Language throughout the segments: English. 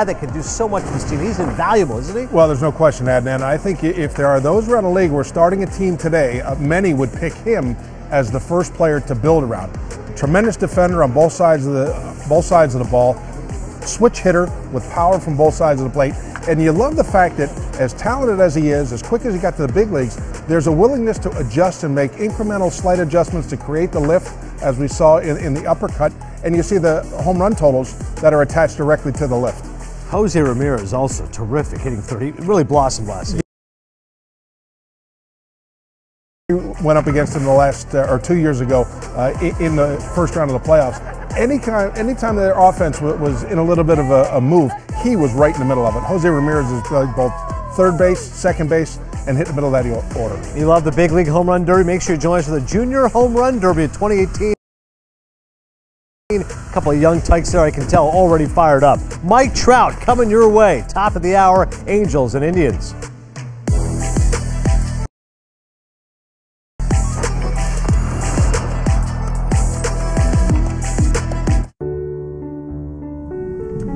that can do so much for this team. He's invaluable, isn't he? Well, there's no question, Adnan. I think if there are those around the league who are starting a team today, many would pick him as the first player to build around. Tremendous defender on both sides of the ball, switch hitter with power from both sides of the plate. And you love the fact that as talented as he is, as quick as he got to the big leagues, there's a willingness to adjust and make incremental slight adjustments to create the lift, as we saw in the uppercut. And you see the home run totals that are attached directly to the lift. Jose Ramirez is also terrific, hitting 30. He really blossomed last season. Went up against him the last, or 2 years ago, in the first round of the playoffs. Anytime their offense was in a little bit of a move, he was right in the middle of it. Jose Ramirez is both third base, second base, and hit the middle of that order. You love the Big League Home Run Derby? Make sure you join us for the Junior Home Run Derby in 2018. A couple of young tykes there, I can tell, already fired up. Mike Trout coming your way. Top of the hour, Angels and Indians.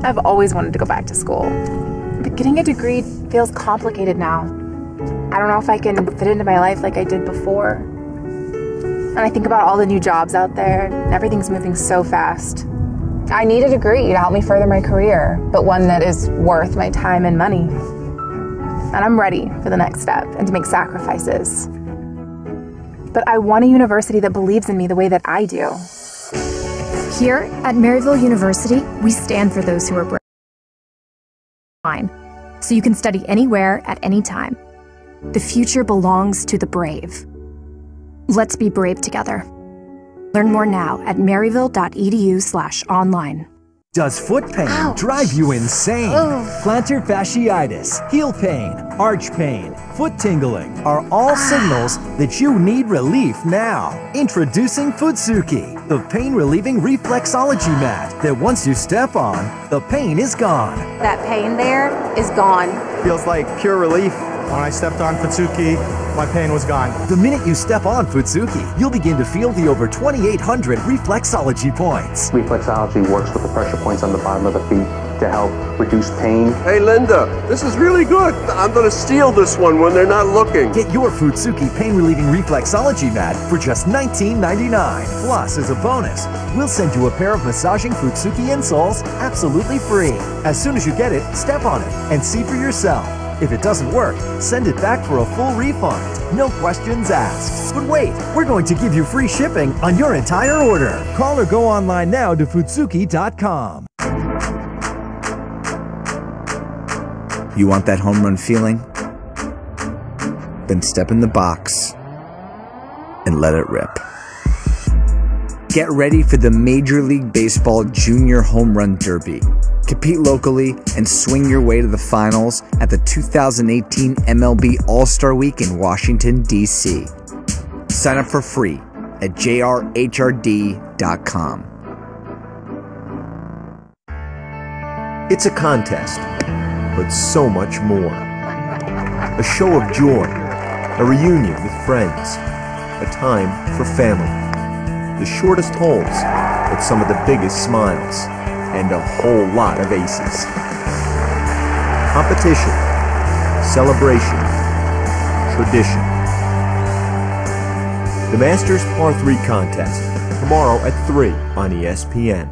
I've always wanted to go back to school, but getting a degree feels complicated now. I don't know if I can fit into my life like I did before. And I think about all the new jobs out there, and everything's moving so fast. I need a degree to help me further my career, but one that is worth my time and money. And I'm ready for the next step and to make sacrifices. But I want a university that believes in me the way that I do. Here at Maryville University, we stand for those who are brave. So you can study anywhere at any time. The future belongs to the brave. Let's be brave together. Learn more now at maryville.edu/online. Does foot pain drive you insane? Plantar fasciitis, heel pain, arch pain, foot tingling are all signals that you need relief now. Introducing Futsuki, the pain-relieving reflexology mat that once you step on, the pain is gone. That pain there is gone. Feels like pure relief. When I stepped on Futsuki, my pain was gone. The minute you step on Futsuki, you'll begin to feel the over 2,800 reflexology points. Reflexology works with the pressure points on the bottom of the feet to help reduce pain. Hey Linda, this is really good. I'm gonna steal this one when they're not looking. Get your Futsuki pain-relieving reflexology mat for just $19.99. Plus, as a bonus, we'll send you a pair of massaging Futsuki insoles absolutely free. As soon as you get it, step on it and see for yourself. If it doesn't work, send it back for a full refund. No questions asked. But wait, we're going to give you free shipping on your entire order. Call or go online now to Futsuki.com. You want that home run feeling? Then step in the box and let it rip. Get ready for the Major League Baseball Junior Home Run Derby. Compete locally and swing your way to the finals at the 2018 MLB All-Star Week in Washington, D.C. Sign up for free at jrhrd.com. It's a contest, but so much more. A show of joy, a reunion with friends, a time for family. The shortest holes, but some of the biggest smiles. And a whole lot of aces. Competition, celebration, tradition. The Masters Par 3 contest, tomorrow at 3 on ESPN.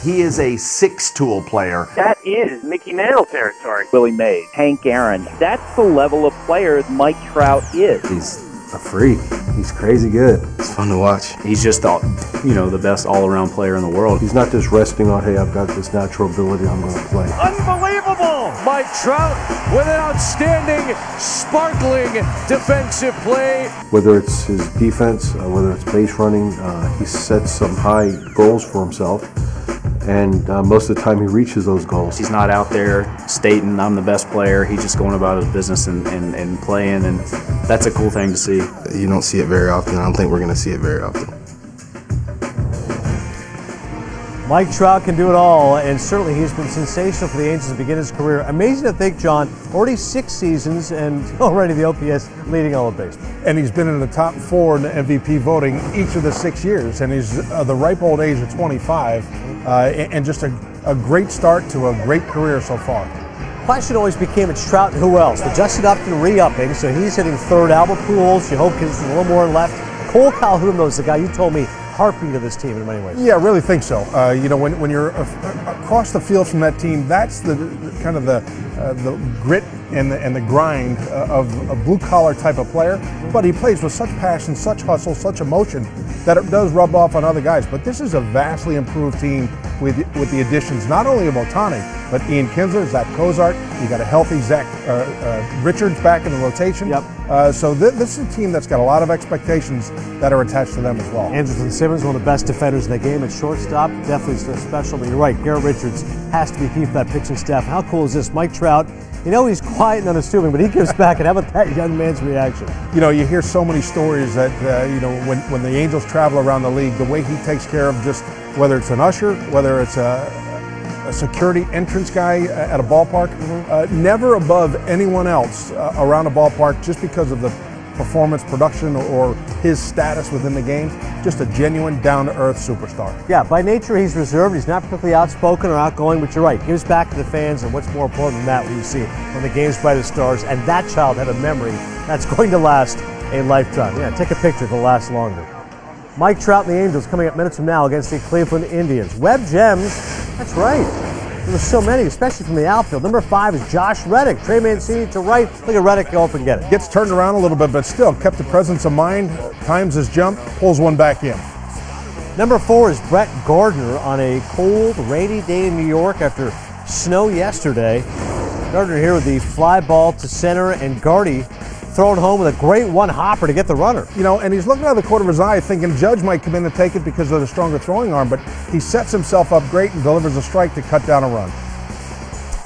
He is a six-tool player. That is Mickey Mantle territory. Willie Mays, Hank Aaron. That's the level of player Mike Trout is. He's a freak. He's crazy good. It's fun to watch. He's just, the best all-around player in the world. He's not just resting on, hey, I've got this natural ability, I'm going to play. Unbelievable! Mike Trout with an outstanding, sparkling defensive play. Whether it's his defense, whether it's base running, he sets some high goals for himself. And most of the time he reaches those goals. He's not out there stating, I'm the best player. He's just going about his business and playing, and that's a cool thing to see. You don't see it very often. I don't think we're going to see it very often. Mike Trout can do it all, and certainly he's been sensational for the Angels to begin his career. Amazing to think, John, already 6 seasons and already the OPS leading all of baseball. And he's been in the top 4 in the MVP voting each of the 6 years, and he's the ripe old age of 25, and just a great start to a great career so far. Question always became, it's Trout and who else? With Justin Upton re-upping, so he's hitting third. Albert Pujols, you hope gives him a little more left. Cole Calhoun, though, is the guy you told me heartbeat of this team in many ways. Yeah, I really think so. You know, when you're across the field from that team, that's the kind of the grit and the grind of a blue-collar type of player. But he plays with such passion, such hustle, such emotion that it does rub off on other guys. But this is a vastly improved team with the additions not only of Ohtani, but Ian Kinsler, Zach Cozart. You got a healthy Zach Richards back in the rotation. Yep. So this is a team that's got a lot of expectations that are attached to them as well. Andrelton Simmons, one of the best defenders in the game at shortstop, definitely special. But you're right, Garrett Richards has to be key for that pitching staff. How cool is this? Mike Trout, you know he's quiet and unassuming, but he gives back. And how about that young man's reaction? You know, you hear so many stories that, you know, when the Angels travel around the league, the way he takes care of just whether it's an usher, whether it's a security entrance guy at a ballpark, never above anyone else around a ballpark just because of the performance, production, or his status within the game. Just a genuine, down-to-earth superstar. Yeah, by nature he's reserved. He's not particularly outspoken or outgoing, but you're right. Gives back to the fans, and what's more important than that, we see when the game's brightest stars, and that child had a memory that's going to last a lifetime. Yeah, take a picture, it'll last longer. Mike Trout and the Angels coming up minutes from now against the Cleveland Indians. Web Gems, that's right. There's so many, especially from the outfield. Number 5 is Josh Reddick. Trey Mancini to right. Look at Reddick go up and get it. Gets turned around a little bit, but still kept the presence of mind, times his jump, pulls one back in. Number 4 is Brett Gardner on a cold, rainy day in New York after snow yesterday. Gardner here with the fly ball to center, and Gardy thrown home with a great one-hopper to get the runner. You know, and he's looking out of the corner of his eye thinking Judge might come in and take it because of the stronger throwing arm, but he sets himself up great and delivers a strike to cut down a run.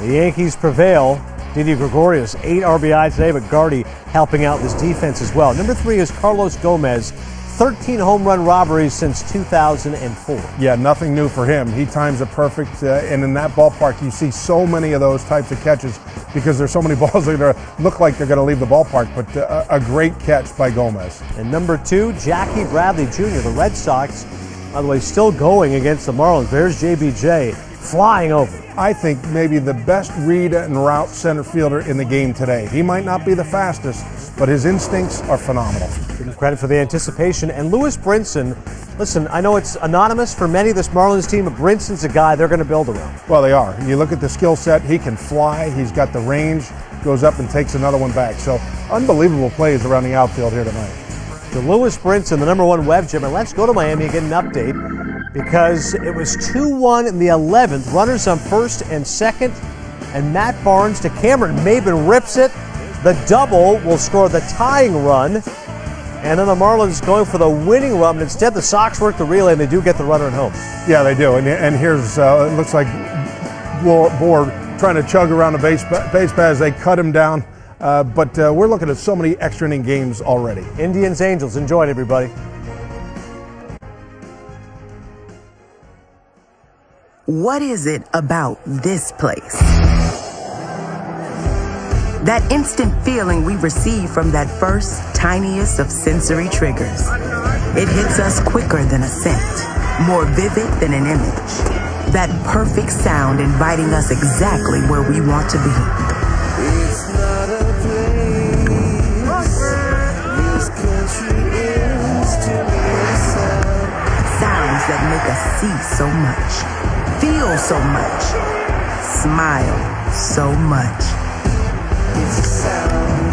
The Yankees prevail. Didi Gregorius, 8 RBI today, but Gardy helping out this defense as well. Number 3 is Carlos Gomez. 13 home run robberies since 2004. Yeah, nothing new for him. He times it perfect, and in that ballpark you see so many of those types of catches because there's so many balls that are gonna look like they're going to leave the ballpark, but a great catch by Gomez. And number 2, Jackie Bradley Jr., the Red Sox, by the way, still going against the Marlins. There's JBJ flying over. I think maybe the best read and route center fielder in the game today. He might not be the fastest, but his instincts are phenomenal. Give him credit for the anticipation. And Lewis Brinson, listen, I know it's anonymous for many of this Marlins team, but Brinson's a guy they're going to build around. Well, they are. You look at the skill set, he can fly, he's got the range, goes up and takes another one back. So unbelievable plays around the outfield here tonight. So Lewis Brinson, the number 1 Web Gem, and let's go to Miami and get an update because it was 2-1 in the 11th. Runners on first and second, and Matt Barnes to Cameron Maybin rips it. The double will score the tying run, and then the Marlins going for the winning run. But instead, the Sox work the relay, and they do get the runner at home. Yeah, they do. And here's it looks like Board trying to chug around the base pad as they cut him down. But we're looking at so many extra inning games already. Indians, Angels, enjoy it, everybody. What is it about this place? That instant feeling we receive from that first, tiniest of sensory triggers. It hits us quicker than a scent, more vivid than an image. That perfect sound inviting us exactly where we want to be. It's not a place. This country is to me a sound. Sounds that make us see so much, feel so much, smile so much. It's a sound.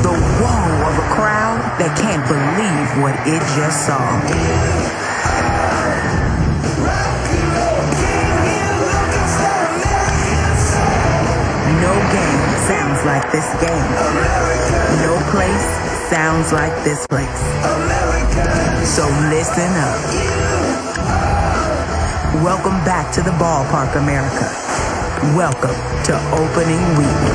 The whoa of a crowd that can't believe what it just saw. No game sounds like this game. No place sounds like this place. So listen up. Welcome back to the ballpark, America. Welcome to opening week.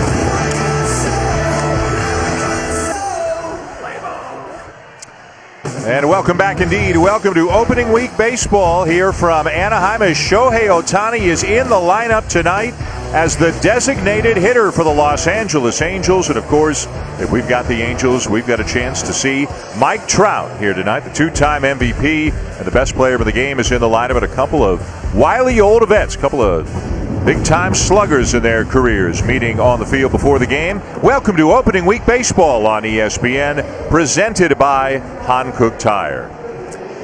And welcome back indeed. Welcome to opening week baseball here from Anaheim as Shohei Ohtani is in the lineup tonight as the designated hitter for the Los Angeles Angels. And of course, if we've got the Angels, we've got a chance to see Mike Trout here tonight, the two-time MVP and the best player of the game is in the lineup at a couple of wily old events, a couple of big-time sluggers in their careers meeting on the field before the game. Welcome to opening week baseball on ESPN, presented by Hankook Tire.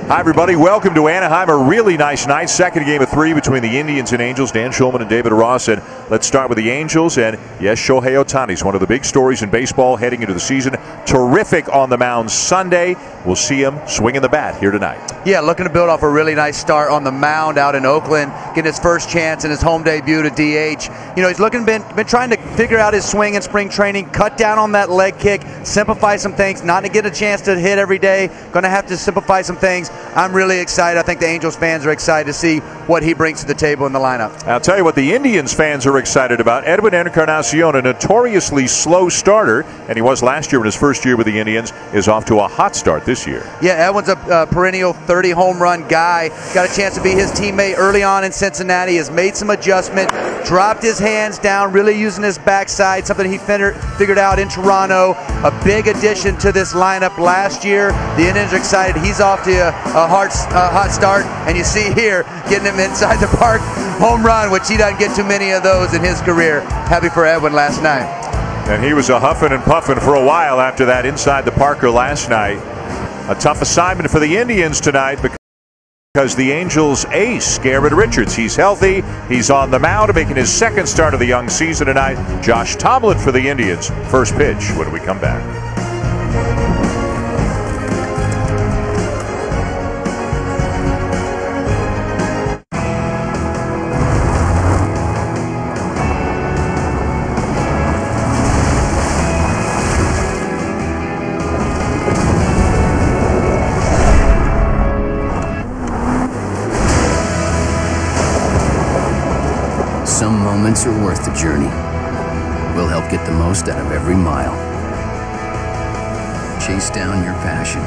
Hi, everybody. Welcome to Anaheim. A really nice night. Second game of 3 between the Indians and Angels. Dan Shulman and David Ross. And let's start with the Angels. And yes, Shohei Ohtani is one of the big stories in baseball heading into the season. Terrific on the mound Sunday. We'll see him swinging the bat here tonight. Yeah, looking to build off a really nice start on the mound out in Oakland, getting his first chance in his home debut to DH. You know, he's been trying to figure out his swing in spring training, cut down on that leg kick, simplify some things, not to get a chance to hit every day. Going to have to simplify some things. I'm really excited. I think the Angels fans are excited to see what he brings to the table in the lineup. I'll tell you what the Indians fans are excited about. Edwin Encarnacion, a notoriously slow starter, and he was last year in his first year with the Indians, is off to a hot start this year. Yeah, Edwin's a perennial 30 home run guy. Got a chance to be his teammate early on in Cincinnati, has made some adjustment, dropped his hands down, really using his backside, something he figured out in Toronto. A big addition to this lineup last year. The Indians are excited. He's off to a hot start, and you see here, getting him inside the park, home run, which he doesn't get too many of those in his career. Happy for Edwin last night. And he was a huffing and puffing for a while after that inside the Parker last night. A tough assignment for the Indians tonight because the Angels ace, Garrett Richards, he's healthy. He's on the mound, making his second start of the young season tonight. Josh Tomlin for the Indians. First pitch when we come back. Some moments are worth the journey. We'll help get the most out of every mile. Chase down your passion.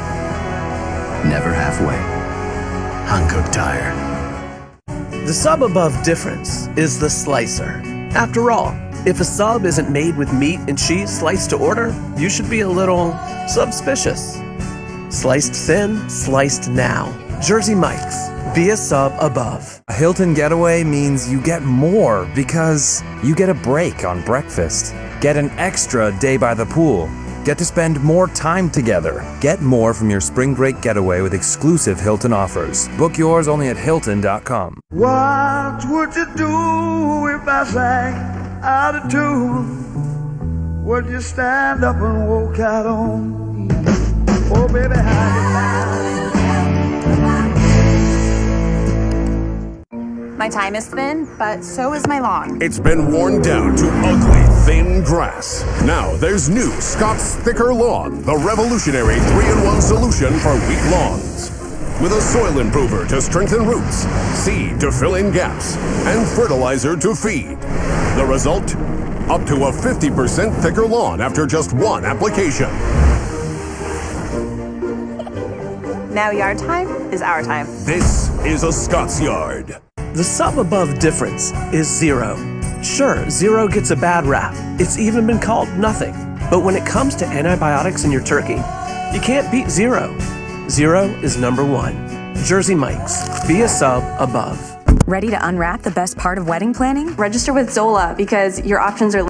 Never halfway. Hankook Tire. The sub above difference is the slicer. After all, if a sub isn't made with meat and cheese sliced to order, you should be a little suspicious. Sliced thin, sliced now. Jersey Mike's. Be a sub above. A Hilton getaway means you get more because you get a break on breakfast. Get an extra day by the pool. Get to spend more time together. Get more from your spring break getaway with exclusive Hilton offers. Book yours only at Hilton.com. What would you do if I sang out of tune? Would you stand up and walk out on me? Oh, baby, My time is thin, but so is my lawn. It's been worn down to ugly, thin grass. Now there's new Scott's Thicker Lawn, the revolutionary 3-in-1 solution for weak lawns. With a soil improver to strengthen roots, seed to fill in gaps, and fertilizer to feed. The result? Up to a 50% thicker lawn after just one application. Now yard time is our time. This is a Scott's Yard. The sub above difference is zero. Sure, zero gets a bad rap. It's even been called nothing. But when it comes to antibiotics in your turkey, you can't beat zero. Zero is number one. Jersey Mike's. Be a sub above. Ready to unwrap the best part of wedding planning? Register with Zola because your options are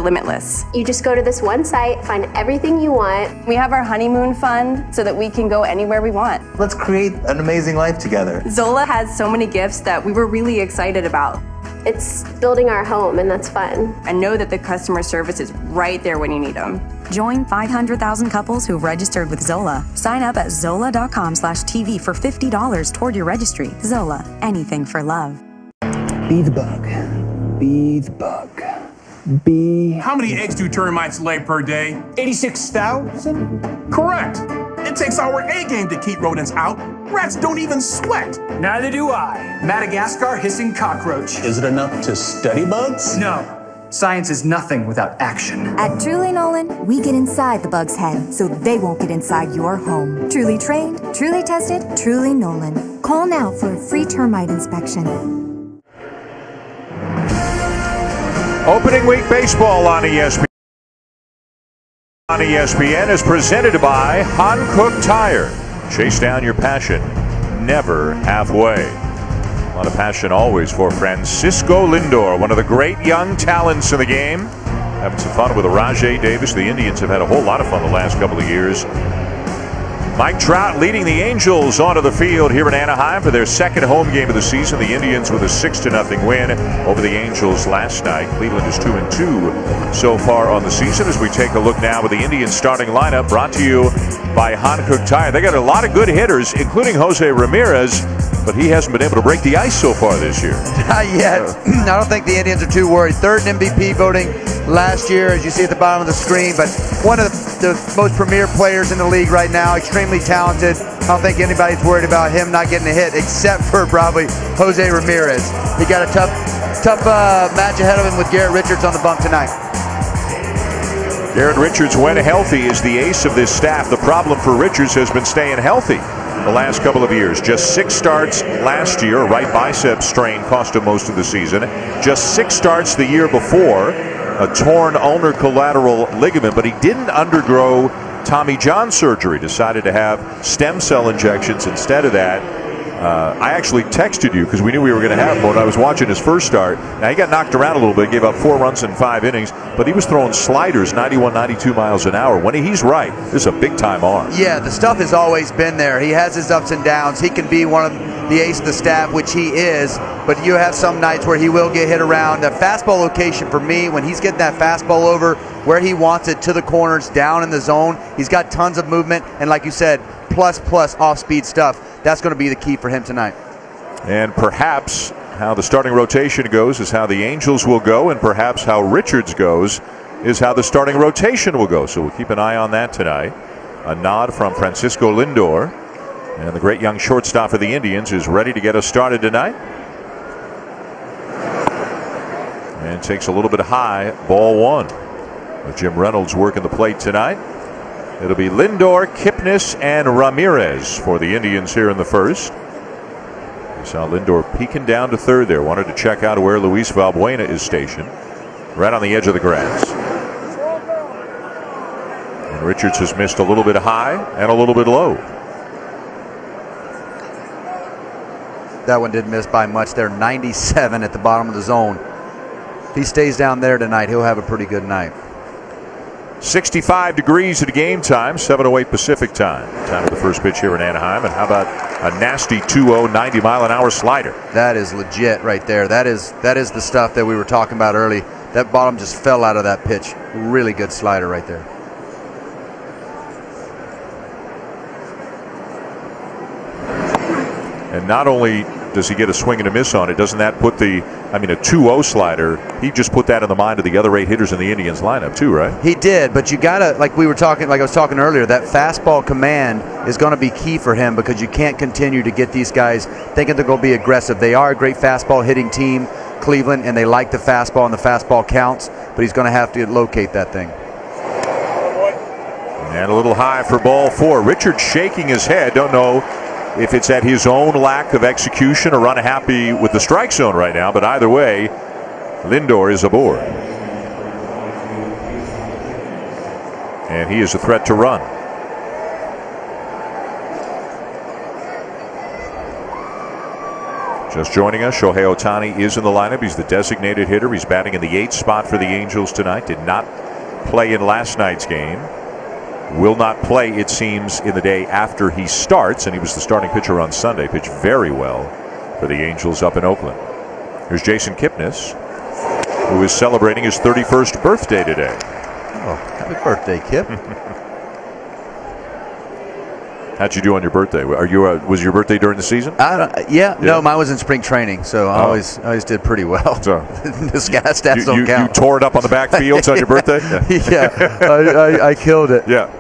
limitless. You just go to this one site, find everything you want. We have our honeymoon fund so that we can go anywhere we want. Let's create an amazing life together. Zola has so many gifts that we were really excited about. It's building our home, and that's fun. And know that the customer service is right there when you need them. Join 500,000 couples who've registered with Zola. Sign up at zola.com/TV for $50 toward your registry. Zola, anything for love. Be the bug. Be the bug. How many eggs do termites lay per day? 86,000? Correct. It takes our A game to keep rodents out. Rats don't even sweat. Neither do I. Madagascar hissing cockroach. Is it enough to study bugs? No. Science is nothing without action. At Truly Nolan, we get inside the bug's head so they won't get inside your home. Truly trained, truly tested, Truly Nolan. Call now for a free termite inspection. Opening week baseball on ESPN. On ESPN is presented by Hankook Tire. Chase down your passion, never halfway. A lot of passion always for Francisco Lindor, one of the great young talents in the game. Having some fun with Rajai Davis. The Indians have had a whole lot of fun the last couple of years. Mike Trout leading the Angels onto the field here in Anaheim for their second home game of the season. The Indians with a 6-0 win over the Angels last night. Cleveland is 2-2 so far on the season. As we take a look now with the Indians starting lineup, brought to you by Hankook Tire. They got a lot of good hitters, including Jose Ramirez, but he hasn't been able to break the ice so far this year. Not yet. I don't think the Indians are too worried. Third in MVP voting last year, as you see at the bottom of the screen, but one of the most premier players in the league right now, extremely talented. I don't think anybody's worried about him not getting a hit, except for probably Jose Ramirez. He got a tough match ahead of him with Garrett Richards on the bump tonight. Garrett Richards, when healthy, is the ace of this staff. The problem for Richards has been staying healthy the last couple of years. Just 6 starts last year. A right bicep strain cost him most of the season. Just 6 starts the year before. A torn ulnar collateral ligament, but he didn't undergo Tommy John surgery. Decided to have stem cell injections instead of that. I actually texted you because we knew we were going to have him when I was watching his first start. Now, he got knocked around a little bit, gave up 4 runs in 5 innings, but he was throwing sliders 91, 92 miles an hour. When he's right, this is a big-time arm. Yeah, the stuff has always been there. He has his ups and downs. He can be one of the ace of the staff, which he is, but you have some nights where he will get hit around. The fastball location for me, when he's getting that fastball over where he wants it to the corners, down in the zone, he's got tons of movement, and like you said, plus off-speed stuff. That's going to be the key for him tonight. And perhaps how the starting rotation goes is how the Angels will go, and perhaps how Richards goes is how the starting rotation will go. So we'll keep an eye on that tonight. A nod from Francisco Lindor, and the great young shortstop for the Indians is ready to get us started tonight. And takes a little bit high, ball 1. With Jim Reynolds working the plate tonight. It'll be Lindor, Kipnis, and Ramirez for the Indians here in the first. You saw Lindor peeking down to third there. Wanted to check out where Luis Valbuena is stationed. Right on the edge of the grass. And Richards has missed a little bit high and a little bit low. That one didn't miss by much there. 97 at the bottom of the zone. If he stays down there tonight, he'll have a pretty good night. 65 degrees at game time, 7:08 Pacific time. Time of the first pitch here in Anaheim. And how about a nasty 2-0, 90-mile-an-hour slider? That is legit right there. That is the stuff that we were talking about early. That bottom just fell out of that pitch. Really good slider right there. And not only does he get a swing and a miss on it, doesn't that put a 2-0 slider, he just put that in the mind of the other 8 hitters in the Indians lineup too, right? He did, but you gotta, like I was talking earlier, that fastball command is gonna be key for him, because you can't continue to get these guys thinking they're gonna be aggressive. They are a great fastball hitting team, Cleveland, and they like the fastball, and the fastball counts, but he's gonna have to locate that thing. And a little high for ball 4. Richard shaking his head. Don't know if it's at his own lack of execution or unhappy with the strike zone right now, but either way, Lindor is aboard. And he is a threat to run. Just joining us, Shohei Ohtani is in the lineup. He's the designated hitter. He's batting in the 8th spot for the Angels tonight. Did not play in last night's game. Will not play, it seems, in the day after he starts, and he was the starting pitcher on Sunday. Pitched very well for the Angels up in Oakland. Here's Jason Kipnis, who is celebrating his 31st birthday today. Oh, happy birthday, Kip. How'd you do on your birthday? Was your birthday during the season? No, mine was in spring training, so I always did pretty well. So, the stats don't count. You tore it up on the backfields on your birthday? Yeah, I killed it. Yeah.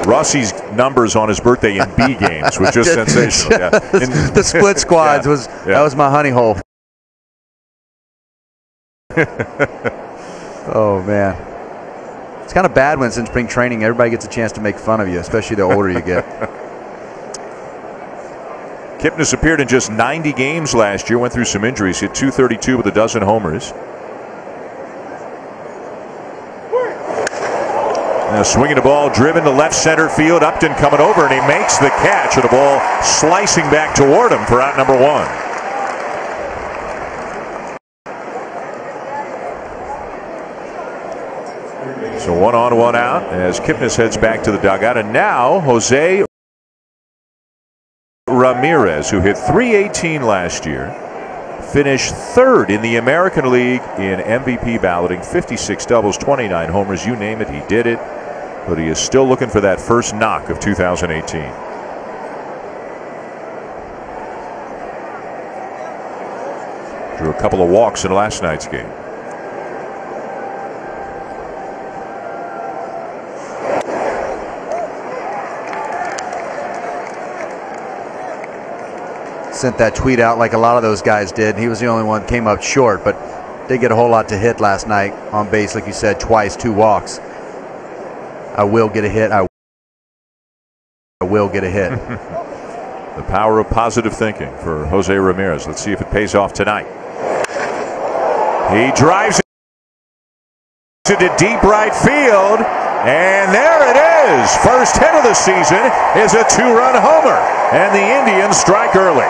Rossi's numbers on his birthday in B games was just sensational. Yeah. The split squads that was my honey hole. Oh, man. It's kind of bad when it's in spring training. Everybody gets a chance to make fun of you, especially the older you get. Kipnis appeared in just 90 games last year, went through some injuries, hit .232 with a dozen homers. Now swinging the ball, driven to left center field. Upton coming over, and he makes the catch, and the ball slicing back toward him for out number 1. So 1 on, 1 out as Kipnis heads back to the dugout. And now Jose Ramirez, who hit .318 last year, finished 3rd in the American League in MVP balloting, 56 doubles, 29 homers, you name it, he did it. But he is still looking for that first knock of 2018. Drew a couple of walks in last night's game. Sent that tweet out like a lot of those guys did. He was the only one that came up short, but did get a whole lot to hit last night on base, like you said, twice, 2 walks. I will get a hit. I will get a hit. The power of positive thinking for Jose Ramirez. Let's see if it pays off tonight. He drives it to deep right field, and there it is. First hit of the season is a 2-run homer, and the Indians strike early.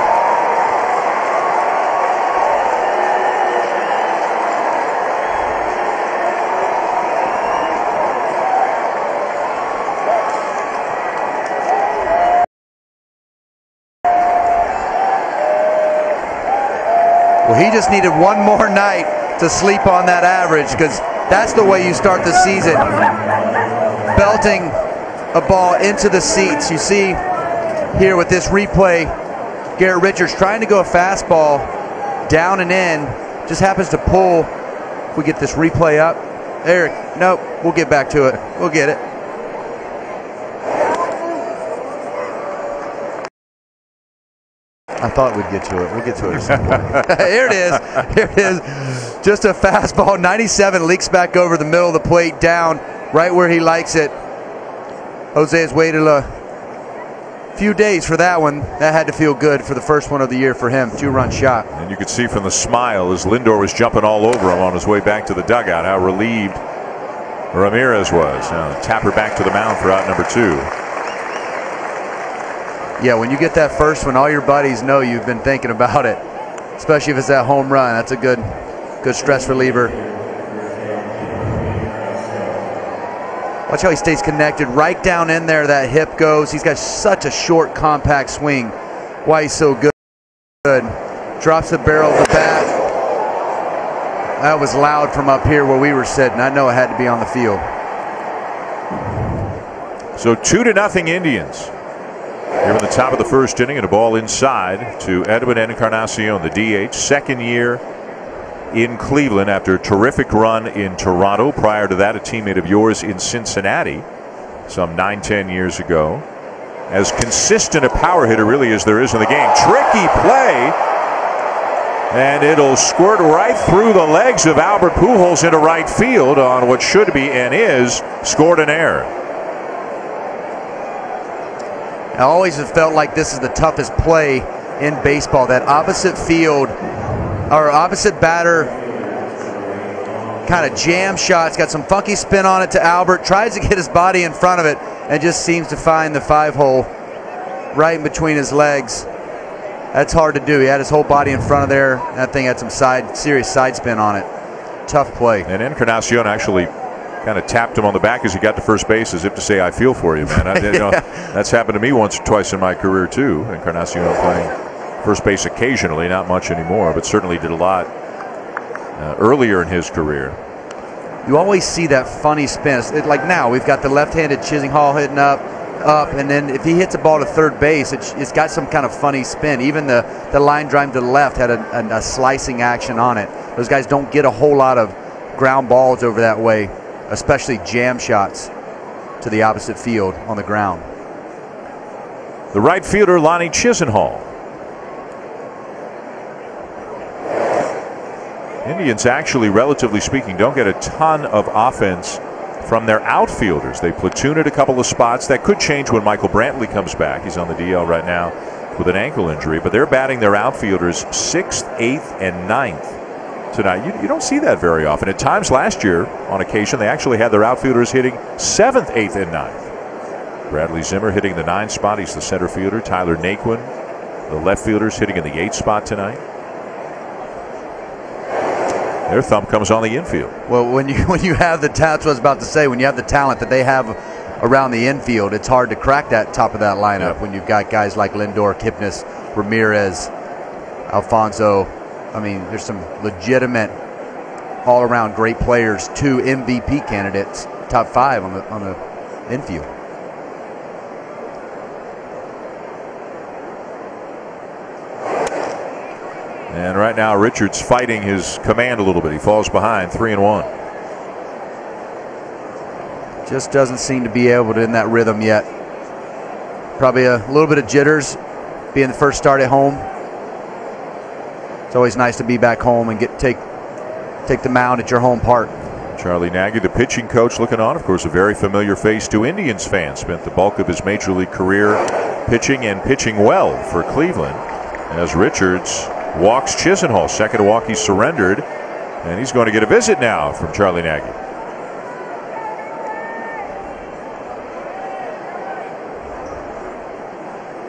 Well, he just needed one more night to sleep on that average, because that's the way you start the season. Belting a ball into the seats. You see here with this replay, Garrett Richards trying to go a fastball down and in, just happens to pull. If we get this replay up, Eric, nope, we'll get back to it. We'll get it. I thought we'd get to it. We'll get to it at some point. Here it is. Here it is. Just a fastball. 97 leaks back over the middle of the plate, down right where he likes it. Jose has waited a few days for that one. That had to feel good for the first one of the year for him. 2-run shot. And you could see from the smile as Lindor was jumping all over him on his way back to the dugout how relieved Ramirez was. Now Tapper back to the mound for out number 2. Yeah, when you get that first one, all your buddies know you've been thinking about it, especially if it's that home run. That's a good stress reliever. Watch how he stays connected right down in there. That hip goes. He's got such a short, compact swing. Why he's so good. Drops the barrel of the bat. That was loud from up here where we were sitting. I know it had to be on the field. So 2-0 Indians. Here in the top of the first inning, and a ball inside to Edwin Encarnacion, the DH. Second year in Cleveland after a terrific run in Toronto. Prior to that, a teammate of yours in Cincinnati some 9-10 years ago. As consistent a power hitter really as there is in the game. Tricky play, and it'll squirt right through the legs of Albert Pujols into right field on what should be and is scored an error. I always have felt like this is the toughest play in baseball. That opposite field, or opposite batter, kind of jam shots, got some funky spin on it to Albert, tries to get his body in front of it, and just seems to find the 5-hole right in between his legs. That's hard to do. He had his whole body in front of there. That thing had some serious side spin on it. Tough play. And Encarnacion actually kind of tapped him on the back as he got to first base, as if to say, I feel for you, man. You know, that's happened to me once or twice in my career, too. Encarnacion playing first base occasionally, not much anymore, but certainly did a lot earlier in his career. You always see that funny spin. Like now, we've got the left-handed Chisenhall hitting up, and then if he hits a ball to third base, it's got some kind of funny spin. Even the line drive to the left had a slicing action on it. Those guys don't get a whole lot of ground balls over that way, especially jam shots to the opposite field on the ground. The right fielder, Lonnie Chisenhall. Indians actually, relatively speaking, don't get a ton of offense from their outfielders. They platoon at a couple of spots. That could change when Michael Brantley comes back. He's on the DL right now with an ankle injury. But they're batting their outfielders 6th, 8th, and 9th tonight. You don't see that very often. At times last year, on occasion, they actually had their outfielders hitting 7th, 8th, and 9th. Bradley Zimmer hitting the 9th spot. He's the center fielder. Tyler Naquin, the left fielders, hitting in the 8th spot tonight. Their thumb comes on the infield. Well, when you have the talent, that's what I was about to say, when you have the talent that they have around the infield, it's hard to crack that top of that lineup when you've got guys like Lindor, Kipnis, Ramirez, Alfonso. I mean, there's some legitimate all-around great players, 2 MVP candidates, top 5 on the infield. And right now, Richards fighting his command a little bit. He falls behind, 3-1. Just doesn't seem to be able to in that rhythm yet. Probably a little bit of jitters, being the first start at home. It's always nice to be back home and take the mound at your home park. Charlie Nagy, the pitching coach, looking on. Of course, a very familiar face to Indians fans. Spent the bulk of his major league career pitching and pitching well for Cleveland. As Richards walks Chisenhall, second walk he surrendered, and he's going to get a visit now from Charlie Nagy.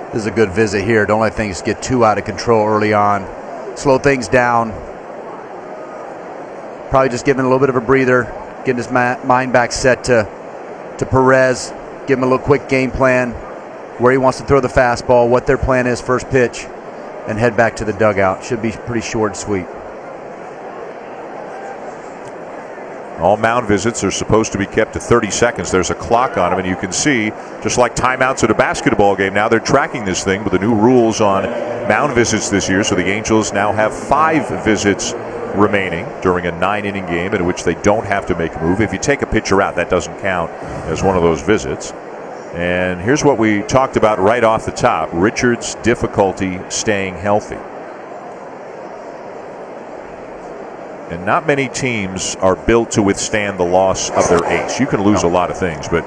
This is a good visit here. Don't let things get too out of control early on. Slow things down. Probably just giving a little bit of a breather, getting his mind back set to Perez, give him a little quick game plan, where he wants to throw the fastball, what their plan is first pitch, and head back to the dugout. Should be pretty short and sweet. All mound visits are supposed to be kept to 30 seconds. There's a clock on them, and you can see, just like timeouts at a basketball game, now they're tracking this thing with the new rules on mound visits this year. So the Angels now have 5 visits remaining during a 9-inning game in which they don't have to make a move. If you take a pitcher out, that doesn't count as one of those visits. And here's what we talked about right off the top: Richards' difficulty staying healthy. And not many teams are built to withstand the loss of their ace. You can lose a lot of things, but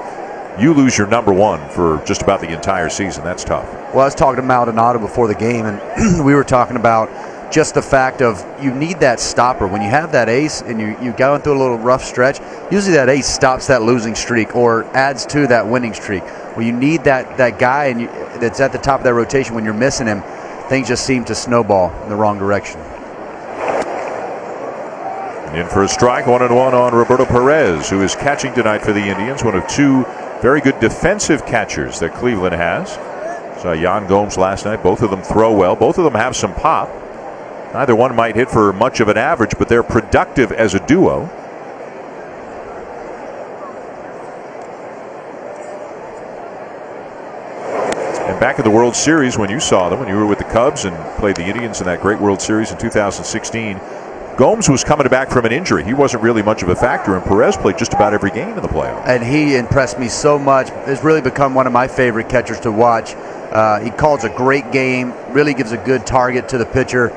you lose your number one for just about the entire season. That's tough. Well, I was talking to Maldonado before the game, and we were talking about just the fact of you need that stopper. When you have that ace and you go through a little rough stretch, usually that ace stops that losing streak or adds to that winning streak. Well, you need that guy that's at the top of that rotation. When you're missing him, things just seem to snowball in the wrong direction. In for a strike, 1-1 on Roberto Perez, who is catching tonight for the Indians. One of 2 very good defensive catchers that Cleveland has. Saw Yan Gomes last night. Both of them throw well. Both of them have some pop. Neither one might hit for much of an average, but they're productive as a duo. And back at the World Series, when you saw them, when you were with the Cubs and played the Indians in that great World Series in 2016, Gomes was coming back from an injury. He wasn't really much of a factor, and Perez played just about every game in the playoffs. And he impressed me so much. It's really become one of my favorite catchers to watch. He calls a great game, really gives a good target to the pitcher.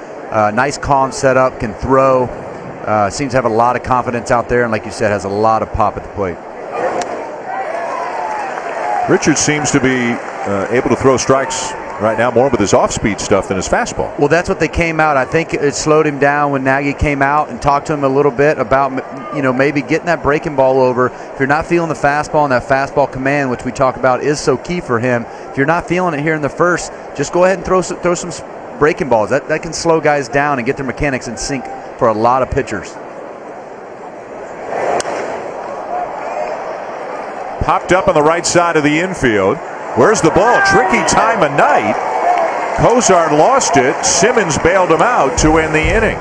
Nice calm setup, can throw. Seems to have a lot of confidence out there, and like you said, has a lot of pop at the plate. Richards seems to be able to throw strikes right now more with his off-speed stuff than his fastball. Well, that's what they came out. I think it slowed him down when Nagy came out and talked to him a little bit about, maybe getting that breaking ball over. If you're not feeling the fastball and that fastball command, which we talk about is so key for him, if you're not feeling it here in the first, just go ahead and throw some breaking balls. That can slow guys down and get their mechanics in sync for a lot of pitchers. Popped up on the right side of the infield. Where's the ball? Tricky time of night. Cozart lost it. Simmons bailed him out to end the inning.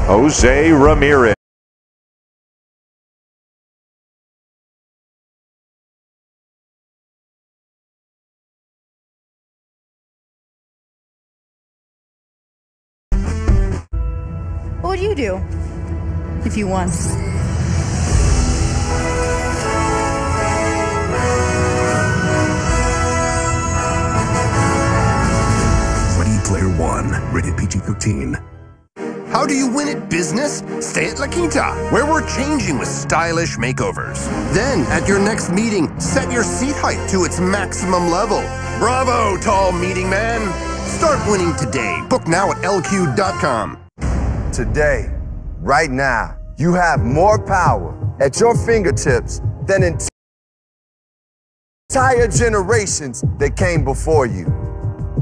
Jose Ramirez. What would you do if you won? Ready Player One, rated PG-13. How How do you win at business? Stay at La Quinta, where we're changing with stylish makeovers. Then, at your next meeting, set your seat height to its maximum level. Bravo, tall meeting man. Start winning today. Book now at lq.com. Today, right now, you have more power at your fingertips than entire generations that came before you.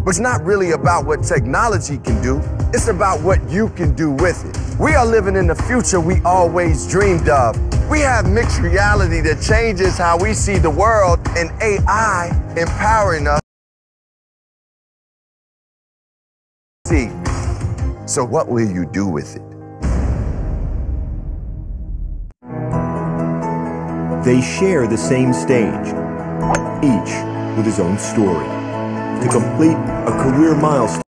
But it's not really about what technology can do, it's about what you can do with it. We are living in the future we always dreamed of. We have mixed reality that changes how we see the world, and AI empowering us. So what will you do with it? They share the same stage, each with his own story. To complete a career milestone,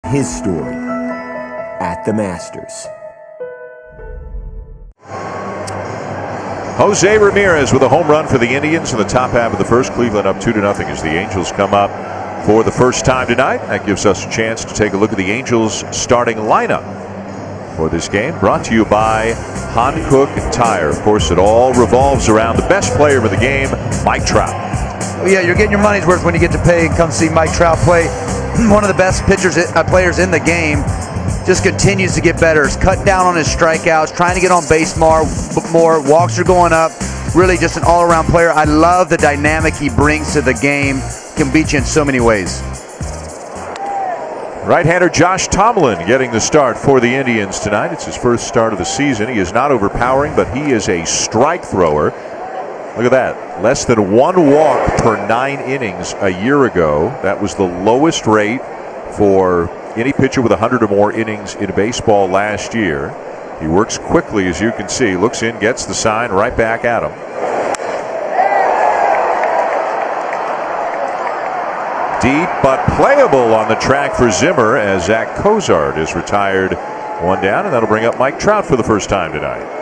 his story at the Masters. Jose Ramirez with a home run for the Indians in the top half of the first. Cleveland up 2-0 as the Angels come up for the first time tonight. That gives us a chance to take a look at the Angels starting lineup for this game. Brought to you by Hankook Tire. Of course, it all revolves around the best player of the game, Mike Trout. Well, yeah, you're getting your money's worth when you get to pay and come see Mike Trout play. One of the best players in the game. Just continues to get better. He's cut down on his strikeouts, trying to get on base more. Walks are going up. Really just an all-around player. I love the dynamic he brings to the game. Can beat you in so many ways. Right-hander Josh Tomlin getting the start for the Indians tonight. It's his first start of the season. He is not overpowering, but he is a strike thrower. Look at that. Less than 1 walk per 9 innings a year ago. That was the lowest rate for any pitcher with 100 or more innings in baseball last year. He works quickly, as you can see. Looks in, gets the sign, right back at him. Deep but playable on the track for Zimmer as Zach Cozart is retired, 1 down, and that'll bring up Mike Trout for the first time tonight.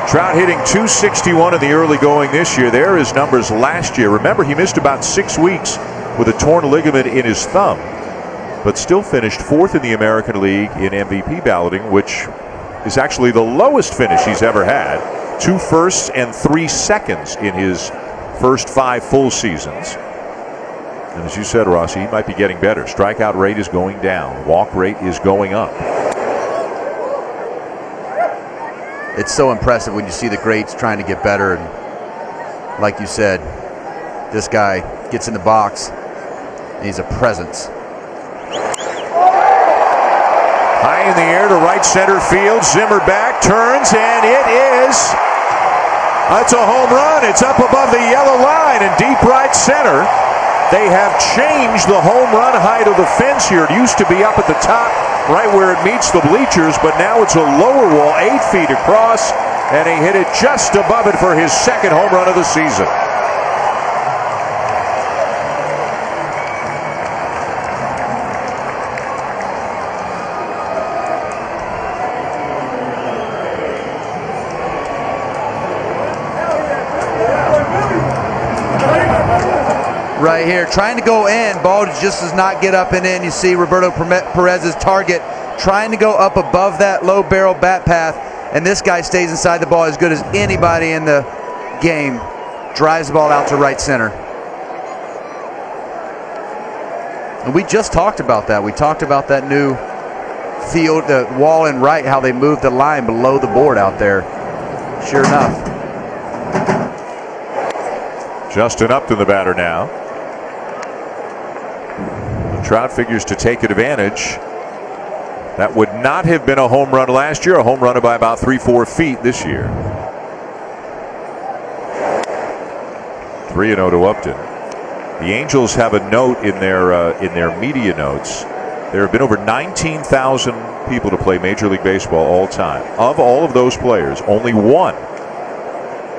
Trout hitting .261 in the early going this year. There are his numbers last year. Remember, he missed about 6 weeks with a torn ligament in his thumb, but still finished 4th in the American League in MVP balloting, which is actually the lowest finish he's ever had. 2 firsts and 3 seconds in his first 5 full seasons. And as you said, Rossi, he might be getting better. Strikeout rate is going down. Walk rate is going up. It's so impressive when you see the greats trying to get better. And like you said, this guy gets in the box, and he's a presence. High in the air to right center field. Zimmer back, turns, and it is. That's a home run. It's up above the yellow line in deep right center. They have changed the home run height of the fence here. It used to be up at the top, right where it meets the bleachers, but now it's a lower wall, 8 feet across, and he hit it just above it for his second home run of the season. Right here, trying to go in. Ball just does not get up and in. You see Roberto Perez's target trying to go up above that low barrel bat path, and this guy stays inside the ball as good as anybody in the game. Drives the ball out to right center. And we just talked about that. We talked about that new field, the wall in right, how they moved the line below the board out there. Sure enough. Justin Upton, the batter now. Trout figures to take advantage. That would not have been a home run last year. A home run by about 3-4 feet this year. 3-0 to Upton. The Angels have a note in their media notes. There have been over 19,000 people to play Major League Baseball all time. Of all of those players, only one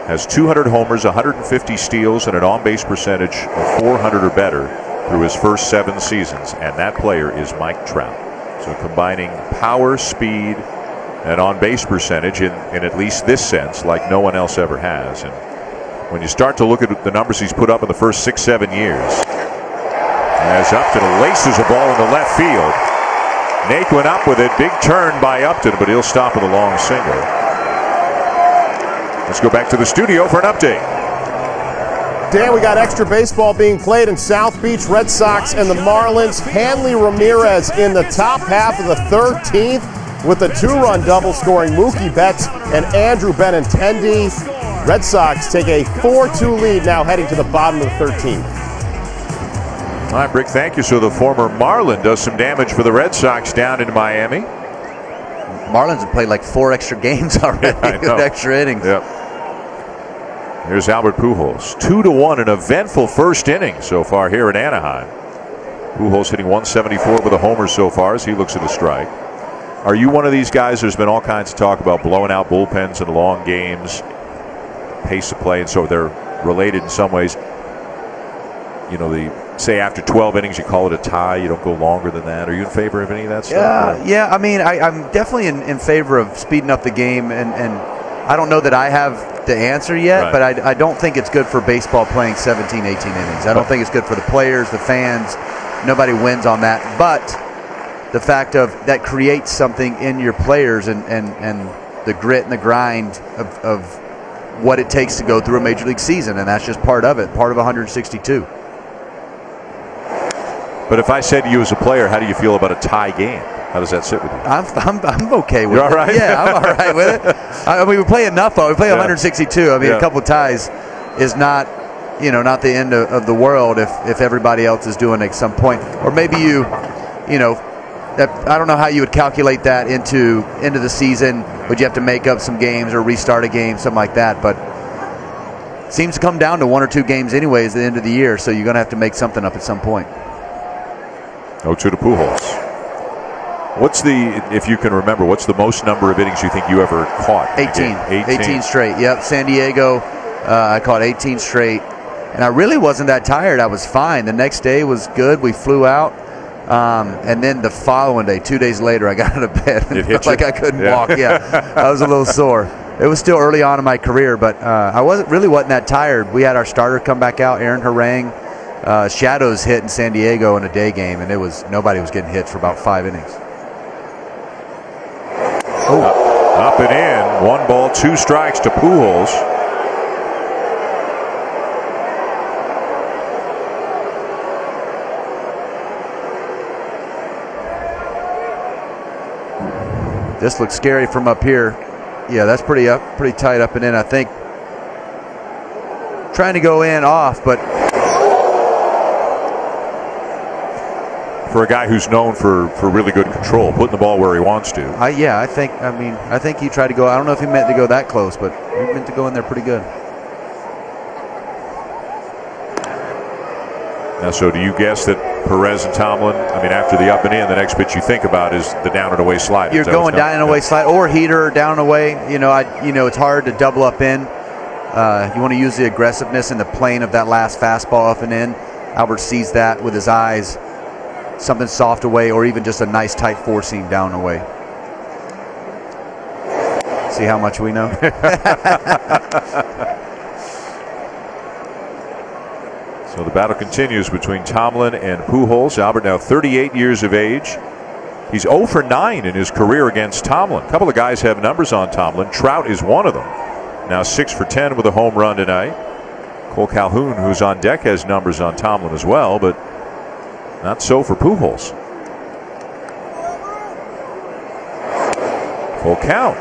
has 200 homers, 150 steals, and an on-base percentage of 400 or better through his first 7 seasons, and that player is Mike Trout. So combining power, speed, and on-base percentage in at least this sense like no one else ever has. And when you start to look at the numbers he's put up in the first 6-7 years, as Upton laces a ball into left field. Naquin up with it. Big turn by Upton, but he'll stop with a long single. Let's go back to the studio for an update. Dan, we got extra baseball being played in South Beach. Red Sox and the Marlins. Hanley Ramirez in the top half of the 13th with a 2-run double scoring Mookie Betts and Andrew Benintendi. Red Sox take a 4-2 lead now heading to the bottom of the 13th. All right, Brick, thank you. So the former Marlin does some damage for the Red Sox down in Miami. Marlins have played like 4 extra games already with extra innings. Yep. Here's Albert Pujols. 2-1, an eventful first inning so far here in Anaheim. Pujols hitting 174 with a homer so far as he looks at a strike. Are you one of these guys? There's been all kinds of talk about blowing out bullpens in long games, pace of play, and so they're related in some ways. You know, say after 12 innings you call it a tie, you don't go longer than that. Are you in favor of any of that stuff? Yeah. I mean, I'm definitely in favor of speeding up the game, and I don't know that I have the answer yet, right. But I don't think it's good for baseball playing 17, 18 innings. I don't think it's good for the players, the fans. Nobody wins on that. But the fact of that creates something in your players and the grit and the grind of what it takes to go through a major league season, and that's just part of it, part of 162. But if I said to you as a player, how do you feel about a tie game? How does that sit with you? I'm okay with it. You're all right? Yeah, I'm all right with it. I mean, we play enough. We play 162. I mean, a couple of ties is not, not the end of the world if everybody else is doing it at some point. Or maybe I don't know how you would calculate that into the season. Would you have to make up some games or restart a game, something like that? But it seems to come down to 1 or 2 games anyways at the end of the year, so you're going to have to make something up at some point. 0-2 to Pujols. If you can remember, what's the most number of innings you think you ever caught? 18 straight. Yep, San Diego, I caught 18 straight. And I really wasn't that tired. I was fine. The next day was good. We flew out. And then the following day, 2 days later, I got out of bed and felt like I couldn't walk. Yeah, I was a little sore. It was still early on in my career, but I wasn't that tired. We had our starter come back out, Aaron Harang. Shadows hit in San Diego in a day game, and nobody was getting hit for about 5 innings. Up and in. 1 ball, 2 strikes to Pujols. This looks scary from up here. Yeah, that's pretty tight up and in, I think. Trying to go in off, but for a guy who's known for really good control, putting the ball where he wants to. I think he tried to go. I don't know if he meant to go that close, but he meant to go in there pretty good. Now, so do you guess that Perez and Tomlin, after the up and in, the next pitch you think about is the down and away slide? You're going down and away slide or heater down and away. It's hard to double up in. You want to use the aggressiveness in the plane of that last fastball up and in. Albert sees that with his eyes. Something soft away or even just a nice tight 4-seam down away. See how much we know? So the battle continues between Tomlin and Pujols. Albert now 38 years of age. He's 0 for 9 in his career against Tomlin. A couple of guys have numbers on Tomlin. Trout is one of them. Now 6 for 10 with a home run tonight. Cole Calhoun, who's on deck, has numbers on Tomlin as well, but not so for Pujols. Full count.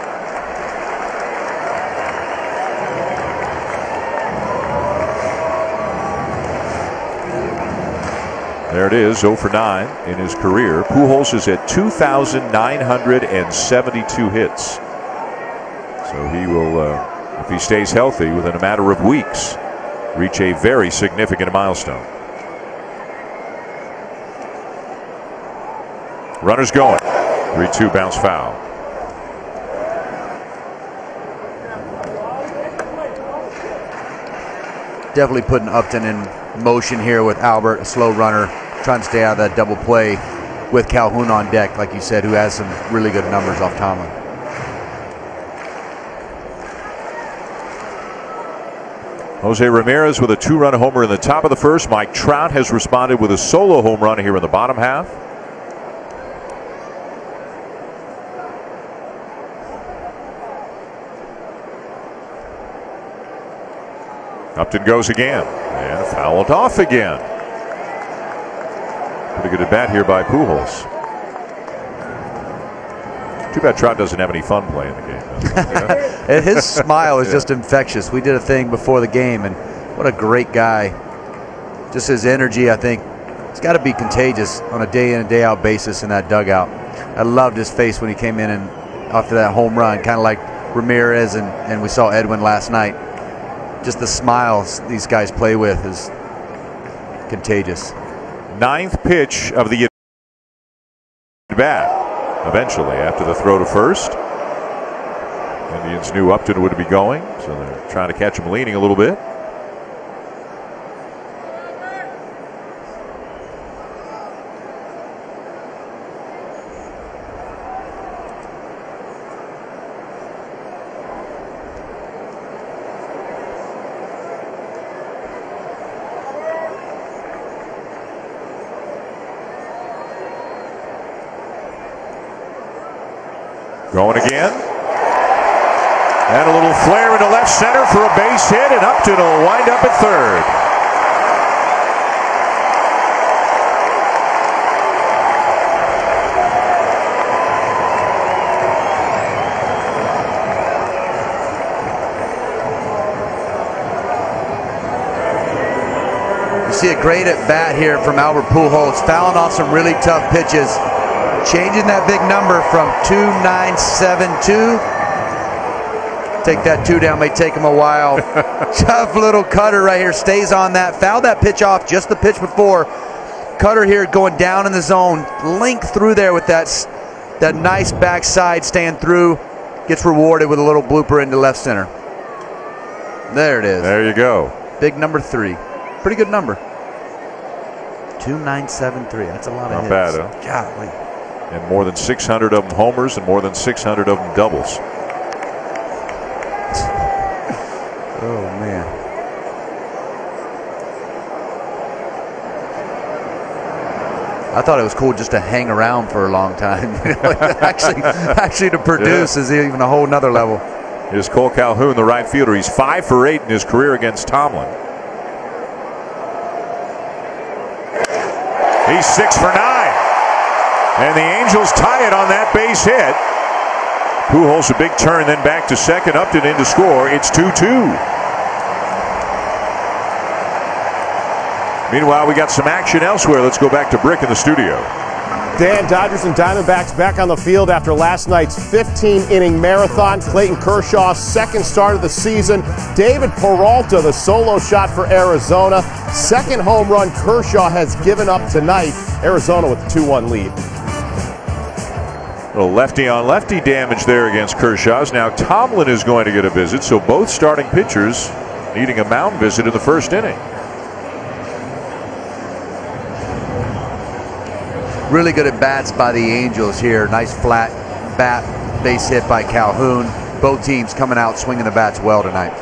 There it is, 0 for 9 in his career. Pujols is at 2,972 hits. So he will, if he stays healthy, within a matter of weeks, reach a very significant milestone. Runners going. 3-2 bounce foul. Definitely putting Upton in motion here with Albert, a slow runner, trying to stay out of that double play with Calhoun on deck, like you said, who has some really good numbers off Tomlin. Jose Ramirez with a 2-run homer in the top of the first. Mike Trout has responded with a solo home run here in the bottom half. Upton goes again and fouled off again. Pretty good at bat here by Pujols. Too bad Trout doesn't have any fun playing the game. His smile is just infectious. We did a thing before the game, and what a great guy. Just his energy, I think, it's got to be contagious on a day in and day out basis in that dugout. I loved his face when he came in and after that home run, kind of like Ramirez and we saw Edwin last night. Just the smiles these guys play with is contagious. 9th pitch of the bat. Eventually, after the throw to first, Indians knew Upton would be going, so they're trying to catch him leaning a little bit. Going again. And a little flare into left center for a base hit, and Upton will wind up at third. You see a great at bat here from Albert Pujols, fouling off some really tough pitches. Changing that big number from 2.972. Take that 2 down, may take him a while. Tough little cutter right here, stays on that. Fouled that pitch off just the pitch before. Cutter here going down in the zone. Link through there with that nice backside staying through. Gets rewarded with a little blooper into left center. There it is. There you go. Big number 3. Pretty good number. 2.973. That's a lot of hits. Not bad, huh? Golly. And more than 600 of them homers and more than 600 of them doubles. Oh, man. I thought it was cool just to hang around for a long time. actually to produce is even a whole nother level. Here's Cole Calhoun, the right fielder. He's 5 for 8 in his career against Tomlin. He's 6 for 9. And the Angels tie it on that base hit. Pujols a big turn, then back to second. Upton in to score. It's 2-2. Meanwhile, we got some action elsewhere. Let's go back to Brick in the studio. Dan, Dodgers and Diamondbacks back on the field after last night's 15-inning marathon. Clayton Kershaw's second start of the season. David Peralta, the solo shot for Arizona. Second home run Kershaw has given up tonight. Arizona with a 2-1 lead. A little lefty-on-lefty damage there against Kershaw's. Now Tomlin is going to get a visit, so both starting pitchers needing a mound visit in the first inning. Really good at bats by the Angels here. Nice flat bat base hit by Calhoun. Both teams coming out swinging the bats well tonight.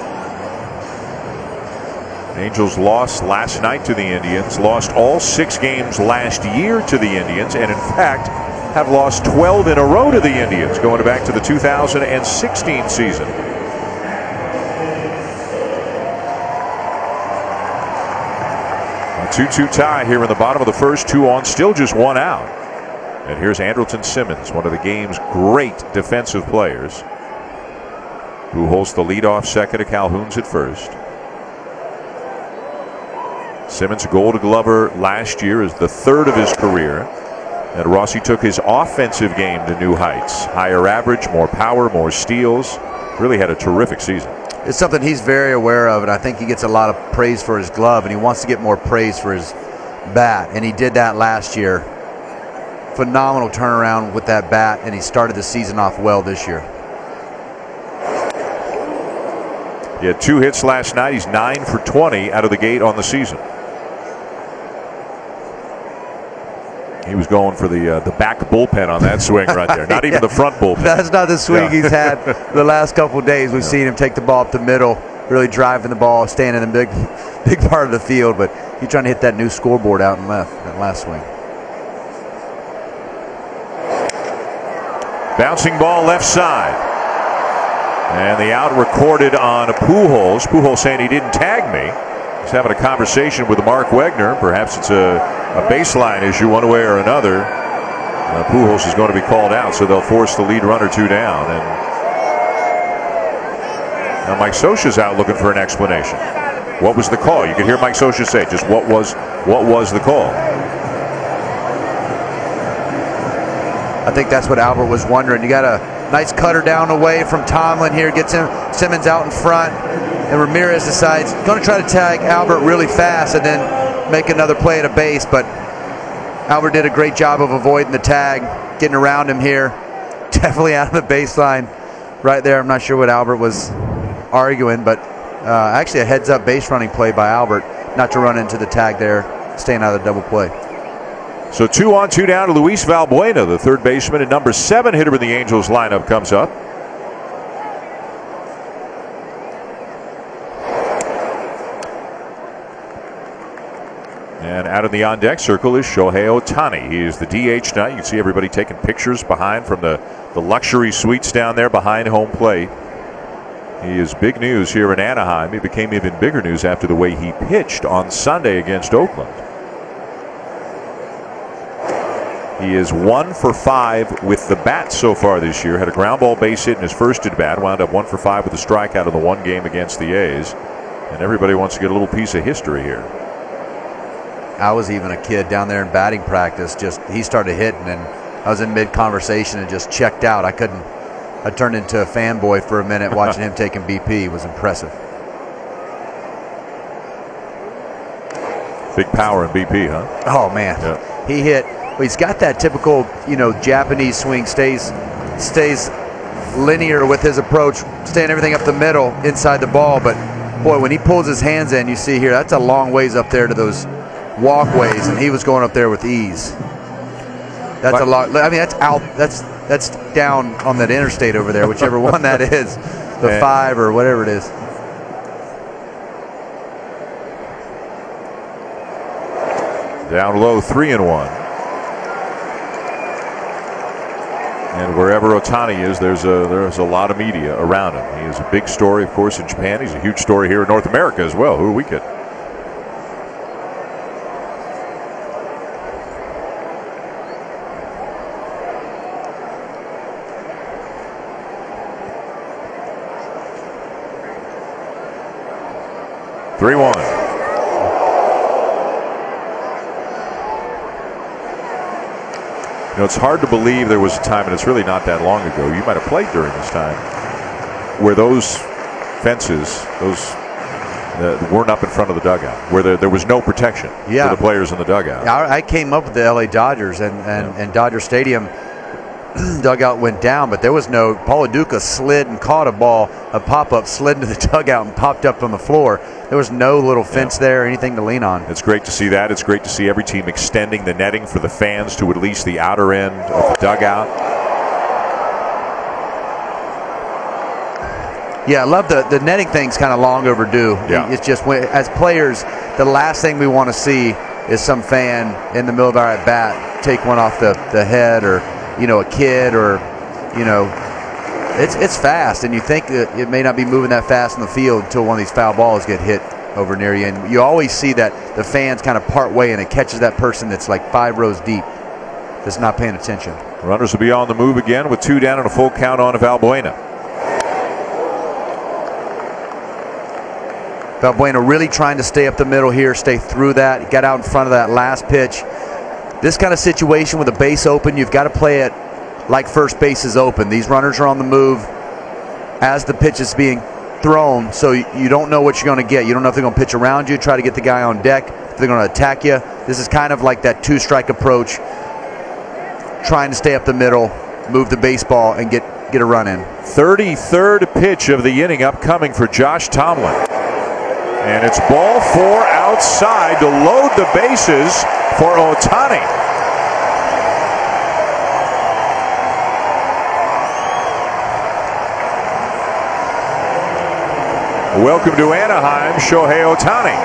Angels lost last night to the Indians, lost all 6 games last year to the Indians, and in fact have lost 12 in a row to the Indians going back to the 2016 season. A 2-2 tie here in the bottom of the first, 2 on, still just 1 out. And here's Andrelton Simmons, one of the game's great defensive players, who holds the leadoff second to Calhoun's at first. Simmons, a Gold Glover last year, is the 3rd of his career. And Rossi took his offensive game to new heights. Higher average, more power, more steals. Really had a terrific season. It's something he's very aware of, and I think he gets a lot of praise for his glove, and he wants to get more praise for his bat, and he did that last year. Phenomenal turnaround with that bat, and he started the season off well this year. He had 2 hits last night. He's 9 for 20 out of the gate on the season. He was going for the back bullpen on that swing right there. Not even the front bullpen. That's not the swing he's had the last couple of days. We've seen him take the ball up the middle. really driving the ball, staying in the big part of the field, but he's trying to hit that new scoreboard out and left, that last swing. Bouncing ball left side. And the out recorded on Pujols. Pujols saying he didn't tag me. He's having a conversation with Mark Wegner. Perhaps it's a baseline issue one way or another. Pujols is going to be called out, so they'll force the lead runner 2 down. And now Mike Scioscia's out looking for an explanation. What was the call? You could hear Mike Scioscia say, just what was the call? I think that's what Albert was wondering. You got a nice cutter down away from Tomlin here, gets him Simmons out in front, and Ramirez decides going to try to tag Albert really fast and then make another play at a base, but Albert did a great job of avoiding the tag, getting around him here. Definitely out of the baseline right there. I'm not sure what Albert was arguing, but actually a heads-up base running play by Albert not to run into the tag there, staying out of the double play. So 2 on, 2 down to Luis Valbuena, the third baseman and number 7 hitter in the Angels lineup, comes up. And out in the on-deck circle is Shohei Ohtani. He is the DH tonight. You can see everybody taking pictures behind from the luxury suites down there behind home plate. He is big news here in Anaheim. He became even bigger news after the way he pitched on Sunday against Oakland. He is 1 for 5 with the bat so far this year. Had a ground ball base hit in his first at bat. Wound up 1 for 5 with a strikeout in the one game against the A's. And everybody wants to get a little piece of history here. I was even a kid down there in batting practice. He started hitting, and I was in mid-conversation and just checked out. I turned into a fanboy for a minute watching him taking BP. It was impressive. Big power in BP, huh? Oh man, yeah. He hit. Well, he's got that typical, Japanese swing. Stays linear with his approach, staying everything up the middle inside the ball. But boy, when he pulls his hands in, you see here that's a long ways up there to those walkways, and he was going up there with ease. That's a lot. I mean, that's out. That's down on that interstate over there, whichever one that is, the 5 or whatever it is. Down low, 3-1. And wherever Ohtani is, there's a lot of media around him. He is a big story, of course, in Japan. He's a huge story here in North America as well. Who are we kidding? It's hard to believe there was a time, and it's really not that long ago, you might have played during this time, where those fences, weren't up in front of the dugout, where there was no protection for the players in the dugout. I came up with the LA Dodgers, and Dodger Stadium dugout went down, but there was no. Paul Duca slid and caught a ball, a pop-up, slid into the dugout and popped up on the floor. There was no little fence there, anything to lean on. It's great to see that. It's great to see every team extending the netting for the fans to at least the outer end of the dugout. Yeah, I love the netting thing's kind of long overdue. Yeah. It's just, as players, the last thing we want to see is some fan in the middle of our at-bat take one off the head, or a kid, or it's fast, and you think that it may not be moving that fast in the field until one of these foul balls get hit over near you. And you always see that the fans kind of part way, and it catches that person that's like 5 rows deep that's not paying attention. Runners will be on the move again with 2 down and a full count on Valbuena. Valbuena really trying to stay up the middle here, stay through that. He got out in front of that last pitch. This kind of situation with a base open, you've got to play it like first base is open. These runners are on the move as the pitch is being thrown, so you don't know what you're going to get. You don't know if they're going to pitch around you, try to get the guy on deck, if they're going to attack you. This is kind of like that 2-strike approach, trying to stay up the middle, move the baseball, and get a run in. 33rd pitch of the inning upcoming for Josh Tomlin. And it's ball 4 outside to load the bases for Ohtani. Welcome to Anaheim, Shohei Ohtani.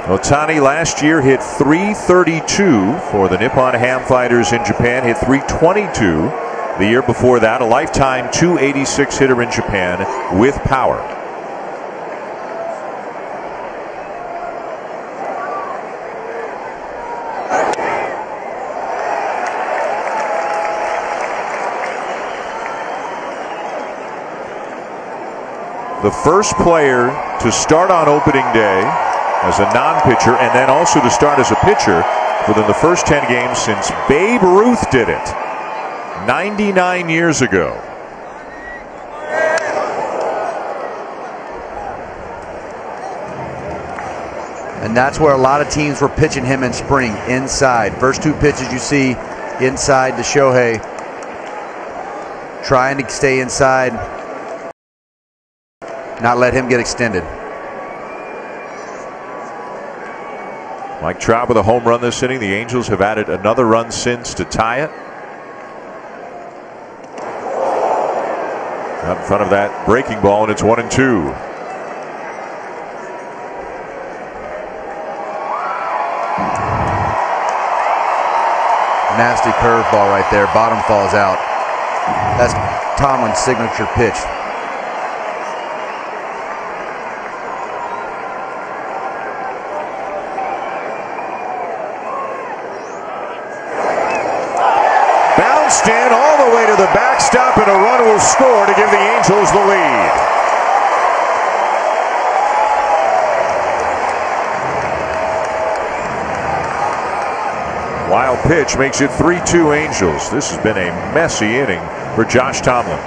Ohtani last year hit .332 for the Nippon Ham Fighters in Japan, hit .322 the year before that, a lifetime .286 hitter in Japan with power. The first player to start on opening day as a non-pitcher and then also to start as a pitcher within the first 10 games since Babe Ruth did it 99 years ago. And that's where a lot of teams were pitching him in spring, inside. First two pitches you see inside to Shohei, trying to stay inside, not let him get extended. Mike Trout with a home run this inning. The Angels have added another run since to tie it. Out in front of that breaking ball, and it's 1-2. Nasty curveball right there. Bottom falls out. That's Tomlin's signature pitch. Bounced in all the way to the backstop, and a run will score to give the Angels the lead. Wild pitch makes it 3-2 Angels. This has been a messy inning for Josh Tomlin.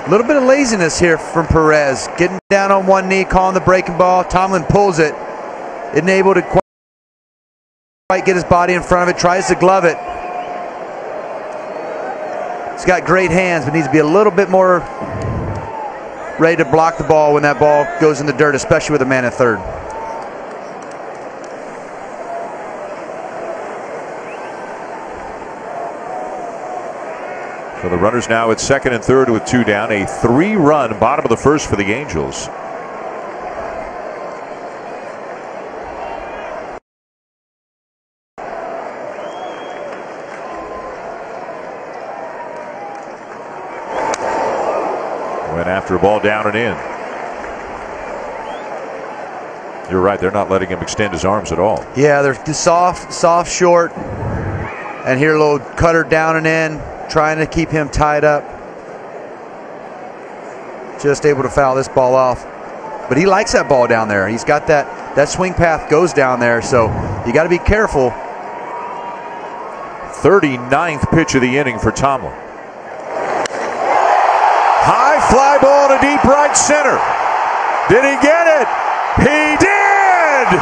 A little bit of laziness here from Perez. Getting down on one knee, calling the breaking ball. Tomlin pulls it. Isn't able to quite get his body in front of it. Tries to glove it. He's got great hands, but needs to be a little bit more ready to block the ball when that ball goes in the dirt, especially with a man at third. So the runners now at second and third with two down. A 3-run bottom of the first for the Angels. Went after a ball down and in. You're right, they're not letting him extend his arms at all. Yeah, they're soft, short. And here a little cutter down and in, trying to keep him tied up. Just able to foul this ball off. But he likes that ball down there. He's got that swing path goes down there, so you got to be careful. 39th pitch of the inning for Tomlin. High fly ball to deep right center. Did he get it? He did!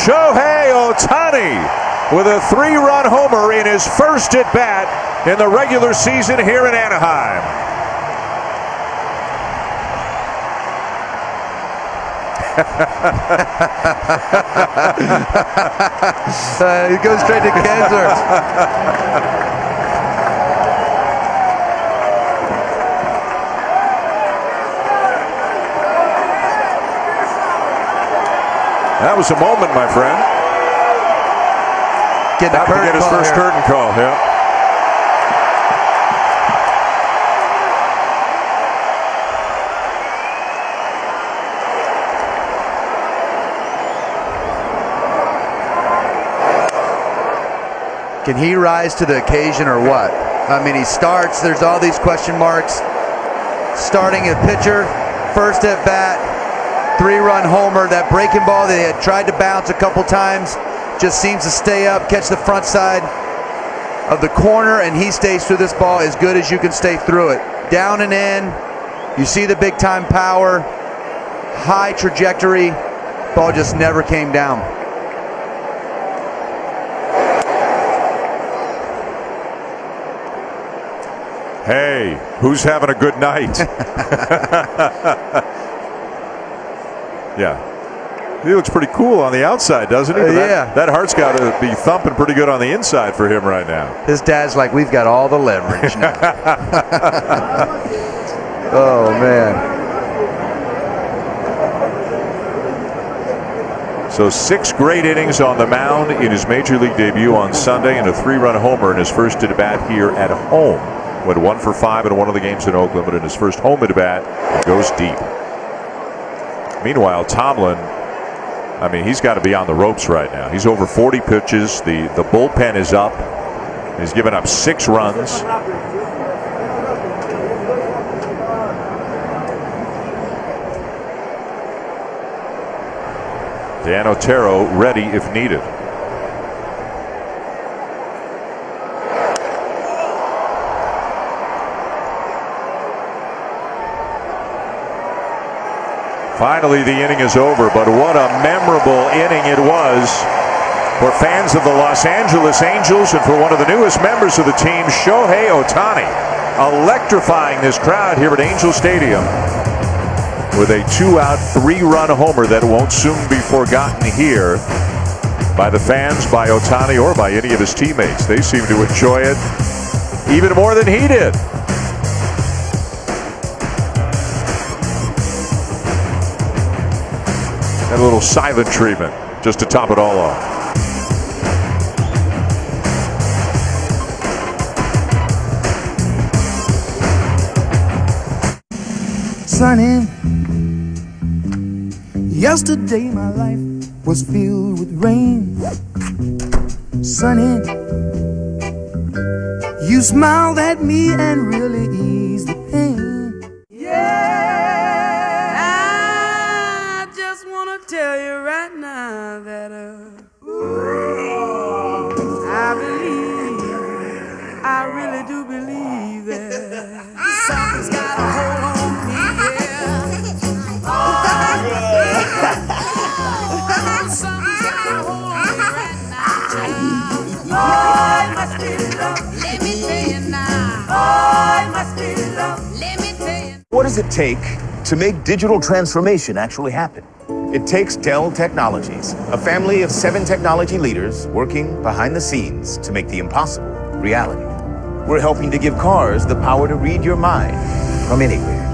Shohei Ohtani with a 3-run homer in his first at-bat in the regular season here in Anaheim. He goes straight to Kessler. That was a moment, my friend. About to get his first curtain call, yeah. Can he rise to the occasion or what? I mean, he starts, there's all these question marks. Starting a pitcher, first at bat, 3-run homer. That breaking ball that he had tried to bounce a couple times just seems to stay up, catch the front side of the corner, and he stays through this ball as good as you can stay through it. Down and in, you see the big time power, high trajectory, Ball just never came down. Hey, who's having a good night? Yeah. He looks pretty cool on the outside, doesn't he? Yeah. That heart's got to be thumping pretty good on the inside for him right now. His dad's like, we've got all the leverage now. Oh, man. So 6 great innings on the mound in his major league debut on Sunday, and a 3-run homer in his first at-bat here at home. Went 1 for 5 in one of the games in Oakland, but in his first home at-bat, he goes deep. Meanwhile, Tomlin, I mean, he's got to be on the ropes right now. He's over 40 pitches. The bullpen is up. He's given up 6 runs. Dan Otero ready if needed. Finally, the inning is over, but what a memorable inning it was for fans of the Los Angeles Angels and for one of the newest members of the team, Shohei Ohtani, electrifying this crowd here at Angel Stadium with a 2-out, 3-run homer that won't soon be forgotten here by the fans, by Ohtani, or by any of his teammates. They seem to enjoy it even more than he did. And a little silent treatment just to top it all off. Sunny, yesterday my life was filled with rain. Sunny, you smiled at me and really eased the pain. Yeah, I just wanna tell you right now that I believe, I really do believe that something's got a hold on me. What does it take to make digital transformation actually happen? It takes Dell Technologies, a family of 7 technology leaders working behind the scenes to make the impossible reality. We're helping to give cars the power to read your mind from anywhere.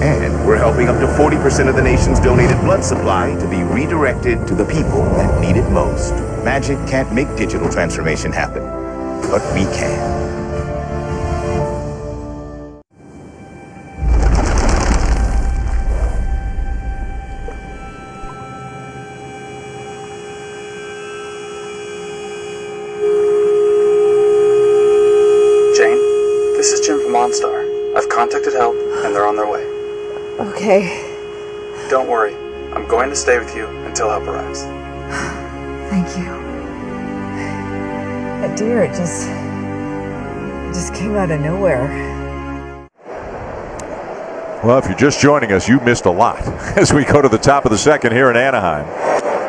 And we're helping up to 40% of the nation's donated blood supply to be redirected to the people that need it most. Magic can't make digital transformation happen, but we can. Jane, this is Jim from OnStar. I've contacted help, and they're on their way. Okay. Don't worry. I'm going to stay with you until help arrives. Thank you. Dear, it just came out of nowhere. Well, if you're just joining us, you missed a lot as we go to the top of the second here in Anaheim.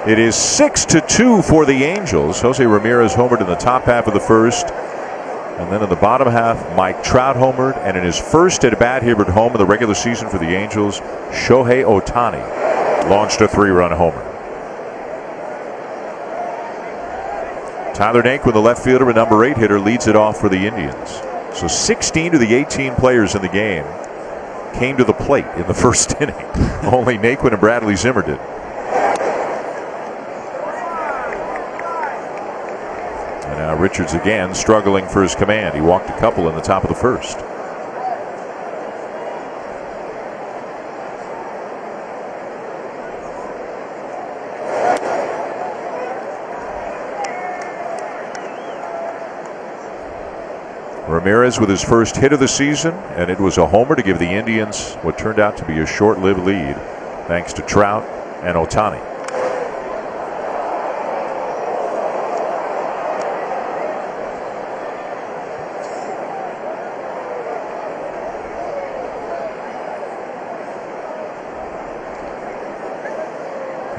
It is 6-2 for the Angels. Jose Ramirez homered in the top half of the first. And then in the bottom half, Mike Trout homered. And in his first at-bat here at home in the regular season for the Angels, Shohei Ohtani launched a 3-run homer. Tyler Naquin, the left fielder and number 8 hitter, leads it off for the Indians. So 16 of the 18 players in the game came to the plate in the first inning. Only Naquin and Bradley Zimmer did. And now Richards again struggling for his command. He walked a couple in the top of the first. Ramirez with his first hit of the season, and it was a homer to give the Indians what turned out to be a short-lived lead, thanks to Trout and Ohtani.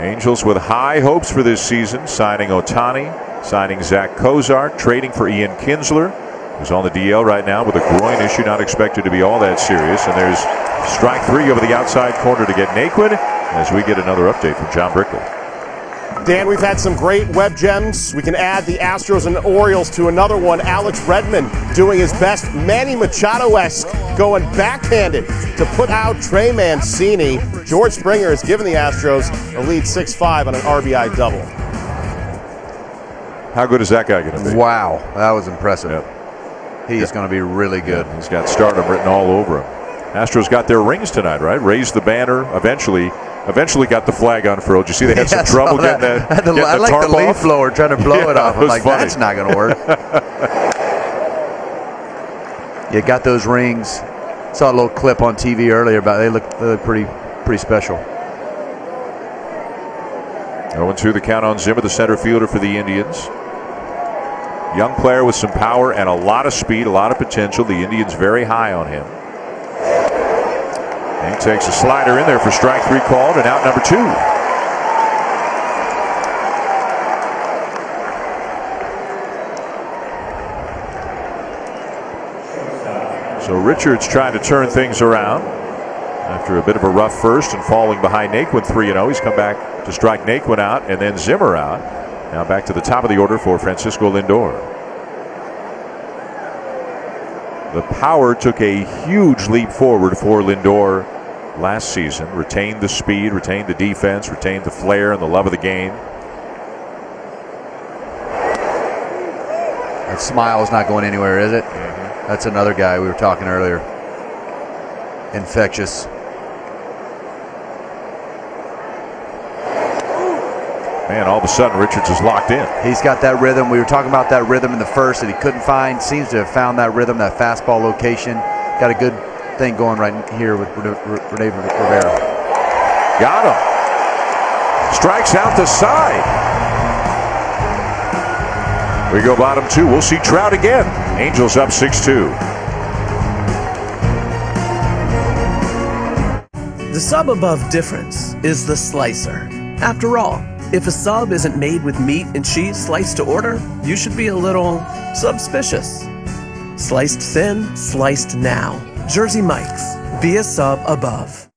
Angels with high hopes for this season, signing Ohtani, signing Zach Cozart, trading for Ian Kinsler, who's on the DL right now with a groin issue, not expected to be all that serious. And there's strike 3 over the outside corner to get Naquin as we get another update from John Brickley. Dan, we've had some great web gems. We can add the Astros and Orioles to another one. Alex Redmond doing his best Manny Machado-esque, going backhanded to put out Trey Mancini. George Springer has given the Astros a lead 6-5 on an RBI double. How good is that guy going to be? Wow, that was impressive. Yep. He's going to be really good. He's got stardom written all over him. Astros got their rings tonight, right? Raised the banner, eventually got the flag unfurled. You see they had some trouble getting that. I like the leaf blower trying to blow it off. I'm like, funny. That's not going to work. You got those rings. Saw a little clip on TV earlier about they look pretty special. 0-2 the count on Zimmer, the center fielder for the Indians. Young player with some power and a lot of speed, a lot of potential. The Indians very high on him. And he takes a slider in there for strike 3 called, and out number 2. So Richards trying to turn things around after a bit of a rough first and falling behind Naquin 3-0. He's come back to strike Naquin out and then Zimmer out. Now back to the top of the order for Francisco Lindor. The power took a huge leap forward for Lindor last season. Retained the speed, retained the defense, retained the flair and the love of the game. That smile is not going anywhere, is it? That's another guy we were talking earlier. Infectious. Man, all of a sudden Richards is locked in. He's got that rhythm. We were talking about that rhythm in the first that he couldn't find. Seems to have found that rhythm, that fastball location. Got a good thing going right here with Rene Rivera. Got him. Strikes out the side. We go bottom 2. We'll see Trout again. Angels up 6-2. The sub above difference is the slicer. After all, if a sub isn't made with meat and cheese sliced to order, you should be a little suspicious. Sliced thin, sliced now. Jersey Mike's. Be a sub above.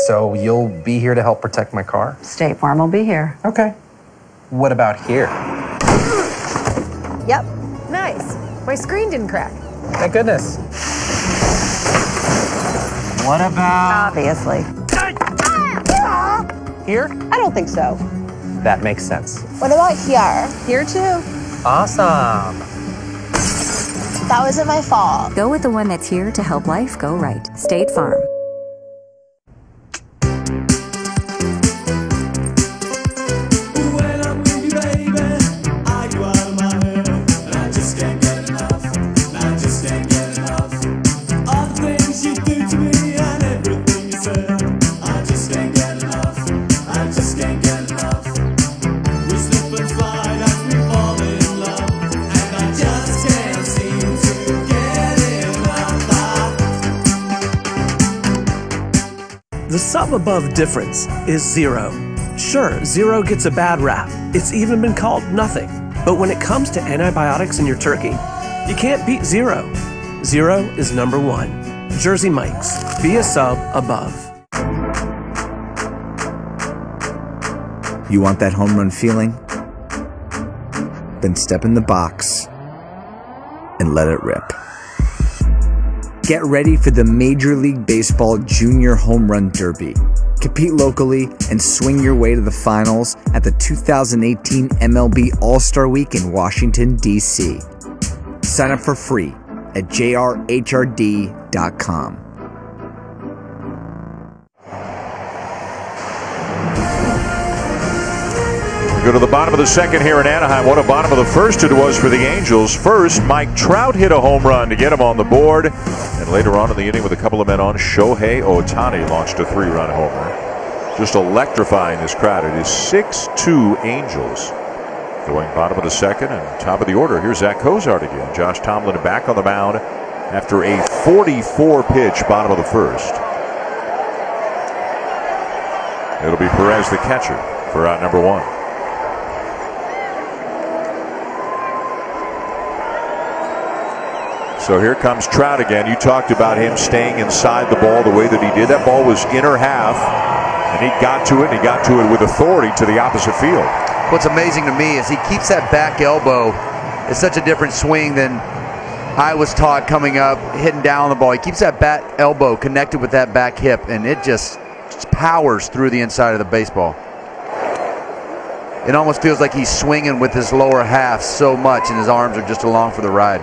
So you'll be here to help protect my car? State Farm will be here. Okay. What about here? Yep. Nice. My screen didn't crack. Thank goodness. What about... Obviously. Here? I don't think so. That makes sense. What about here? Here too. Awesome. That wasn't my fault. Go with the one that's here to help life go right. State Farm. The sub above difference is zero. Sure, zero gets a bad rap. It's even been called nothing. But when it comes to antibiotics in your turkey, you can't beat zero. Zero is number 1. Jersey Mike's. Be a sub above. You want that home run feeling? Then step in the box and let it rip. Get ready for the Major League Baseball Junior Home Run Derby. Compete locally and swing your way to the finals at the 2018 MLB All-Star Week in Washington, D.C. Sign up for free at jrhrd.com. We go to the bottom of the second here in Anaheim. What a bottom of the first it was for the Angels. First, Mike Trout hit a home run to get him on the board. And later on in the inning with a couple of men on, Shohei Ohtani launched a 3-run homer. Just electrifying this crowd. It is 6-2 Angels. Going bottom of the second and top of the order. Here's Zach Cozart again. Josh Tomlin back on the mound after a 44-pitch bottom of the first. It'll be Perez the catcher. for out number 1. So here comes Trout again. You talked about him staying inside the ball the way that he did. That ball was inner half, and he got to it, and he got to it with authority to the opposite field. What's amazing to me is he keeps that back elbow. It's such a different swing than I was taught coming up, hitting down the ball. He keeps that back elbow connected with that back hip, and it just powers through the inside of the baseball. It almost feels like he's swinging with his lower half so much, and his arms are just along for the ride.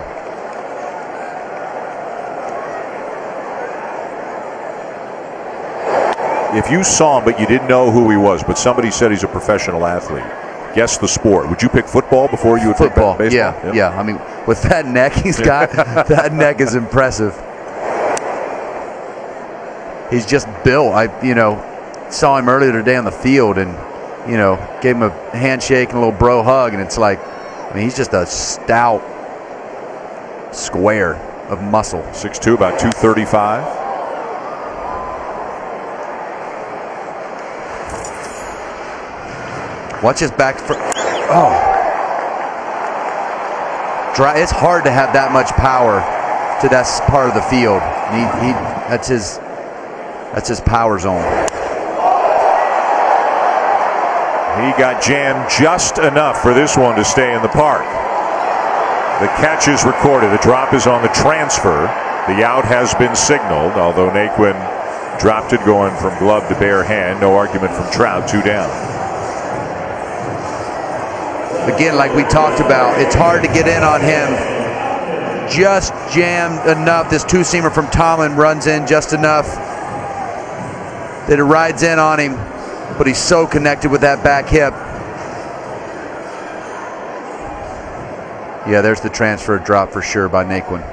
If you saw him but you didn't know who he was, but somebody said he's a professional athlete, guess the sport. Would you pick football before you would pick baseball? Yeah. I mean, with that neck he's got, that neck is impressive. He's just built. I saw him earlier today on the field and, gave him a handshake and a little bro hug, and it's like, I mean, he's just a stout square of muscle. 6'2", about 235. Watch his back. It's hard to have that much power to that part of the field. That's his power zone. He got jammed just enough for this one to stay in the park. The catch is recorded. The drop is on the transfer. The out has been signaled, although Naquin dropped it going from glove to bare hand. No argument from Trout. 2 down. Again, like we talked about, it's hard to get in on him. Just jammed enough. This two-seamer from Tomlin runs in just enough that it rides in on him, but he's so connected with that back hip. Yeah, there's the transfer drop for sure by Naquin.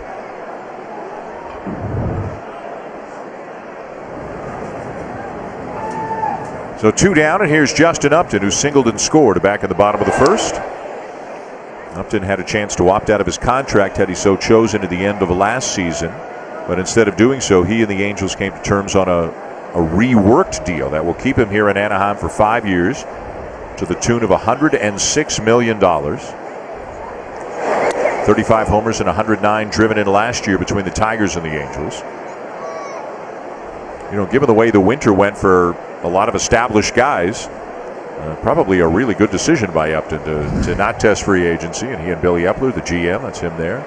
So 2 down, and here's Justin Upton, who singled and scored back in the bottom of the first. Upton had a chance to opt out of his contract had he so chosen at the end of last season, but instead of doing so, he and the Angels came to terms on a reworked deal that will keep him here in Anaheim for 5 years to the tune of $106 million. 35 homers and 109 driven in last year between the Tigers and the Angels. Given the way the winter went for a lot of established guys, probably a really good decision by Upton to not test free agency. And he and Billy Epler, the GM, that's him there,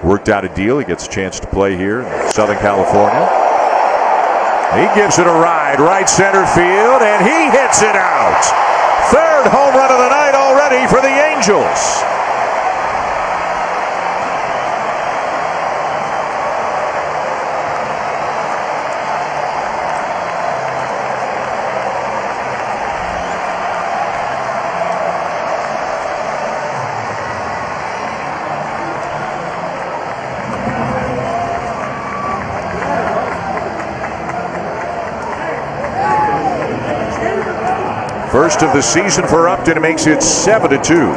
worked out a deal. He gets a chance to play here in Southern California. He gives it a ride right center field, and he hits it out. 3rd home run of the night already for the Angels. First of the season for Upton. It makes it 7-2.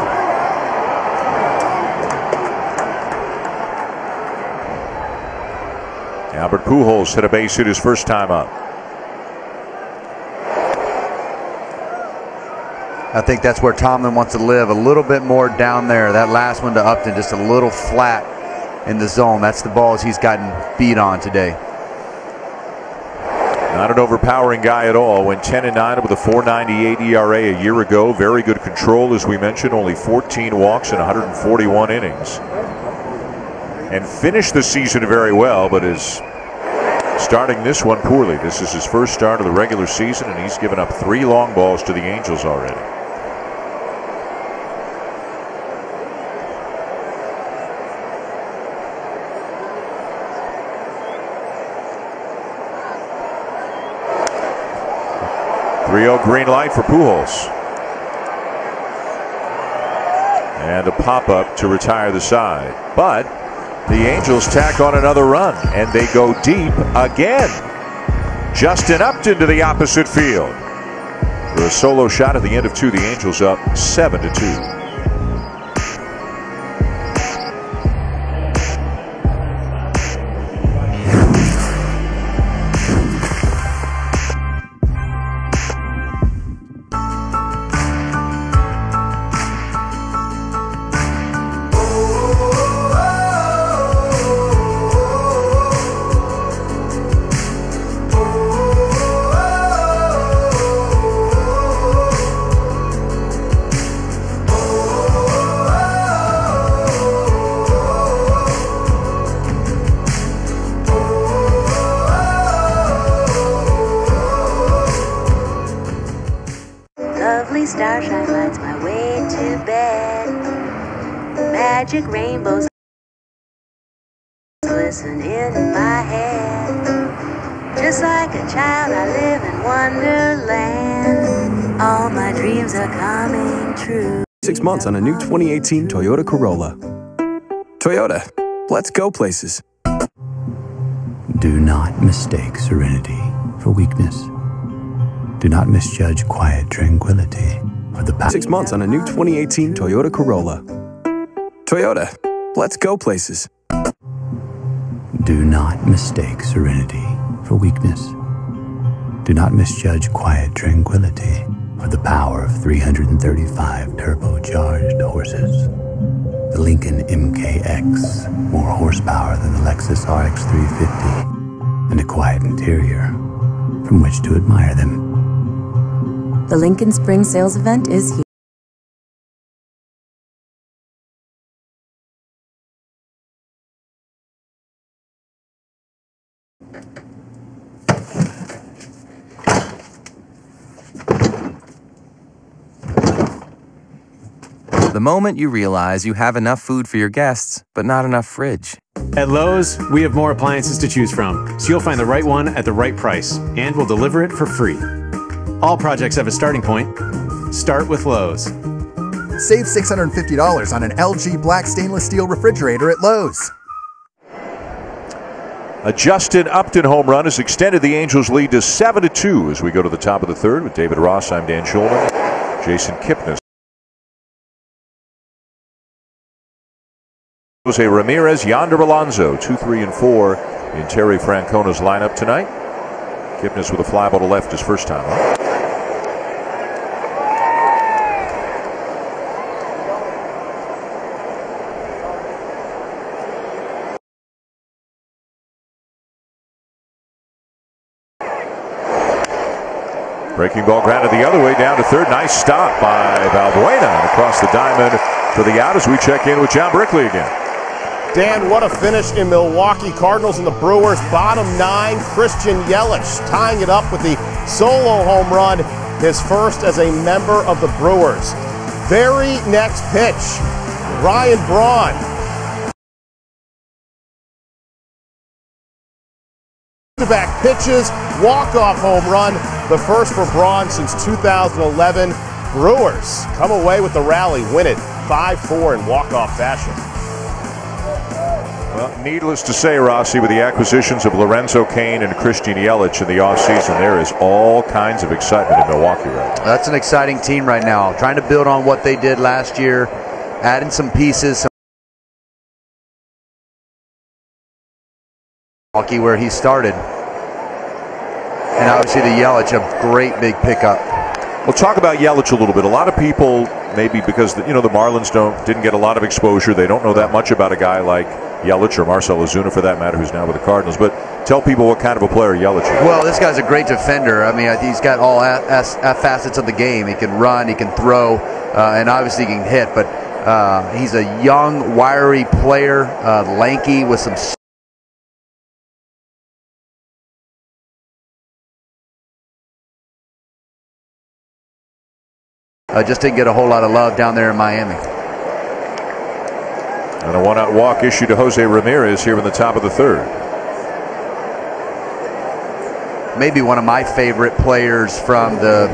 Albert Pujols hit a base hit his first time up. I think that's where Tomlin wants to live, a little bit more down there. That last one to Upton, just a little flat in the zone. That's the balls he's gotten beat on today. Not an overpowering guy at all. Went 10-9 with a 4.98 ERA a year ago. Very good control, as we mentioned. Only 14 walks in 141 innings. And finished the season very well, but is starting this one poorly. This is his first start of the regular season, and he's given up 3 long balls to the Angels already. Rio green light for Pujols. And a pop-up to retire the side. But the Angels tack on another run, and they go deep again. Justin Upton to the opposite field. For a solo shot at the end of 2, the Angels up 7-2. magic rainbows glisten in my head. Just like a child, I live in wonderland. All my dreams are coming true. 6 months on a new 2018 Toyota Corolla. Toyota, let's go places. Do not mistake serenity for weakness. Do not misjudge quiet tranquility for the power. 6 months on a new 2018 Toyota Corolla. Toyota, let's go places. Do not mistake serenity for weakness. Do not misjudge quiet tranquility for the power of 335 turbocharged horses. The Lincoln MKX, more horsepower than the Lexus RX 350, and a quiet interior from which to admire them. The Lincoln Spring Sales Event is here. The moment you realize you have enough food for your guests, but not enough fridge. At Lowe's, we have more appliances to choose from, so you'll find the right one at the right price, and we'll deliver it for free. All projects have a starting point. Start with Lowe's. Save $650 on an LG black stainless steel refrigerator at Lowe's. A Justin Upton home run has extended the Angels' lead to 7-2 as we go to the top of the third. With David Ross, I'm Dan Schulman. Jason Kipnis. Jose Ramirez, Yonder Alonso, 2, 3, and 4 in Terry Francona's lineup tonight. Kipnis with a fly ball to left his first time up. Breaking ball grounded the other way down to third. Nice stop by Valbuena and across the diamond for the out as we check in with John Brickley again. Dan, what a finish in Milwaukee. Cardinals and the Brewers, bottom 9. Christian Yelich tying it up with the solo home run, his first as a member of the Brewers. Very next pitch, Ryan Braun. Back pitches, walk-off home run, the first for Braun since 2011. Brewers come away with the rally, win it 5-4 in walk-off fashion. Well, needless to say, Rossi, with the acquisitions of Lorenzo Cain and Christian Yelich in the offseason, there is all kinds of excitement in Milwaukee right now. That's an exciting team right now, trying to build on what they did last year, adding some pieces. Milwaukee where he started. And obviously the Yelich, a great big pickup. We'll talk about Yelich a little bit. A lot of people, maybe because the Marlins didn't get a lot of exposure, they don't know that much about a guy like Yelich or Marcell Ozuna for that matter, who's now with the Cardinals. But tell people what kind of a player Yelich is. Well, this guy's a great defender. I mean, he's got all facets of the game. He can run, he can throw, and obviously he can hit. But he's a young, wiry player, lanky with some. Just didn't get a whole lot of love down there in Miami. And a one-out walk issued to Jose Ramirez here in the top of the third. Maybe one of my favorite players from the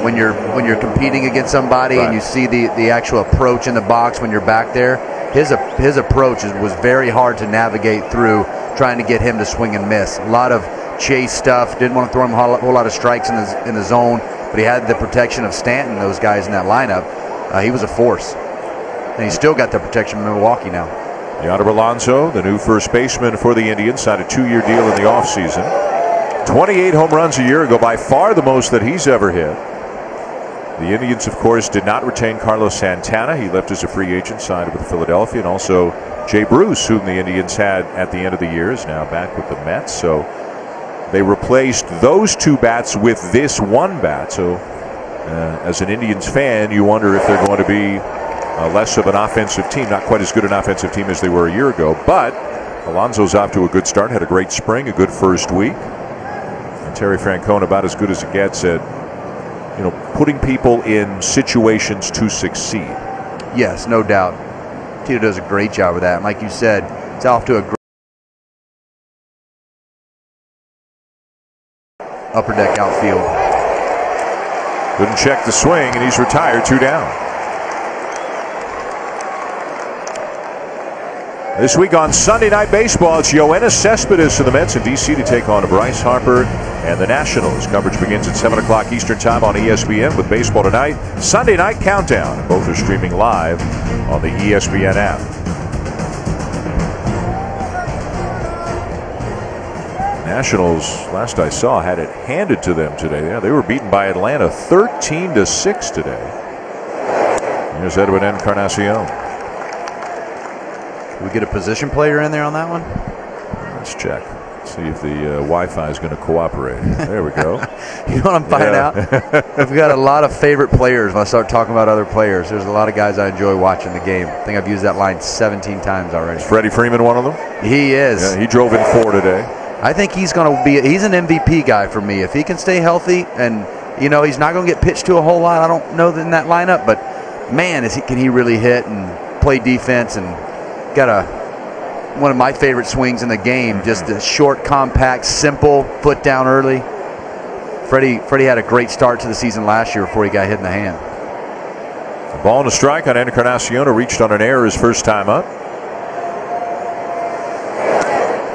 when you're competing against somebody, right, and you see the actual approach in the box when you're back there. His approach was very hard to navigate through, trying to get him to swing and miss. A lot of chase stuff. Didn't want to throw him a whole lot of strikes in the zone. But he had the protection of Stanton, those guys in that lineup. He was a force. And he's still got the protection of Milwaukee now. Yonder Alonso, the new first baseman for the Indians, signed a 2-year deal in the offseason. 28 home runs a year ago, by far the most that he's ever hit. The Indians, of course, did not retain Carlos Santana. He left as a free agent, signed with Philadelphia. And also Jay Bruce, whom the Indians had at the end of the year, is now back with the Mets. So they replaced those 2 bats with this 1 bat. So as an Indians fan, you wonder if they're going to be less of an offensive team, not quite as good an offensive team as they were a year ago. But Alonso's off to a good start, had a great spring, a good first week. And Terry Francona about as good as it gets at putting people in situations to succeed. Yes, no doubt. Tito does a great job with that. And like you said, it's off to a great upper deck outfield. Couldn't check the swing, and he's retired, 2 down. This week on Sunday Night Baseball, it's Yoenis Cespedes and the Mets in D.C. to take on Bryce Harper and the Nationals. Coverage begins at 7 o'clock Eastern Time on ESPN with Baseball Tonight. Sunday Night Countdown. Both are streaming live on the ESPN app. Nationals, last I saw, had it handed to them today. Yeah, they were beaten by Atlanta 13-6 today. Here's Edwin Encarnacion. Can we get a position player in there on that one? Let's check. See if the Wi-Fi is going to cooperate. There we go. You know what I'm finding out? I've got a lot of favorite players when I start talking about other players. There's a lot of guys I enjoy watching the game. I think I've used that line 17 times already. Is Freddie Freeman one of them? He is. Yeah, he drove in 4 today. I think he's going to be. He's an MVP guy for me. If he can stay healthy, and you know he's not going to get pitched to a whole lot. I don't know in that lineup, but man, can he really hit and play defense and got one of my favorite swings in the game. Just a short, compact, simple, foot down early. Freddie had a great start to the season last year before he got hit in the hand. A ball and a strike on Encarnacion, reached on an error his first time up.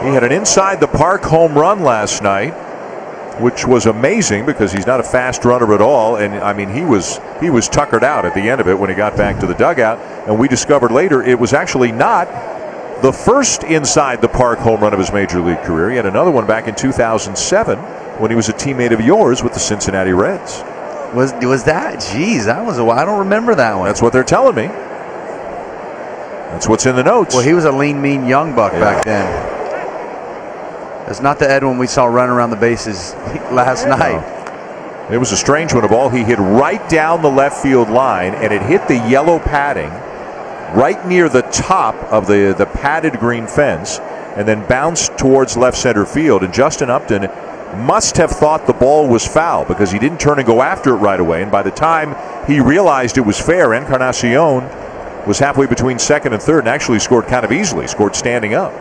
He had an inside the park home run last night, which was amazing because he's not a fast runner at all. And I mean, he was tuckered out at the end of it when he got back to the dugout. And we discovered later it was actually not the first inside the park home run of his major league career. He had another one back in 2007 when he was a teammate of yours with the Cincinnati Reds. Was that? Jeez, that was a while. I don't remember that one. That's what they're telling me. That's what's in the notes. Well, he was a lean, mean young buck back then. It's not the Edwin we saw running around the bases last night. It was a strange one. A ball he hit right down the left field line, and it hit the yellow padding right near the top of the padded green fence, and then bounced towards left center field. And Justin Upton must have thought the ball was foul because he didn't turn and go after it right away. And by the time he realized it was fair, Encarnacion was halfway between second and third and actually scored kind of easily, scored standing up.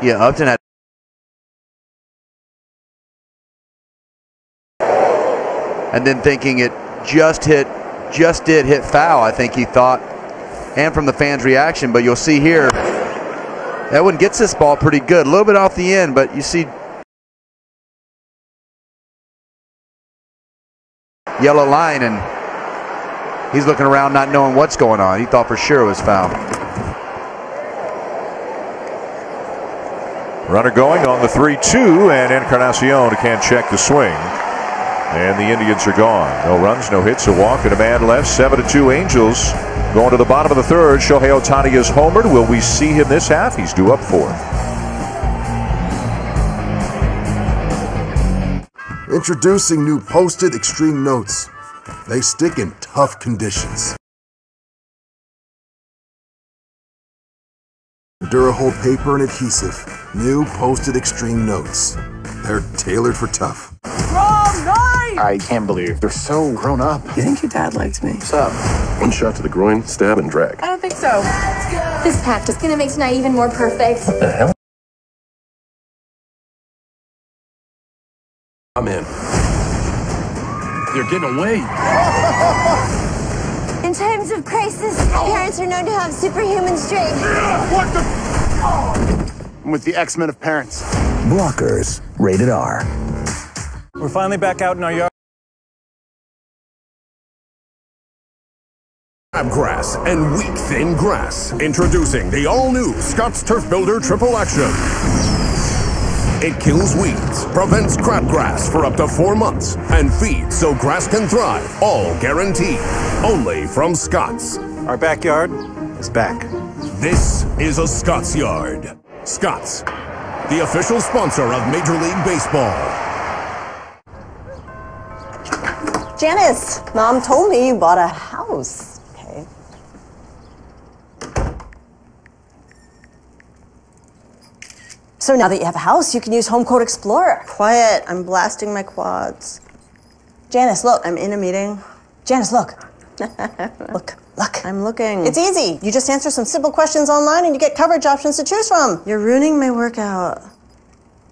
Yeah, Upton had. And then thinking it just did hit foul, I think he thought, and from the fans' reaction. But you'll see here, Edwin gets this ball pretty good, a little bit off the end, but you see yellow line, and he's looking around not knowing what's going on. He thought for sure it was foul. Runner going on the 3-2, and Encarnacion can't check the swing. And the Indians are gone. No runs, no hits, a walk, and a man left. 7-2 Angels going to the bottom of the third. Shohei Ohtani is homered. Will we see him this half? He's due up fourth. Introducing new Post-it Extreme Notes. They stick in tough conditions. Durahold paper and adhesive. New Post-it Extreme Notes. They're tailored for tough. I can't believe they're so grown up. You think your dad likes me? What's up? One shot to the groin, stab, and drag. I don't think so. This pact is gonna make tonight even more perfect. What the hell? I'm in. You're getting away. In times of crisis, parents are known to have superhuman strength. What the? I'm with the X-Men of parents. Blockers, rated R. We're finally back out in our yard. Crabgrass and wheat thin grass. Introducing the all-new Scotts Turf Builder Triple Action. It kills weeds, prevents crabgrass for up to 4 months, and feeds so grass can thrive. All guaranteed. Only from Scotts. Our backyard is back. This is a Scotts yard. Scotts, the official sponsor of Major League Baseball. Janice, Mom told me you bought a house. Okay. So now that you have a house, you can use Home Quote Explorer. Quiet, I'm blasting my quads. Janice, look, I'm in a meeting. Janice, look. Look. Look, I'm looking. It's easy. You just answer some simple questions online and you get coverage options to choose from. You're ruining my workout.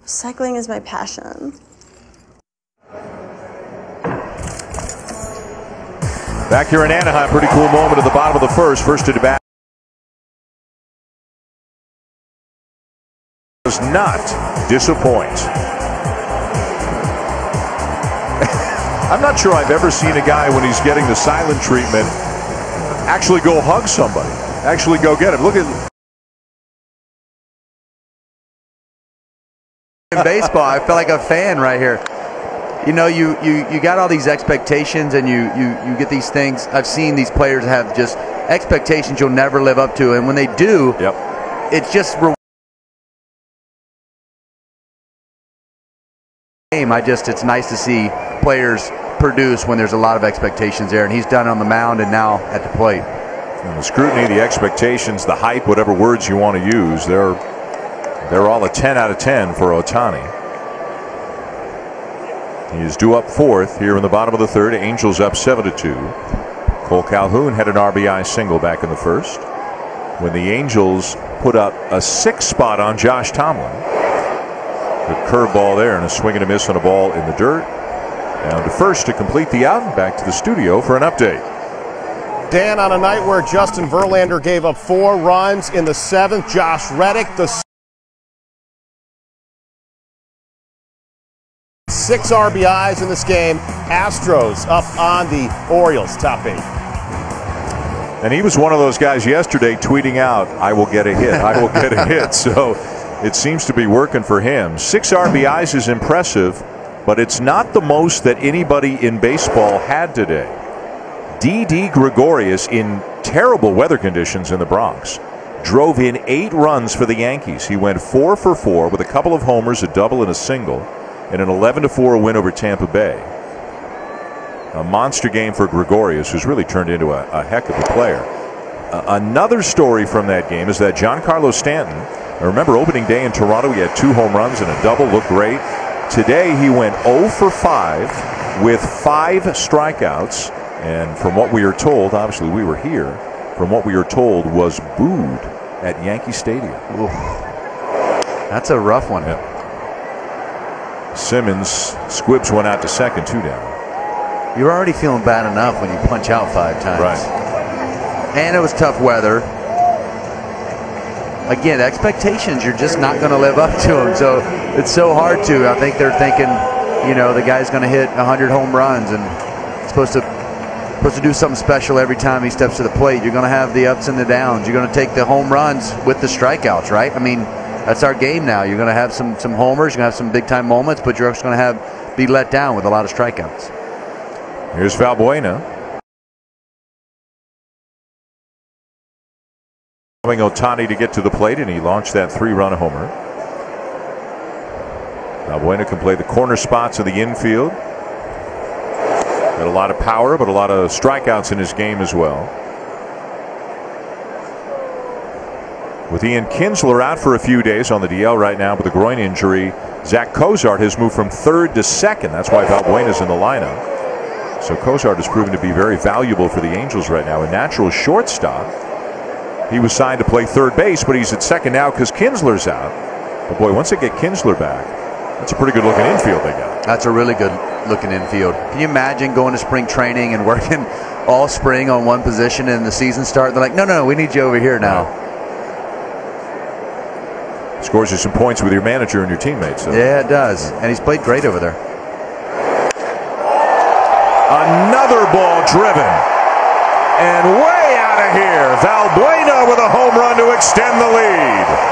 Cycling is my passion. Back here in Anaheim, pretty cool moment at the bottom of the first. First to bat does not disappoint. I'm not sure I've ever seen a guy when he's getting the silent treatment actually go hug somebody, actually go get him. Look at in baseball. I feel like a fan right here. You know, you got all these expectations, and you get these things. I've seen these players have just expectations you'll never live up to, and when they do, it's just it's nice to see players produce when there's a lot of expectations there, and he's done it on the mound and now at the plate. And the scrutiny, the expectations, the hype, whatever words you want to use, they're all a 10 out of 10 for Ohtani. He is due up fourth here in the bottom of the third. Angels up 7-2. Cole Calhoun had an RBI single back in the first when the Angels put up a 6 spot on Josh Tomlin. The curveball there and a swing and a miss on a ball in the dirt. Down to first to complete the out. Back to the studio for an update. Dan, on a night where Justin Verlander gave up 4 runs in the 7th, Josh Reddick, the 6 RBIs in this game. Astros up on the Orioles, top 8. And he was one of those guys yesterday tweeting out, "I will get a hit, I will get a hit." So it seems to be working for him. 6 RBIs is impressive, but it's not the most that anybody in baseball had today. Didi Gregorius, in terrible weather conditions in the Bronx, drove in 8 runs for the Yankees. He went 4 for 4 with a couple of homers, a double and a single, and an 11-4 win over Tampa Bay. A monster game for Gregorius, who's really turned into a heck of a player. Another story from that game is that Giancarlo Stanton, I remember opening day in Toronto, he had 2 home runs and a double, looked great. Today he went 0 for 5 with 5 strikeouts, and from what we are told, obviously we were here, from what we are told was booed at Yankee Stadium. Oof. That's a rough one. Yeah. Simmons, Squibbs went out to second, 2 down. You're already feeling bad enough when you punch out 5 times. Right. And it was tough weather. Again, expectations, you're just not going to live up to them. So it's so hard to. I think they're thinking, you know, the guy's going to hit 100 home runs and supposed to do something special every time he steps to the plate. You're going to have the ups and the downs. You're going to take the home runs with the strikeouts, right? I mean, that's our game now. You're going to have some homers, you're going to have some big-time moments, but you're also going to be let down with a lot of strikeouts. Here's Valbuena. Allowing Ohtani to get to the plate, and he launched that 3-run homer. Valbuena can play the corner spots of the infield. Got a lot of power, but a lot of strikeouts in his game as well. With Ian Kinsler out for a few days on the DL right now with a groin injury, Zach Cozart has moved from 3rd to 2nd. That's why Valbuena's in the lineup. So Cozart has proven to be very valuable for the Angels right now. A natural shortstop. He was signed to play 3rd base, but he's at 2nd now because Kinsler's out. But boy, once they get Kinsler back, that's a pretty good looking infield they got. That's a really good looking infield. Can you imagine going to spring training and working all spring on one position and the season start? They're like, no, we need you over here now. Scores you some points with your manager and your teammates. So. Yeah, it does. And he's played great over there. Another ball driven. And way out of here. Valbuena with a home run to extend the lead.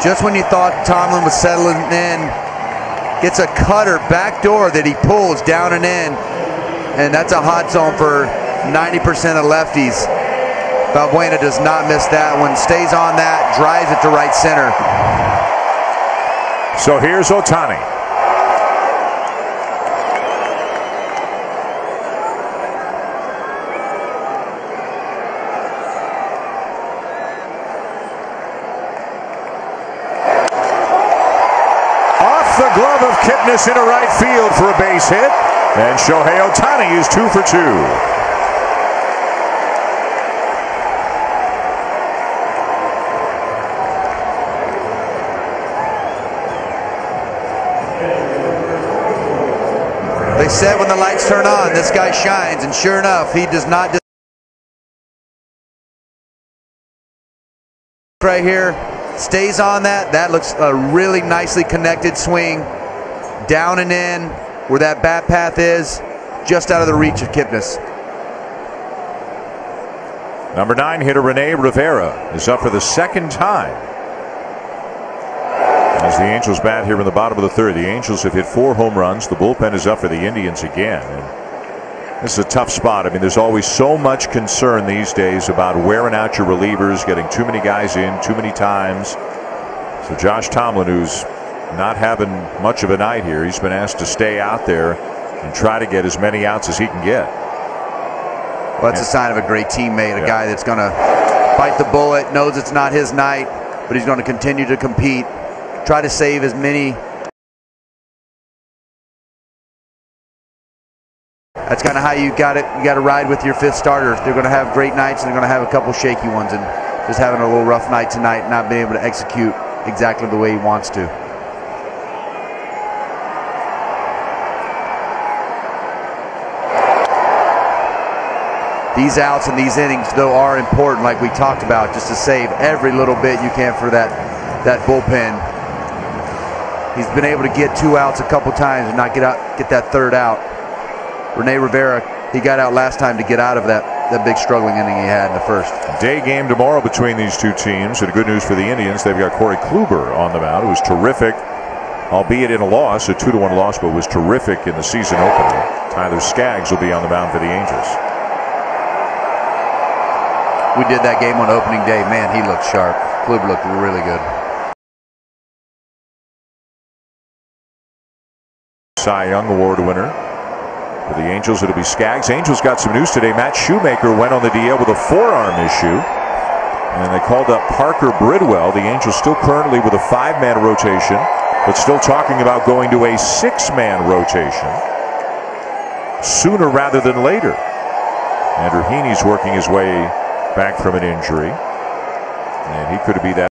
Just when you thought Tomlin was settling in, gets a cutter backdoor that he pulls down and in, and that's a hot zone for 90% of lefties. Valbuena does not miss that one, stays on that, drives it to right center. So here's Ohtani. Off the glove of Kipnis into right field for a base hit. And Shohei Ohtani is 2 for 2. They said when the lights turn on, this guy shines, and sure enough, he does not. Right here, stays on that. That looks a really nicely connected swing, down and in, where that bat path is, just out of the reach of Kipnis. Number 9 hitter Rene Rivera is up for the second time as the Angels bat here in the bottom of the third. The Angels have hit 4 home runs. The bullpen is up for the Indians again. And this is a tough spot. I mean, there's always so much concern these days about wearing out your relievers, getting too many guys in too many times. So Josh Tomlin, who's not having much of a night here, he's been asked to stay out there and try to get as many outs as he can get. Well, that's a sign of a great teammate, a guy that's going to bite the bullet, knows it's not his night, but he's going to continue to compete. Try to save as many. That's kind of how you got it. You got to ride with your 5th starter. They're going to have great nights, and they're going to have a couple shaky ones. And just having a little rough night tonight, not being able to execute exactly the way he wants to. These outs and these innings, though, are important, like we talked about, just to save every little bit you can for that bullpen. He's been able to get 2 outs a couple times and not get that 3rd out. Rene Rivera, he got out last time to get out of that big struggling inning he had in the first. Day game tomorrow between these two teams. And good news for the Indians, they've got Corey Kluber on the mound, who was terrific, albeit in a loss, a 2-1 loss, but was terrific in the season opener. Tyler Skaggs will be on the mound for the Angels. We did that game on opening day. Man, he looked sharp. Kluber looked really good. Cy Young Award winner for the Angels, it'll be Skaggs. Angels got some news today. Matt Shoemaker went on the DL with a forearm issue, and they called up Parker Bridwell. The Angels still currently with a 5-man rotation, but still talking about going to a 6-man rotation sooner rather than later. Andrew Heaney's working his way back from an injury, and he could be that.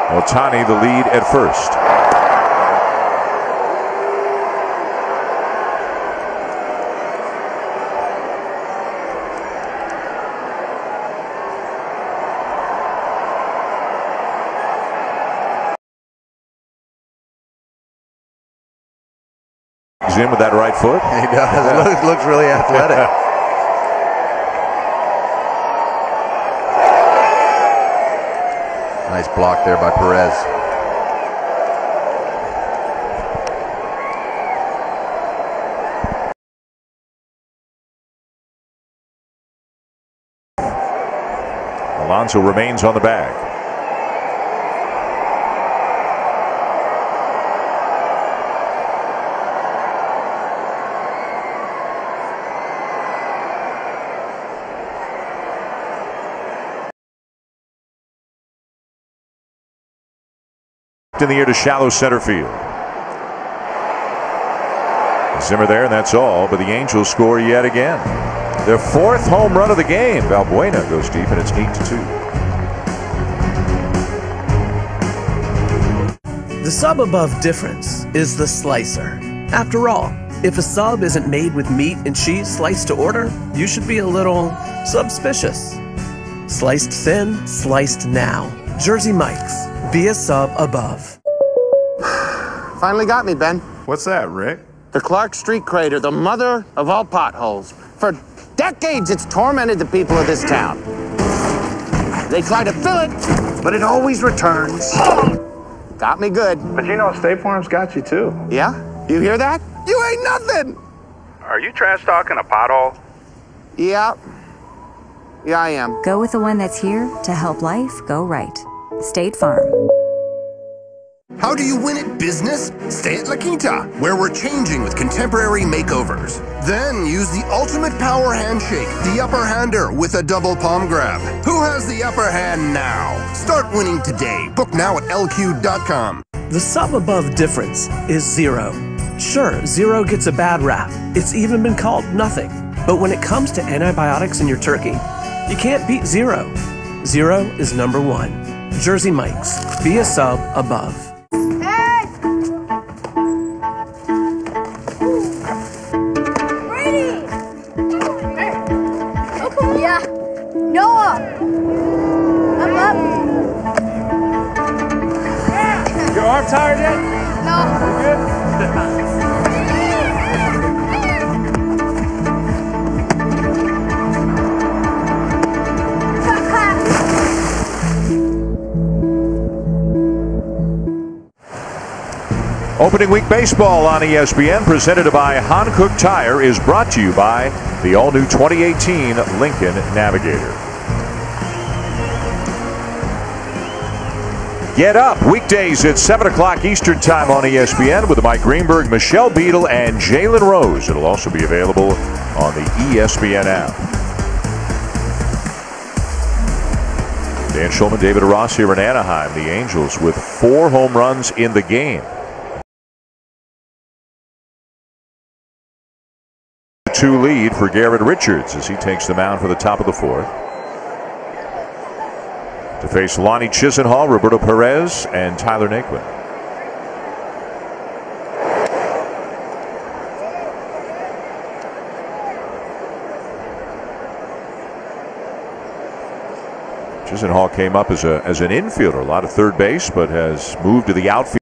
Ohtani the lead at first. He's in with that right foot. He does. Looks really athletic. Nice block there by Perez. Alonso remains on the bag. In the air to shallow center field. Zimmer there, and that's all. But the Angels score yet again. Their 4th home run of the game. Valbuena goes deep, and it's 8-2. The sub above difference is the slicer. After all, if a sub isn't made with meat and cheese sliced to order, you should be a little suspicious. Sliced thin, sliced now. Jersey Mike's. Be a sub above. Finally got me, Ben. What's that, Rick? The Clark Street crater, the mother of all potholes. For decades, it's tormented the people of this town. They try to fill it, but it always returns. Got me good. But you know, State Farm's got you too. Yeah? You hear that? You ain't nothing! Are you trash talking a pothole? Yeah. Yeah, I am. Go with the one that's here to help life go right. State Farm. How do you win at business? Stay at La Quinta, where we're changing with contemporary makeovers. Then use the ultimate power handshake, the upper hander with a double palm grab. Who has the upper hand now? Start winning today. Book now at lq.com. The sub above difference is zero. Sure, zero gets a bad rap. It's even been called nothing. But when it comes to antibiotics in your turkey, you can't beat zero. Zero is number one. Jersey Mike's. Be a sub above. Yeah. Noah! Up. Your arm tired yet? No. You good? Opening week baseball on ESPN, presented by Hankook Tire, is brought to you by the all-new 2018 Lincoln Navigator. Get Up, weekdays at 7 o'clock Eastern Time on ESPN with Mike Greenberg, Michelle Beadle, and Jalen Rose. It'll also be available on the ESPN app. Dan Schulman, David Ross here in Anaheim. The Angels with 4 home runs in the game. 2 lead for Garrett Richards as he takes the mound for the top of the 4th. To face Lonnie Chisenhall, Roberto Perez, and Tyler Naquin. Chisenhall came up as an infielder, a lot of third base, but has moved to the outfield.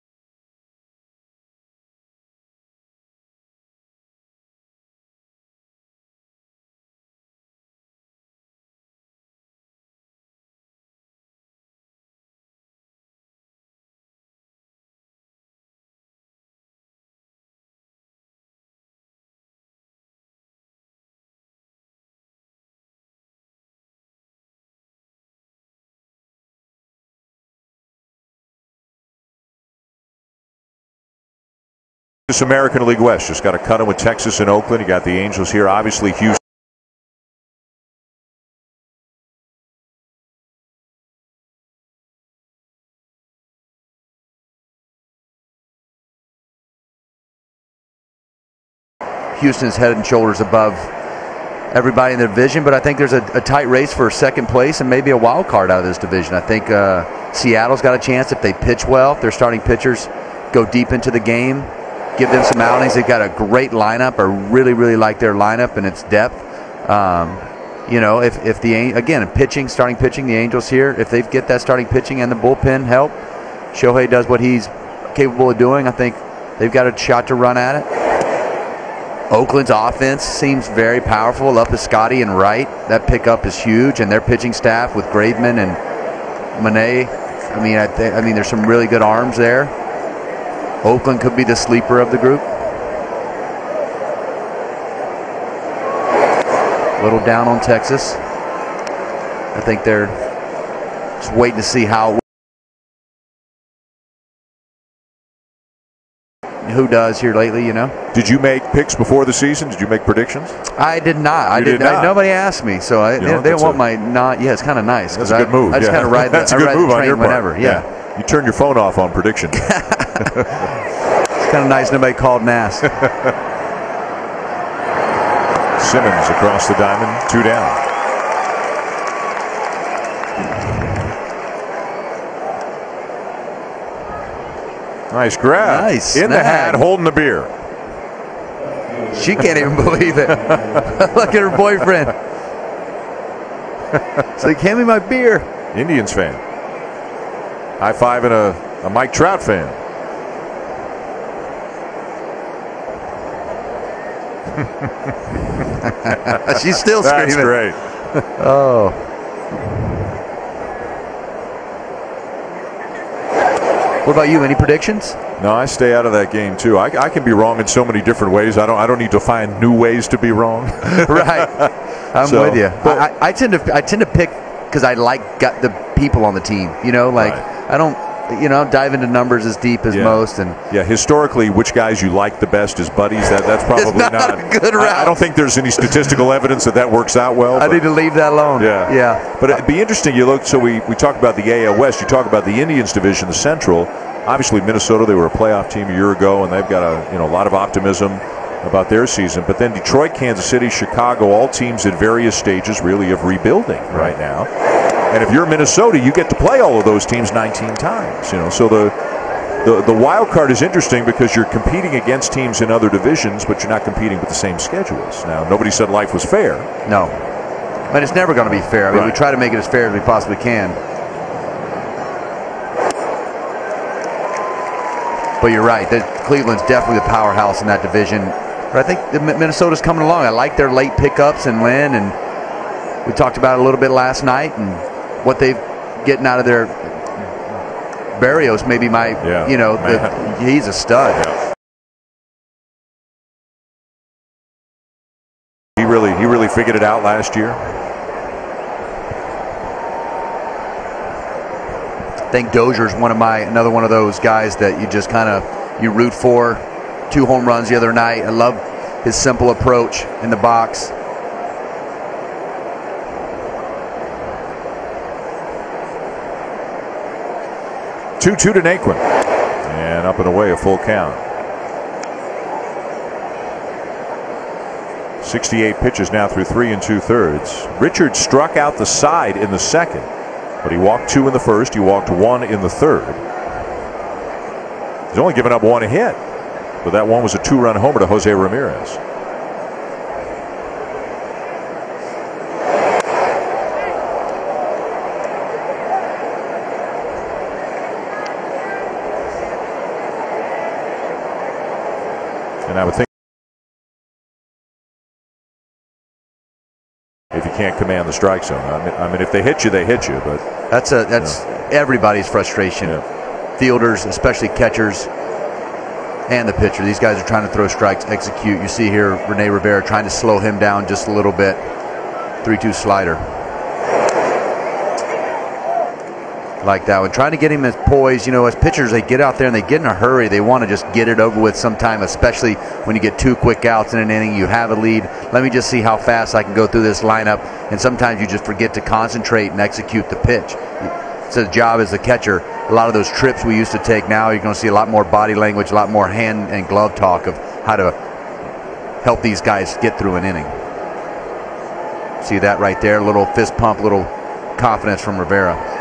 This American League West just got to cut him with Texas and Oakland. You got the Angels here, obviously Houston. Houston's head and shoulders above everybody in their division, but I think there's a tight race for second place and maybe a wild card out of this division. I think Seattle's got a chance if they pitch well, if their starting pitchers go deep into the game. Give them some outings. They've got a great lineup. I really, really like their lineup and its depth. You know, if starting pitching, the Angels here, if they get that starting pitching and the bullpen help, Shohei does what he's capable of doing. I think they've got a shot to run at it. Oakland's offense seems very powerful. Up to Scotty and Wright. That pickup is huge, and their pitching staff with Graveman and Monet. I mean, there's some really good arms there. Oakland could be the sleeper of the group. A little down on Texas. I think they're just waiting to see who does here lately, you know. Did you make picks before the season? Did you make predictions? I did not. I did not. Nobody asked me, so they want my not. Yeah, it's kind of nice. That's a good move. I just kind of ride that's a good move on your part. Whenever. Yeah. You turn your phone off on prediction. It's kind of nice nobody called and asked. Simmons across the diamond, 2 down. Nice grab. Nice in the hat, holding the beer. She can't even believe it. Look at her boyfriend. It's like, hand me my beer. Indians fan. High fiving a Mike Trout fan. She's still screaming. That's great. Oh. What about you? Any predictions? No, I stay out of that game too. I can be wrong in so many different ways. I don't need to find new ways to be wrong. Right. I'm with you. I tend to pick because I got the people on the team. You know, like I don't. Dive into numbers as deep as most. And historically, which guys you like the best as buddies, that's probably not a good route. I don't think there's any statistical evidence that works out well. I need to leave that alone. Yeah. But it'd be interesting. You look. So we talk about the AL West. You talk about the Indians division, the Central. Obviously, Minnesota, they were a playoff team a year ago, and they've got a lot of optimism about their season. But then Detroit, Kansas City, Chicago, all teams at various stages really of rebuilding right now. And if you're Minnesota, you get to play all of those teams 19 times. So the wild card is interesting because you're competing against teams in other divisions, but you're not competing with the same schedules. Now, nobody said life was fair. No, but it's never going to be fair. I mean, we try to make it as fair as we possibly can. But you're right. Cleveland's definitely the powerhouse in that division. But I think Minnesota's coming along. I like their late pickups and win, and we talked about it a little bit last night and what they've getting out of their Barrios. Maybe he's a stud. He really figured it out last year. I think Dozier's another one of those guys that you just you root for. 2 home runs the other night. I love his simple approach in the box. Two to Naquin, and up and away, a full count. 68 pitches now through 3 2/3. Richard struck out the side in the second, but he walked 2 in the first. He walked 1 in the third. He's only given up 1 hit, but that one was a 2-run homer to Jose Ramirez. And I would think if you can't command the strike zone, I mean, if they hit you, they hit you. But that's everybody's frustration. Fielders, especially catchers, and the pitcher. These guys are trying to throw strikes, execute. You see here, Rene Rivera trying to slow him down just a little bit. 3-2 slider. Like that one, trying to get him as poised. As pitchers, they get out there and they get in a hurry. They want to just get it over with sometime, especially when you get 2 quick outs in an inning. You have a lead. Let me just see how fast I can go through this lineup. And sometimes you just forget to concentrate and execute the pitch. It's a job as a catcher. A lot of those trips we used to take, now you're going to see a lot more body language, a lot more hand and glove talk of how to help these guys get through an inning. See that right there? A little fist pump, little confidence from Rivera.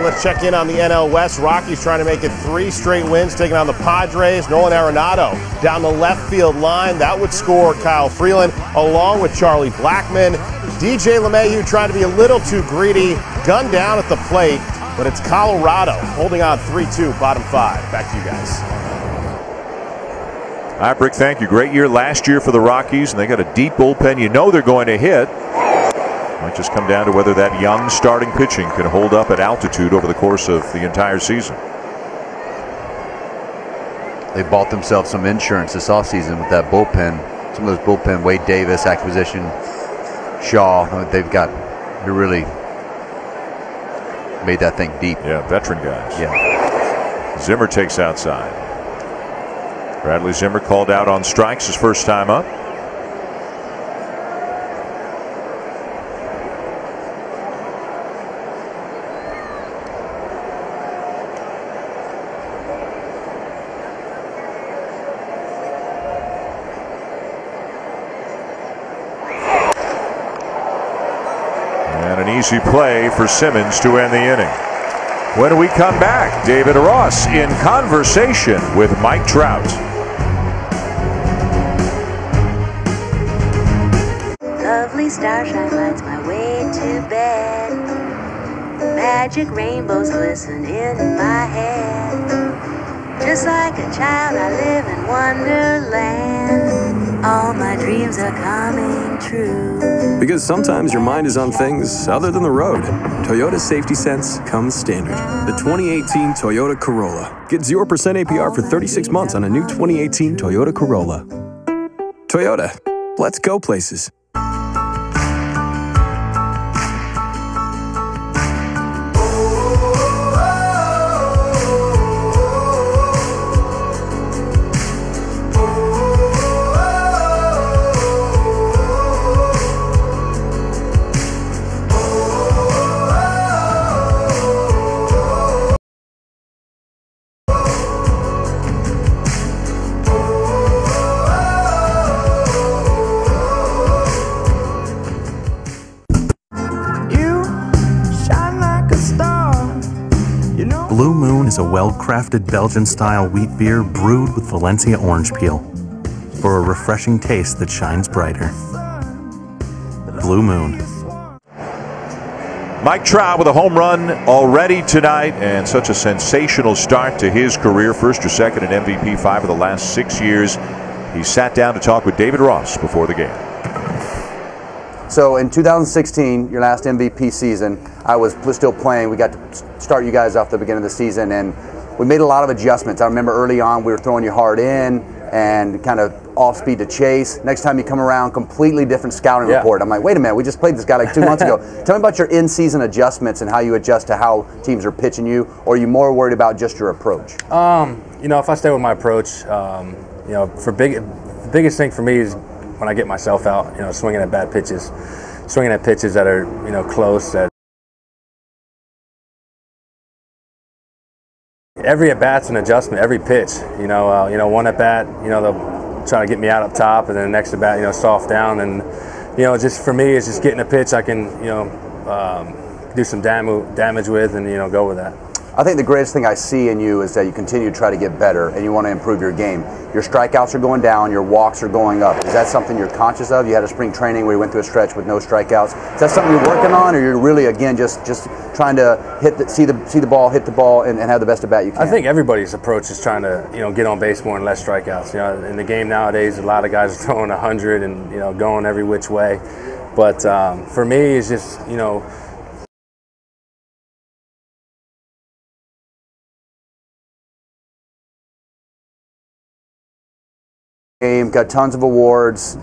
Let's check in on the NL West. Rockies trying to make it 3 straight wins, taking on the Padres. Nolan Arenado down the left field line. That would score Kyle Freeland along with Charlie Blackmon. DJ LeMahieu trying to be a little too greedy. Gunned down at the plate, but it's Colorado holding on 3-2, bottom 5. Back to you guys. All right, Brick, thank you. Great year last year for the Rockies, and they got a deep bullpen. They're going to hit. Might just come down to whether that young starting pitching can hold up at altitude over the course of the entire season. They bought themselves some insurance this offseason with that bullpen. Some of those bullpen, Wade Davis acquisition, Shaw, they really made that thing deep. Yeah, veteran guys. Yeah. Zimmer takes outside. Bradley Zimmer called out on strikes his first time up. Easy play for Simmons to end the inning. When we come back, David Ross in conversation with Mike Trout. Lovely starshine lights my way to bed. Magic rainbows glisten in my head. Just like a child, I live in Wonderland. All my dreams are coming true. Because sometimes your mind is on things other than the road. Toyota Safety Sense comes standard. The 2018 Toyota Corolla. Get 0% APR for 36 months on a new 2018 Toyota Corolla. Toyota, let's go places. Blue Moon is a well-crafted Belgian-style wheat beer brewed with Valencia orange peel for a refreshing taste that shines brighter. Blue Moon. Mike Trout with a home run already tonight, and such a sensational start to his career. First or second in MVP 5 of the last 6 years. He sat down to talk with David Ross before the game. So in 2016, your last MVP season, I was still playing. We got to start you guys off the beginning of the season, and we made a lot of adjustments. I remember early on we were throwing you hard in and kind of off speed to chase. Next time you come around, completely different scouting report. I'm like, wait a minute, we just played this guy like 2 months ago. Tell me about your in-season adjustments and how you adjust to how teams are pitching you, or are you more worried about just your approach? You know, if I stay with my approach, you know, the biggest thing for me is when I get myself out, you know, swinging at bad pitches, swinging at pitches that are, you know, close. That every at bat's an adjustment. Every pitch, you know, one at bat, you know, they'll try to get me out up top, and then the next at bat, you know, soft down, and you know, just for me, it's just getting a pitch I can, you know, do some damage with, and you know, go with that. I think the greatest thing I see in you is that you continue to try to get better and you want to improve your game. Your strikeouts are going down, your walks are going up. Is that something you're conscious of? You had a spring training where you went through a stretch with no strikeouts. Is that something you're working on, or you're really, again, just trying to see the ball, hit the ball, and have the best at bat you can? I think everybody's approach is trying to, you know, get on base more and less strikeouts. You know, in the game nowadays, a lot of guys are throwing 100 and, you know, going every which way. But for me, it's just, you know, game, got tons of awards,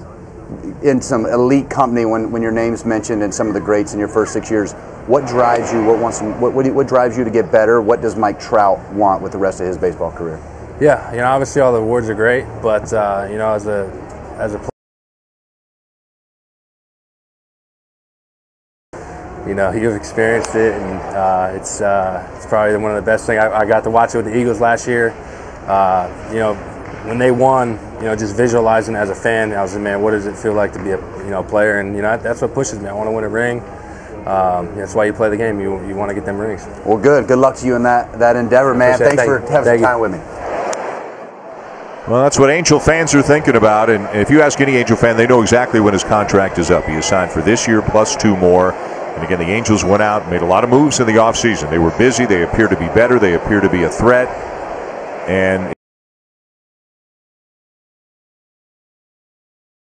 in some elite company when your name's mentioned, and some of the greats in your first 6 years. What drives you? What drives you to get better? What does Mike Trout want with the rest of his baseball career? Yeah, you know, obviously all the awards are great, but you know, as a you know, you've experienced it, and it's probably one of the best things. I got to watch it with the Eagles last year. You know, when they won, you know, just visualizing as a fan, I was like, man, what does it feel like to be a, you know, player? And you know, that's what pushes me. I want to win a ring. That's why you play the game. You want to get them rings. Well, good luck to you in that endeavor, man. Thanks for having some time with me. Well, that's what Angel fans are thinking about, and if you ask any Angel fan, they know exactly when his contract is up. He is signed for this year plus 2 more. And again, the Angels went out and made a lot of moves in the offseason. They were busy. They appear to be better. They appear to be a threat. And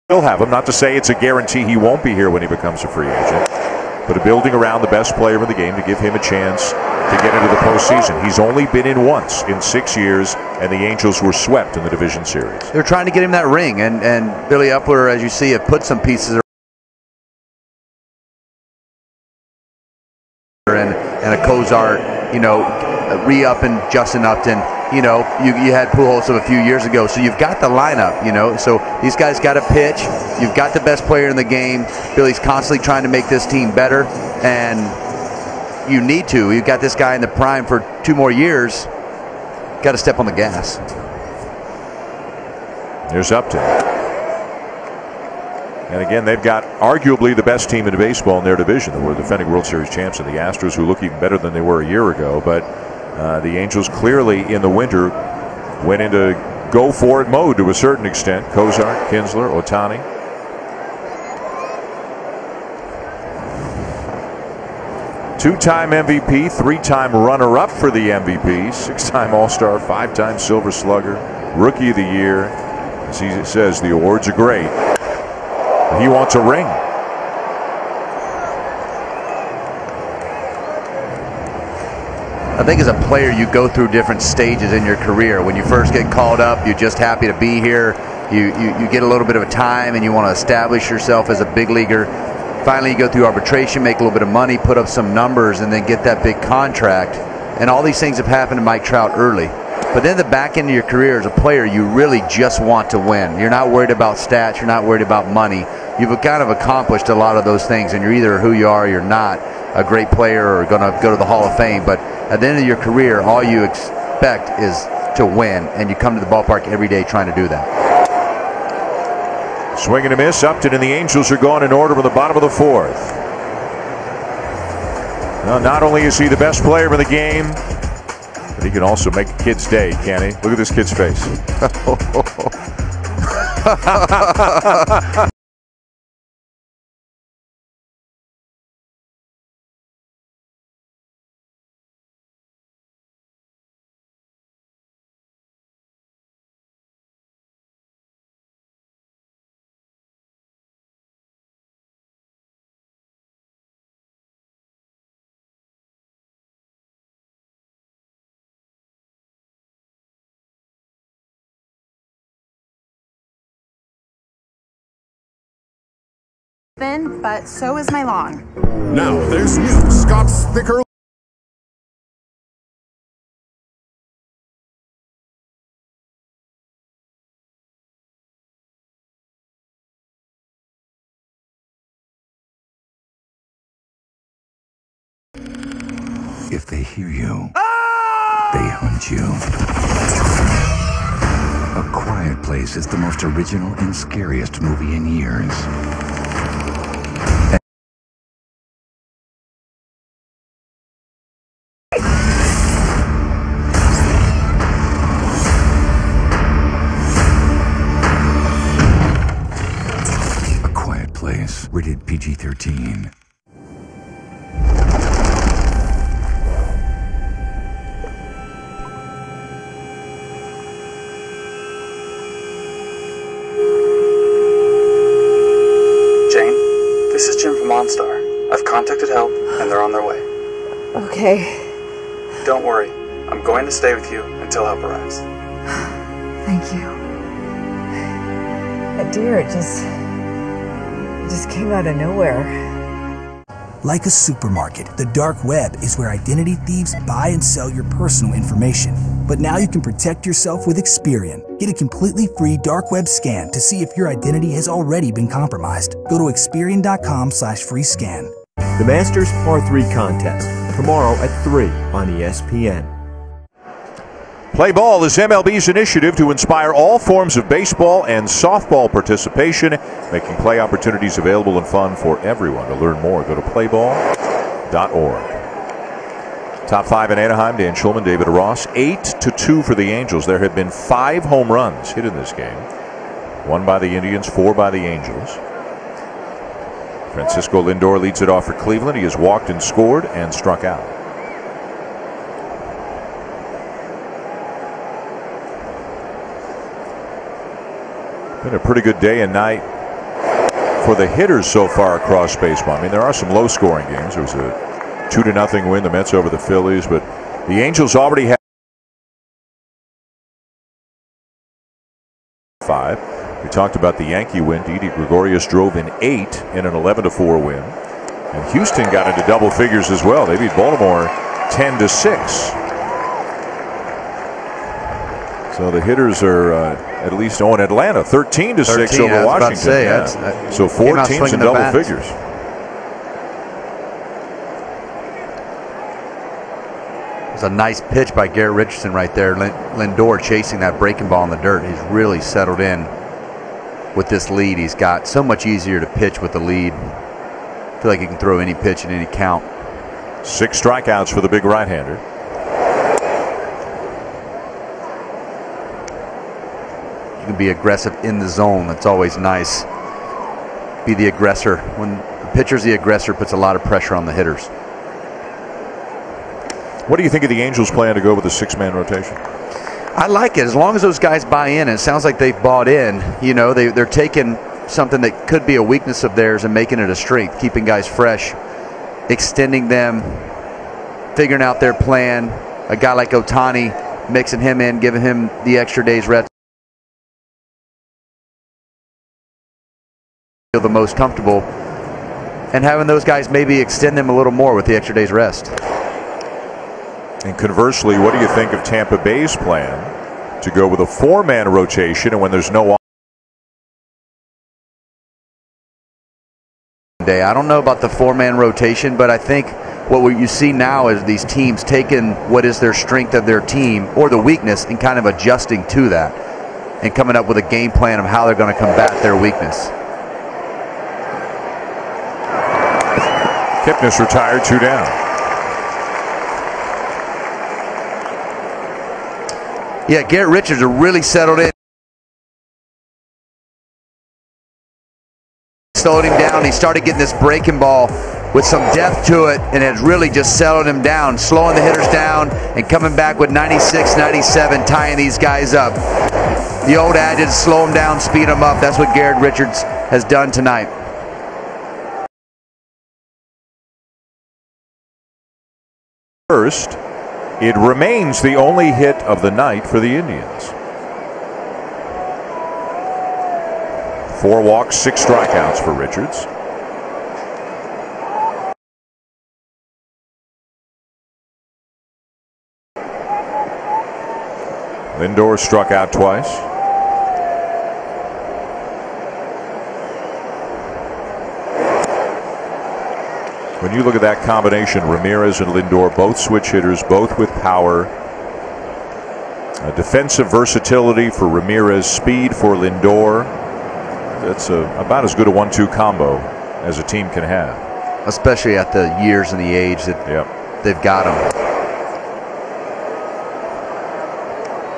still have him. Not to say it's a guarantee he won't be here when he becomes a free agent, but a building around the best player in the game to give him a chance to get into the postseason. He's only been in once in 6 years, and the Angels were swept in the division series. They're trying to get him that ring, and Billy Upler, as you see, have put some pieces and a Cozart, you know, re-upping Justin Upton. You know, you had Pujols of a few years ago, so you've got the lineup, you know. So these guys got to pitch. You've got the best player in the game. Billy's constantly trying to make this team better, and you need to. You've got this guy in the prime for 2 more years. Got to step on the gas. There's Upton. And again, they've got arguably the best team in baseball in their division. They were defending World Series champs in the Astros, who look even better than they were a year ago. But the Angels clearly in the winter went into go-for-it mode to a certain extent. Cozart, Kinsler, Ohtani. Two-time MVP, 3-time runner-up for the MVP, 6-time All-Star, 5-time Silver Slugger, Rookie of the Year, As he says, the awards are great, but he wants a ring. I think as a player, you go through different stages in your career. When you first get called up, you're just happy to be here. You get a little bit of a time and you want to establish yourself as a big leaguer. Finally, you go through arbitration, make a little bit of money, put up some numbers, and then get that big contract. And all these things have happened to Mike Trout early. But then the back end of your career as a player, you really just want to win. You're not worried about stats. You're not worried about money. You've kind of accomplished a lot of those things, and you're either who you are or you're not a great player or going to go to the Hall of Fame. But at the end of your career, all you expect is to win, and you come to the ballpark every day trying to do that. Swing and a miss. Upton and the Angels are going in order from the bottom of the fourth. Now, not only is he the best player in the game, but he can also make a kid's day, can he? Look at this kid's face. Thin, but so is my lawn. Now there's new Scott's Thicker. If they hear you, they hunt you. A Quiet Place is the most original and scariest movie in years. A Quiet Place, rated PG-13. This is Jim from OnStar. I've contacted help, and they're on their way. Okay. Don't worry. I'm going to stay with you until help arrives. Thank you. That deer, it just came out of nowhere. Like a supermarket, the dark web is where identity thieves buy and sell your personal information. But now you can protect yourself with Experian. Get a completely free dark web scan to see if your identity has already been compromised. Go to Experian.com/free-scan. The Masters Par 3 contest, tomorrow at 3 on ESPN. Play Ball is MLB's initiative to inspire all forms of baseball and softball participation, making play opportunities available and fun for everyone. To learn more, go to playball.org. Top 5 in Anaheim, Dan Schulman, David Ross. 8-2 for the Angels. There have been 5 home runs hit in this game. 1 by the Indians, 4 by the Angels. Francisco Lindor leads it off for Cleveland. He has walked and scored and struck out. Been a pretty good day and night for the hitters so far across baseball. I mean, there are some low-scoring games. There was a 2-0 win, the Mets over the Phillies, but the Angels already have 5. We talked about the Yankee win. Didi Gregorius drove in 8 in an 11-4 win. And Houston got into double figures as well. They beat Baltimore 10-6. So the hitters are at least in Atlanta 13-6 over Washington. So 4 teams in double figures. It's a nice pitch by Garrett Richardson right there. Lindor chasing that breaking ball in the dirt. He's really settled in with this lead he's got. So much easier to pitch with the lead. I feel like he can throw any pitch in any count. 6 strikeouts for the big right-hander. You can be aggressive in the zone. That's always nice. Be the aggressor. When the pitcher's the aggressor, puts a lot of pressure on the hitters. What do you think of the Angels' plan to go with a 6-man rotation? I like it as long as those guys buy in, and it sounds like they've bought in. You know, they're taking something that could be a weakness of theirs and making it a strength, keeping guys fresh, extending them, figuring out their plan. A guy like Ohtani, mixing him in, giving him the extra days rest. Feel the most comfortable, and having those guys maybe extend them a little more with the extra days rest. And conversely, what do you think of Tampa Bay's plan to go with a 4-man rotation, and when there's no day? I don't know about the 4-man rotation, but I think what you see now is these teams taking what is their strength of their team or the weakness and kind of adjusting to that and coming up with a game plan of how they're going to combat their weakness. Kipnis retired, 2 down. Yeah, Garrett Richards are really settled in. Slowed him down. He started getting this breaking ball with some depth to it, and it's really just settled him down, slowing the hitters down and coming back with 96, 97, tying these guys up. The old adage, slow them down, speed them up. That's what Garrett Richards has done tonight. First, it remains the only hit of the night for the Indians. 4 walks, 6 strikeouts for Richards. Lindor struck out twice. When you look at that combination, Ramirez and Lindor, both switch hitters, both with power. Defensive versatility for Ramirez, speed for Lindor. That's about as good a 1-2 combo as a team can have. Especially at the years and the age that they've got them.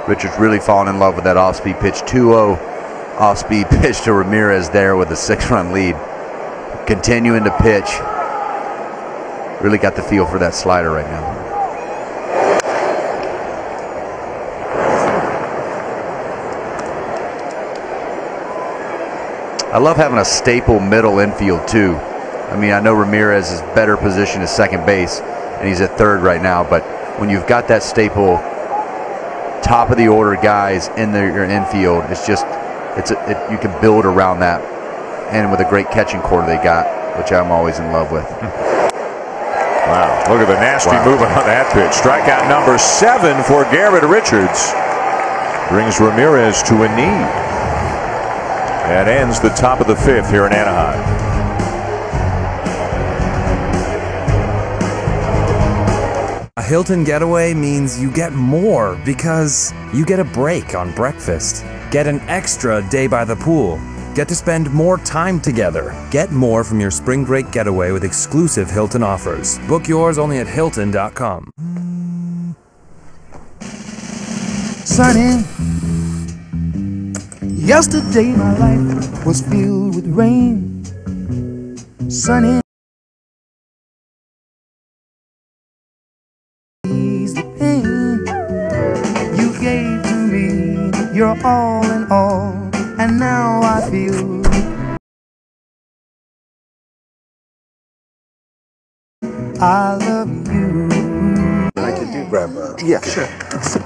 Richards really falling in love with that off-speed pitch. 2-0 off-speed pitch to Ramirez there with a 6-run lead. Continuing to pitch. Really got the feel for that slider right now. I love having a staple middle infield too. I mean, I know Ramirez is better positioned at second base, and he's at third right now, but when you've got that staple top of the order guys in your infield, it's just you can build around that, and with a great catching core they got, which I'm always in love with. Wow, look at the nasty movement on that pitch. Strikeout number 7 for Garrett Richards. Brings Ramirez to a knee. And ends the top of the 5th here in Anaheim. A Hilton getaway means you get more because you get a break on breakfast. Get an extra day by the pool. Get to spend more time together. Get more from your spring break getaway with exclusive Hilton offers. Book yours only at Hilton.com. Sunny. Yesterday my life was filled with rain. Sunny. Ease the pain. You gave to me your all in all, and now I feel I love you. I can do grandma. Yeah, sure.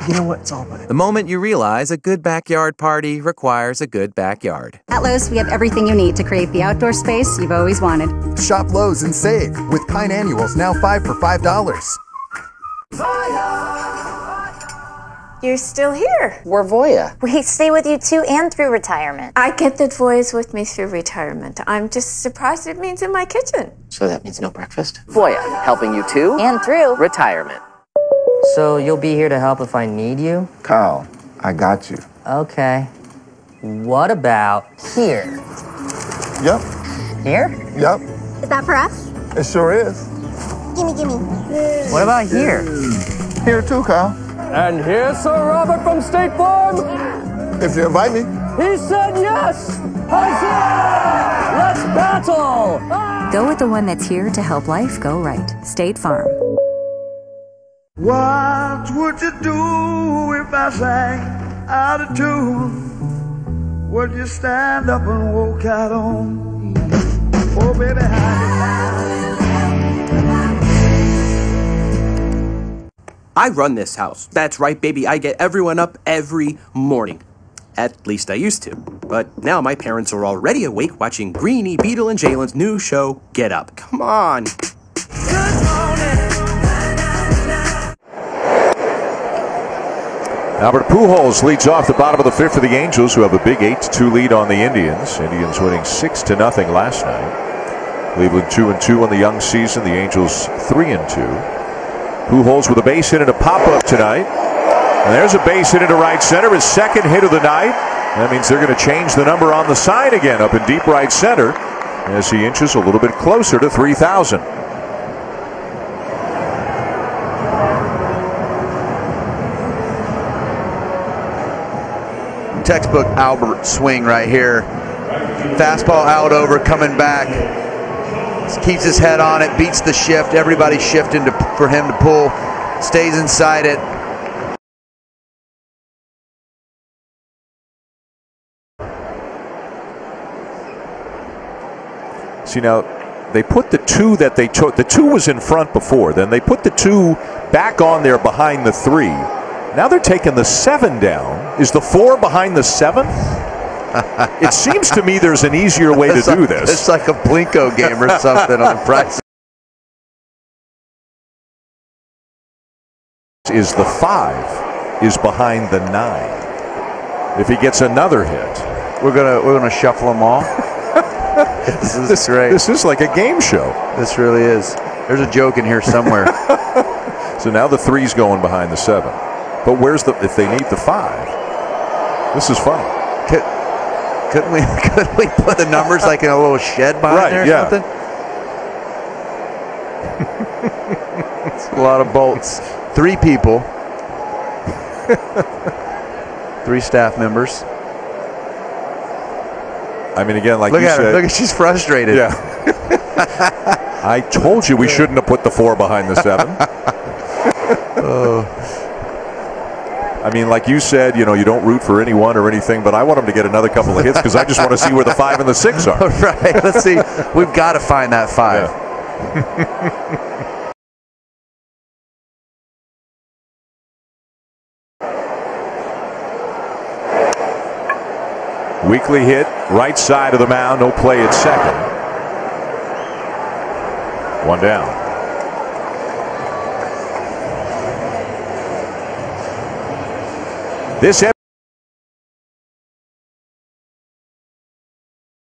You know what? It's all right. The moment you realize a good backyard party requires a good backyard. At Lowe's, we have everything you need to create the outdoor space you've always wanted. Shop Lowe's and save with Pine Annuals now 5 for $5. You're still here. We're Voya. We stay with you too and through retirement. I get that Voya's with me through retirement. I'm just surprised it means in my kitchen. So that means no breakfast? Voya, helping you to and through retirement. So you'll be here to help if I need you? Kyle, I got you. Okay. What about here? Yep. Here? Yep. Is that for us? It sure is. Gimme. What about here? Here too, Kyle. And here's Sir Robert from State Farm. If you invite me. He said yes. Huzzah! Let's battle. Go with the one that's here to help life go right. State Farm. What would you do if I sang out of tune? Would you stand up and walk out on? Oh, baby, I run this house. That's right, baby. I get everyone up every morning. At least I used to. But now my parents are already awake watching Greenie, Beetle, and Jalen's new show, Get Up. Come on. Albert Pujols leads off the bottom of the fifth for the Angels, who have a big 8-2 lead on the Indians. Indians winning 6-0 last night. Cleveland 2-2 on the young season. The Angels 3-2. Pujols with a base hit and a pop-up tonight. And there's a base hit into right center, his second hit of the night. That means they're going to change the number on the sign again up in deep right center as he inches a little bit closer to 3,000. Textbook Albert swing right here. Fastball out over, coming back. Keeps his head on it, beats the shift. Everybody's shifting for him to pull. Stays inside it. See, now they put the 2 that they took. The 2 was in front before. Then they put the 2 back on there behind the 3. Now they're taking the 7 down. Is the 4 behind the 7? It seems to me there's an easier way to do this. It's like a Blinko game or something on the price. Is the 5 is behind the 9. If he gets another hit, we're gonna shuffle them all. This is great. This is like a game show. This really is. There's a joke in here somewhere. So now the 3's going behind the 7. But where's the, if they need the 5? This is funny. Couldn't we put the numbers like in a little shed behind there or something? It's a lot of bolts. 3 people. 3 staff members. I mean, again, like look you at said. her. Look at, she's frustrated. Yeah. I told you we shouldn't have put the 4 behind the 7. I mean, like you said, you know, you don't root for anyone or anything, but I want them to get another couple of hits because I just want to see where the 5 and the 6 are. Right. Let's see. We've got to find that 5. Yeah. Weekly hit, right side of the mound, no play at second. 1 down. This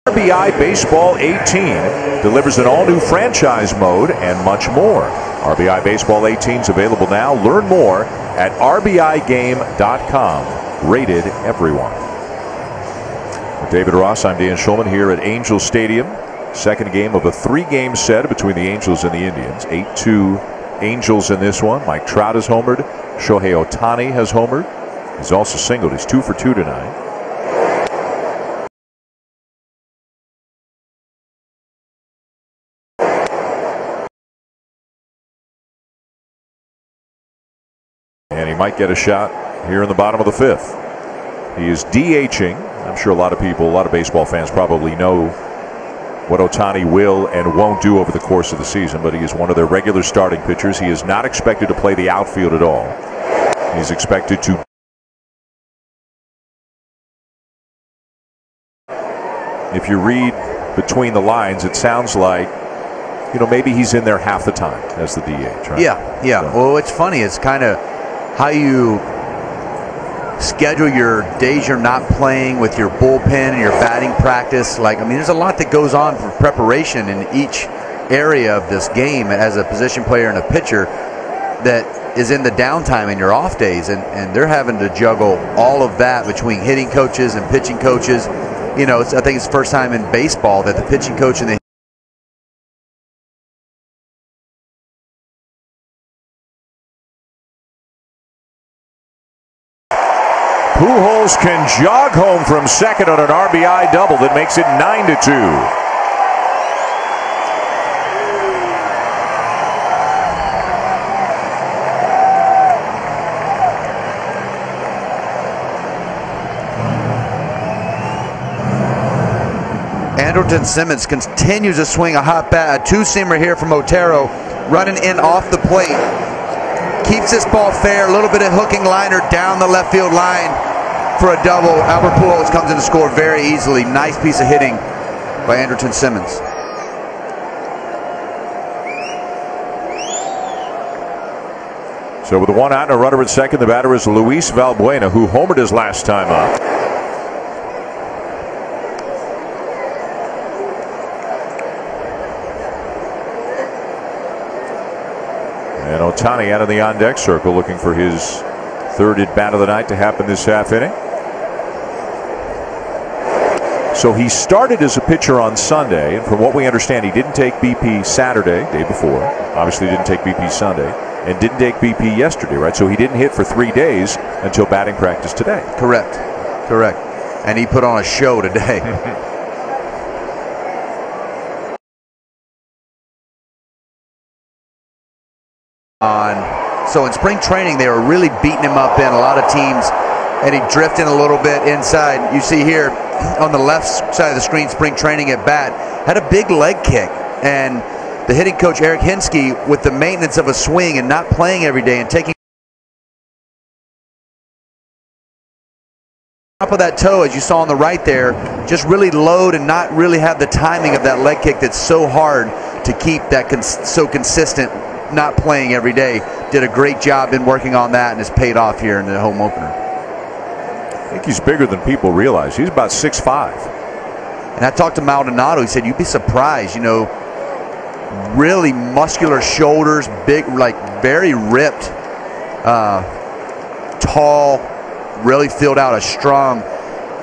RBI Baseball 18 delivers an all-new franchise mode and much more. RBI Baseball 18 is available now. Learn more at RBIGame.com. Rated everyone. With David Ross, I'm Dan Schulman here at Angel Stadium. Second game of a 3-game set between the Angels and the Indians. 8-2 Angels in this one. Mike Trout has homered. Shohei Ohtani has homered. He's also singled. He's 2 for 2 tonight. And he might get a shot here in the bottom of the 5th. He is DHing. I'm sure a lot of people, a lot of baseball fans probably know what Ohtani will and won't do over the course of the season, but he is one of their regular starting pitchers. He is not expected to play the outfield at all. He's expected to if you read between the lines, it sounds like, you know, maybe he's in there half the time as the DH, right? Yeah. So. Well, what's funny is kind of how you schedule your days you're not playing with your bullpen and your batting practice. Like, I mean, there's a lot that goes on for preparation in each area of this game as a position player and a pitcher that is in the downtime and your off days, and they're having to juggle all of that between hitting coaches and pitching coaches. You know, I think it's the first time in baseball that the pitching coach and the Pujols can jog home from second on an RBI double that makes it 9-2. Andrelton Simmons continues to swing a hot bat, a two-seamer here from Otero, running in off the plate. Keeps this ball fair, a little bit of hooking liner down the left field line for a double. Albert Pujols comes in to score very easily. Nice piece of hitting by Andrelton Simmons. So with one out and a runner at second, the batter is Luis Valbuena, who homered his last time up. And Ohtani out of the on-deck circle looking for his third at-bat of the night to happen this half inning. So he started as a pitcher on Sunday, and from what we understand, he didn't take BP Saturday, day before. Obviously didn't take BP Sunday, and didn't take BP yesterday, right? So he didn't hit for 3 days until batting practice today. Correct. Correct. And he put on a show today. So in spring training, they were really beating him up in a lot of teams, and he drifted a little bit inside. You see here on the left side of the screen, spring training at bat, had a big leg kick. And the hitting coach, Eric Hinsky, with the maintenance of a swing and not playing every day and taking top of that toe, as you saw on the right there, just really load and not really have the timing of that leg kick that's so hard to keep that so consistent, not playing every day. Did a great job in working on that, and has paid off here in the home opener. I think he's bigger than people realize. He's about 6'5". And I talked to Maldonado. He said, you'd be surprised, you know, really muscular shoulders, big, like very ripped, tall, really filled out, a strong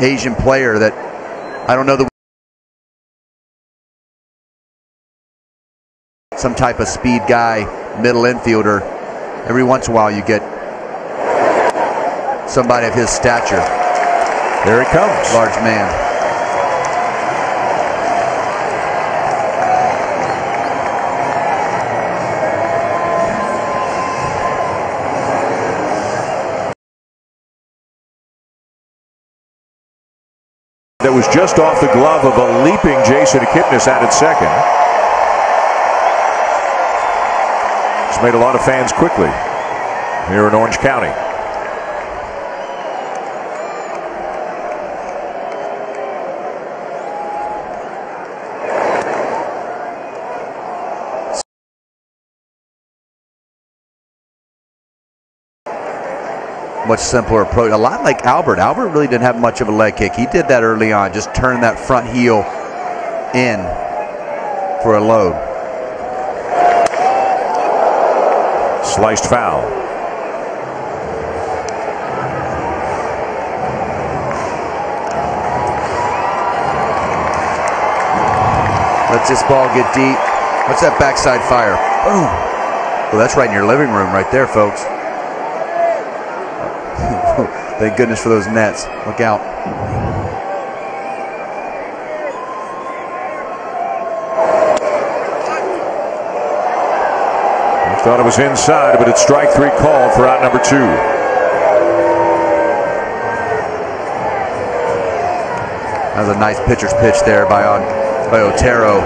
Asian player that I don't know the some type of speed guy, middle infielder. Every once in a while you get somebody of his stature. There he comes. Large man. That was just off the glove of a leaping Jason Kipnis out at second. It's made a lot of fans quickly here in Orange County. Much simpler approach. A lot like Albert. Albert really didn't have much of a leg kick. He did that early on. Just turned that front heel in for a load. Sliced foul. Lets this ball get deep. What's that backside fire? Boom. Well, that's right in your living room right there, folks. Thank goodness for those nets. Look out. I thought it was inside, but it's strike three called for out number 2. That was a nice pitcher's pitch there by Otero.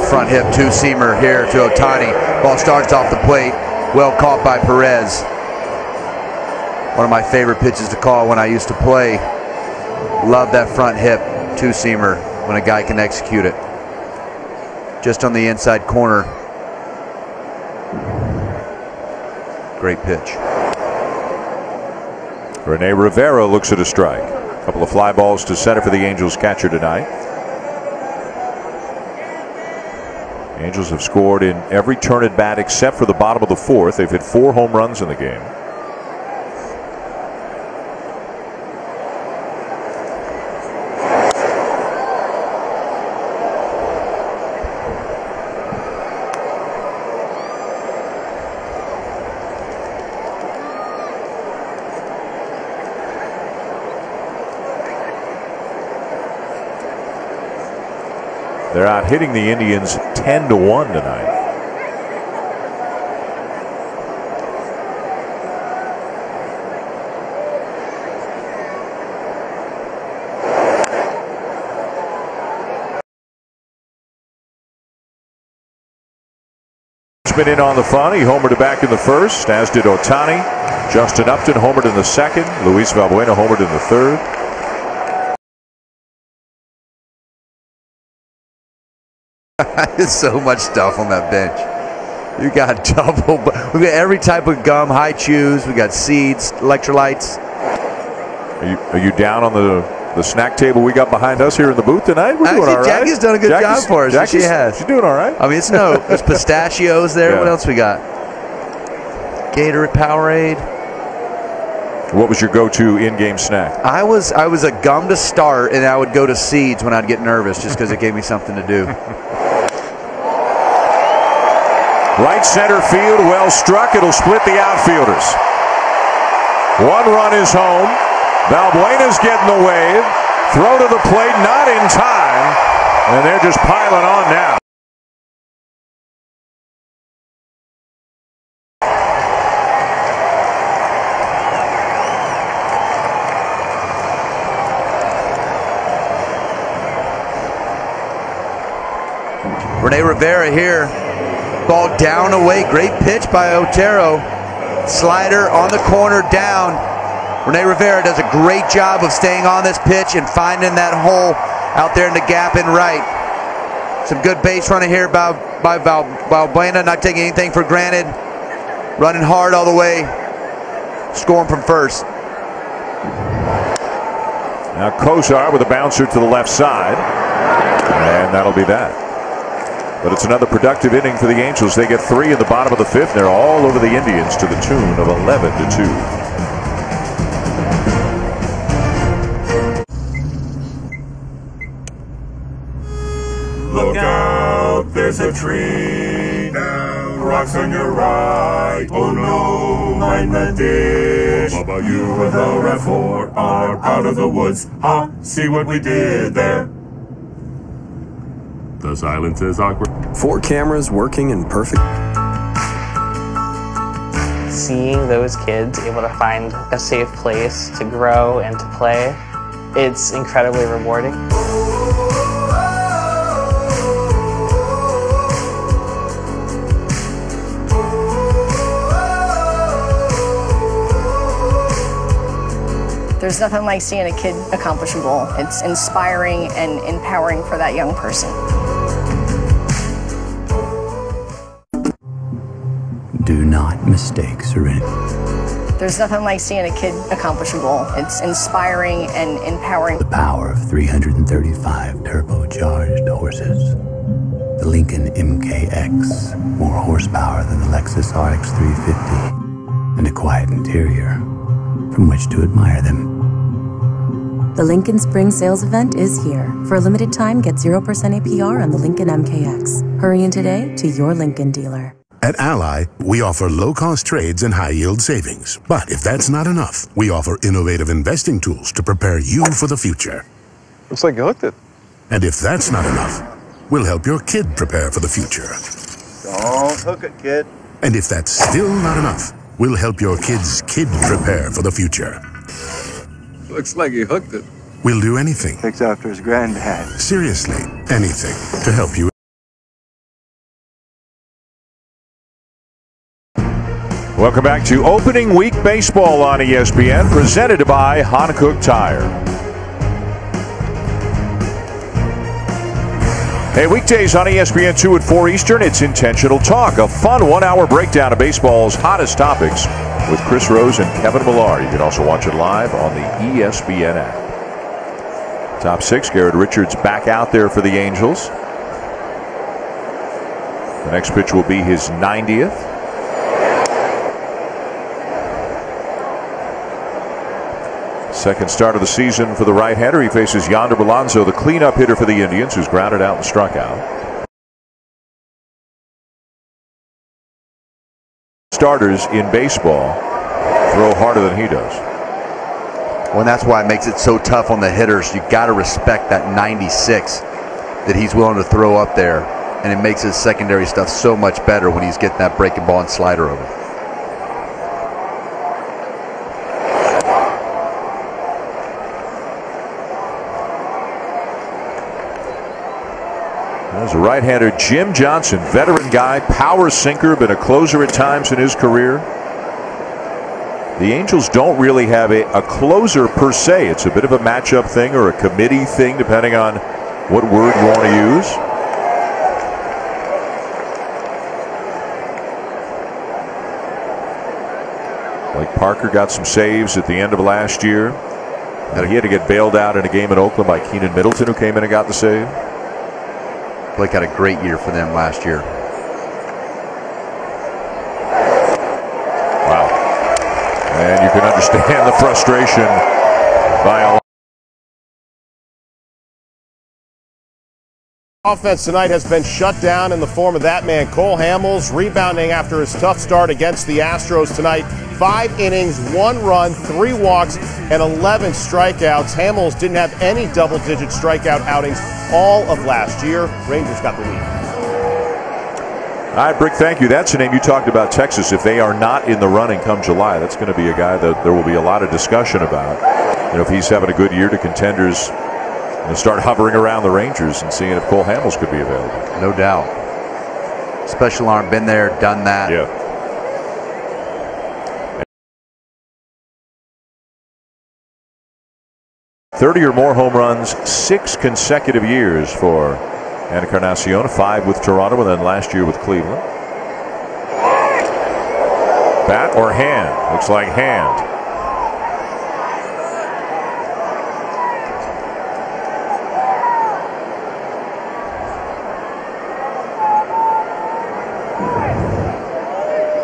Front hip two-seamer here to Ohtani. Ball starts off the plate. Well caught by Perez. One of my favorite pitches to call when I used to play. Love that front hip two-seamer when a guy can execute it. Just on the inside corner. Great pitch. Rene Rivera looks at a strike. A couple of fly balls to center for the Angels catcher tonight. Angels have scored in every turn at bat except for the bottom of the 4th. They've hit 4 home runs in the game. They're out hitting the Indians 10-1 tonight. Been in on the fun. He homered back in the first, as did Ohtani. Justin Upton homered in the second. Luis Valbuena homered in the third. There's so much stuff on that bench. You got double. We got every type of gum, high chews. We got seeds, electrolytes. Are you down on the snack table we got behind us here in the booth tonight? We're doing all right. Jackie's done a good job for us. She has. She's doing all right. I mean, there's pistachios there. Yeah. What else we got? Gatorade, Powerade. What was your go-to in-game snack? I was a gum to start, and I would go to seeds when I'd get nervous, just because it gave me something to do. Right center field, well struck. It'll split the outfielders. One run is home. Valbuena's getting the wave. Throw to the plate, not in time. And they're just piling on now. Rene Rivera here. Ball down away. Great pitch by Otero. Slider on the corner down. Rene Rivera does a great job of staying on this pitch and finding that hole out there in the gap in right. Some good base running here by Valbuena, not taking anything for granted. Running hard all the way. Scoring from first. Now Kozar with a bouncer to the left side. And that'll be that. But it's another productive inning for the Angels. They get 3 in the bottom of the 5th. They're all over the Indians to the tune of 11-2. Look out, there's a tree down, rocks on your right. Oh no, mind the dish. Bubba, you and the RAV4 are out of the woods. Ha, see what we did there. The silence is awkward. 4 cameras working in perfect. Seeing those kids able to find a safe place to grow and to play, it's incredibly rewarding. There's nothing like seeing a kid accomplish a goal. It's inspiring and empowering for that young person. Do not mistake serenity. There's nothing like seeing a kid accomplish a goal. It's inspiring and empowering. The power of 335 turbocharged horses. The Lincoln MKX, more horsepower than the Lexus RX 350, and a quiet interior from which to admire them. The Lincoln Spring Sales Event is here. For a limited time, get 0% APR on the Lincoln MKX. Hurry in today to your Lincoln dealer. At Ally, we offer low-cost trades and high-yield savings. But if that's not enough, we offer innovative investing tools to prepare you for the future. Looks like you hooked it. And if that's not enough, we'll help your kid prepare for the future. Don't hook it, kid. And if that's still not enough, we'll help your kid's kid prepare for the future. Looks like you hooked it. We'll do anything. Takes after his granddad. Seriously, anything to help you. Welcome back to Opening Week Baseball on ESPN, presented by Hankook Tire. Hey, weekdays on ESPN 2 at 4 Eastern, it's Intentional Talk, a fun 1-hour breakdown of baseball's hottest topics with Chris Rose and Kevin Millar. You can also watch it live on the ESPN app. Top 6, Garrett Richards back out there for the Angels. The next pitch will be his 90th. Second start of the season for the right-hander. He faces Yonder Belanzo, the cleanup hitter for the Indians, who's grounded out and struck out. Starters in baseball throw harder than he does. Well, and that's why it makes it so tough on the hitters. You got to respect that 96 that he's willing to throw up there, and it makes his secondary stuff so much better when he's getting that breaking ball and slider over. There's a right-hander, Jim Johnson, veteran guy, power sinker, been a closer at times in his career. The Angels don't really have a closer per se. It's a bit of a matchup thing or a committee thing, depending on what word you want to use. Blake Parker got some saves at the end of last year. And he had to get bailed out in a game in Oakland by Keenan Middleton, who came in and got the save. Blake had a great year for them last year. Wow. And you can understand the frustration by all. Offense tonight has been shut down in the form of that man, Cole Hamels, rebounding after his tough start against the Astros tonight. 5 innings, 1 run, 3 walks, and 11 strikeouts. Hamels didn't have any double-digit strikeout outings all of last year. Rangers got the lead. All right, Brick, thank you. That's a name you talked about, Texas. If they are not in the running come July, that's going to be a guy that there will be a lot of discussion about. You know, if he's having a good year to contenders, and start hovering around the Rangers and seeing if Cole Hamels could be available. No doubt. Special arm, been there, done that. Yeah. $30 or more home runs, 6 consecutive years for Encarnacion. 5 with Toronto, and then last year with Cleveland. Bat or hand? Looks like hand.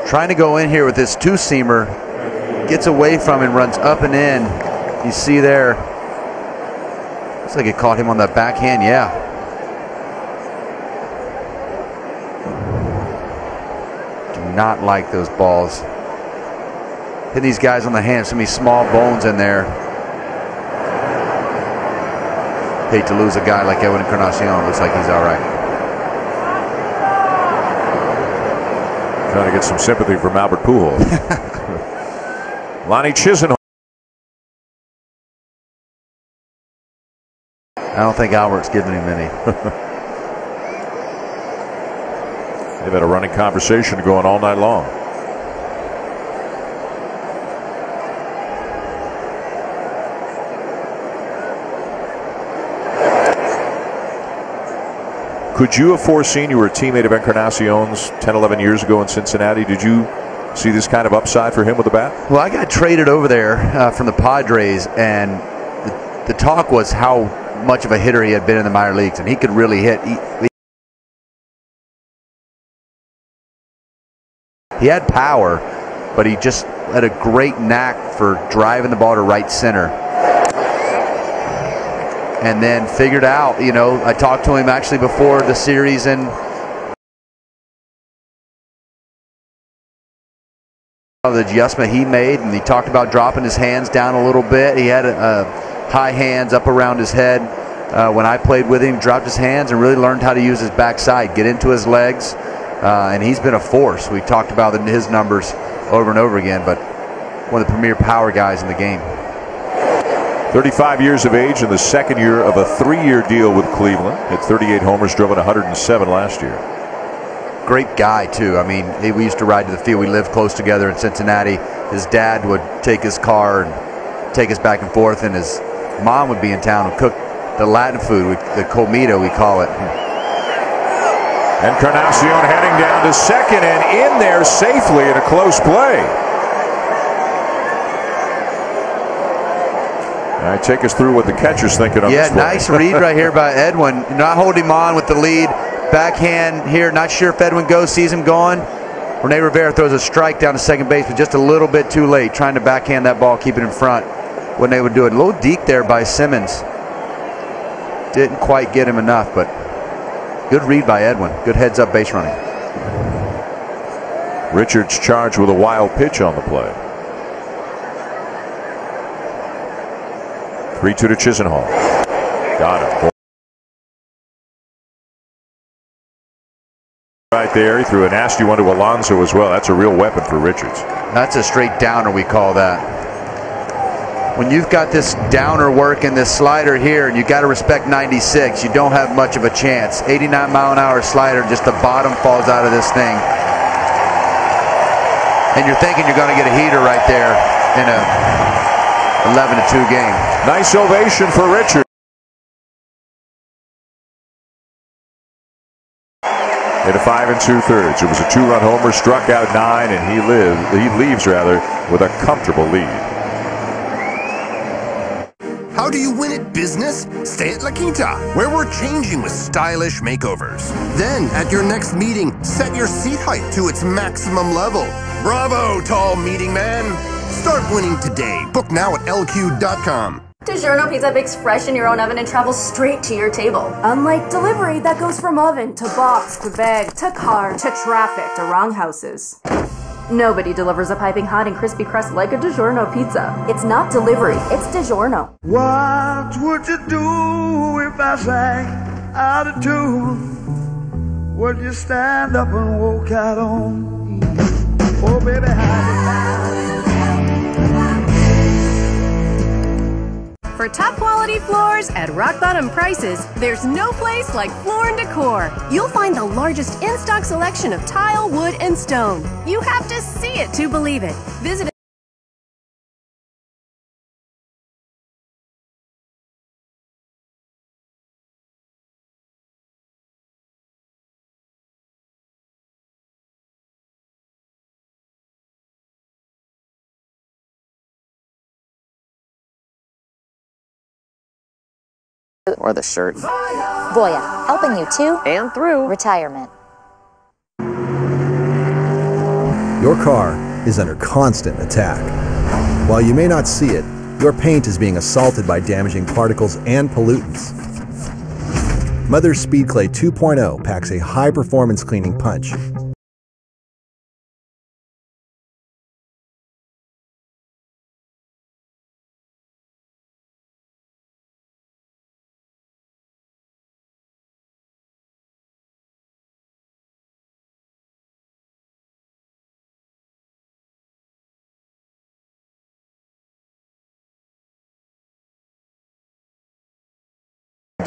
Trying to go in here with this two-seamer, gets away from him, runs up and in. You see there, looks like it caught him on the backhand. Yeah. Do not like those balls. Hitting these guys on the hand, so many small bones in there. Hate to lose a guy like Edwin Encarnacion. Looks like he's all right. Trying to get some sympathy from Albert Pujols. Lonnie Chisenhall. I don't think Albert's giving him any. They've had a running conversation going all night long. Could you have foreseen, you were a teammate of Encarnacion's 10, 11 years ago in Cincinnati, did you see this kind of upside for him with the bat? Well, I got traded over there from the Padres, and the talk was how much of a hitter he had been in the minor leagues, and he could really hit. He had power, but he just had a great knack for driving the ball to right center. And then figured out, you know, I talked to him actually before the series, and the adjustment he made, and he talked about dropping his hands down a little bit. He had high hands up around his head. When I played with him, he dropped his hands and really learned how to use his backside, get into his legs, and he's been a force. We talked about his numbers over and over again, but one of the premier power guys in the game. 35 years of age in the second year of a 3-year deal with Cleveland. Hit 38 homers, drove in 107 last year. Great guy, too. I mean, we used to ride to the field. We lived close together in Cincinnati. His dad would take his car and take us back and forth, and his mom would be in town and cook the Latin food, the comida, we call it. Encarnacion heading down to second and in there safely in a close play. All right, take us through what the catcher's thinking on this play. Nice read right here by Edwin. Not holding him on with the lead. Backhand here. Not sure if Edwin goes, sees him going. Rene Rivera throws a strike down to second base, but just a little bit too late. Trying to backhand that ball, keep it in front. Wasn't able to do it. A little deep there by Simmons. Didn't quite get him enough, but good read by Edwin. Good heads-up base running. Richards charged with a wild pitch on the play. 3-2 to Chisenhall. Got him. Right there, he threw a nasty one to Alonso as well. That's a real weapon for Richards. That's a straight downer, we call that. when you've got this downer working this slider here, and you got to respect 96, you don't have much of a chance. 89-mile-an-hour slider, just the bottom falls out of this thing. And you're thinking you're going to get a heater right there in a 11-2 game. Nice ovation for Richard. In a 5 2/3, it was a 2-run homer, struck out 9, and he leaves with a comfortable lead. How do you win at business? Stay at La Quinta, where we're changing with stylish makeovers. Then, at your next meeting, set your seat height to its maximum level. Bravo, tall meeting man! Start winning today. Book now at lq.com. DiGiorno pizza bakes fresh in your own oven and travels straight to your table. Unlike delivery that goes from oven to box to bag to car to traffic to wrong houses. Nobody delivers a piping hot and crispy crust like a DiGiorno pizza. It's not delivery, it's DiGiorno. What would you do if I sang out of tune? Would you stand up and walk out on me? Oh, baby, For top quality floors at rock bottom prices, there's no place like Floor & Decor. You'll find the largest in-stock selection of tile, wood, and stone. You have to see it to believe it. Visit or the shirt. Voya, helping you to and through retirement. Your car is under constant attack. While you may not see it, your paint is being assaulted by damaging particles and pollutants. Mother's Speed Clay 2.0 packs a high-performance cleaning punch.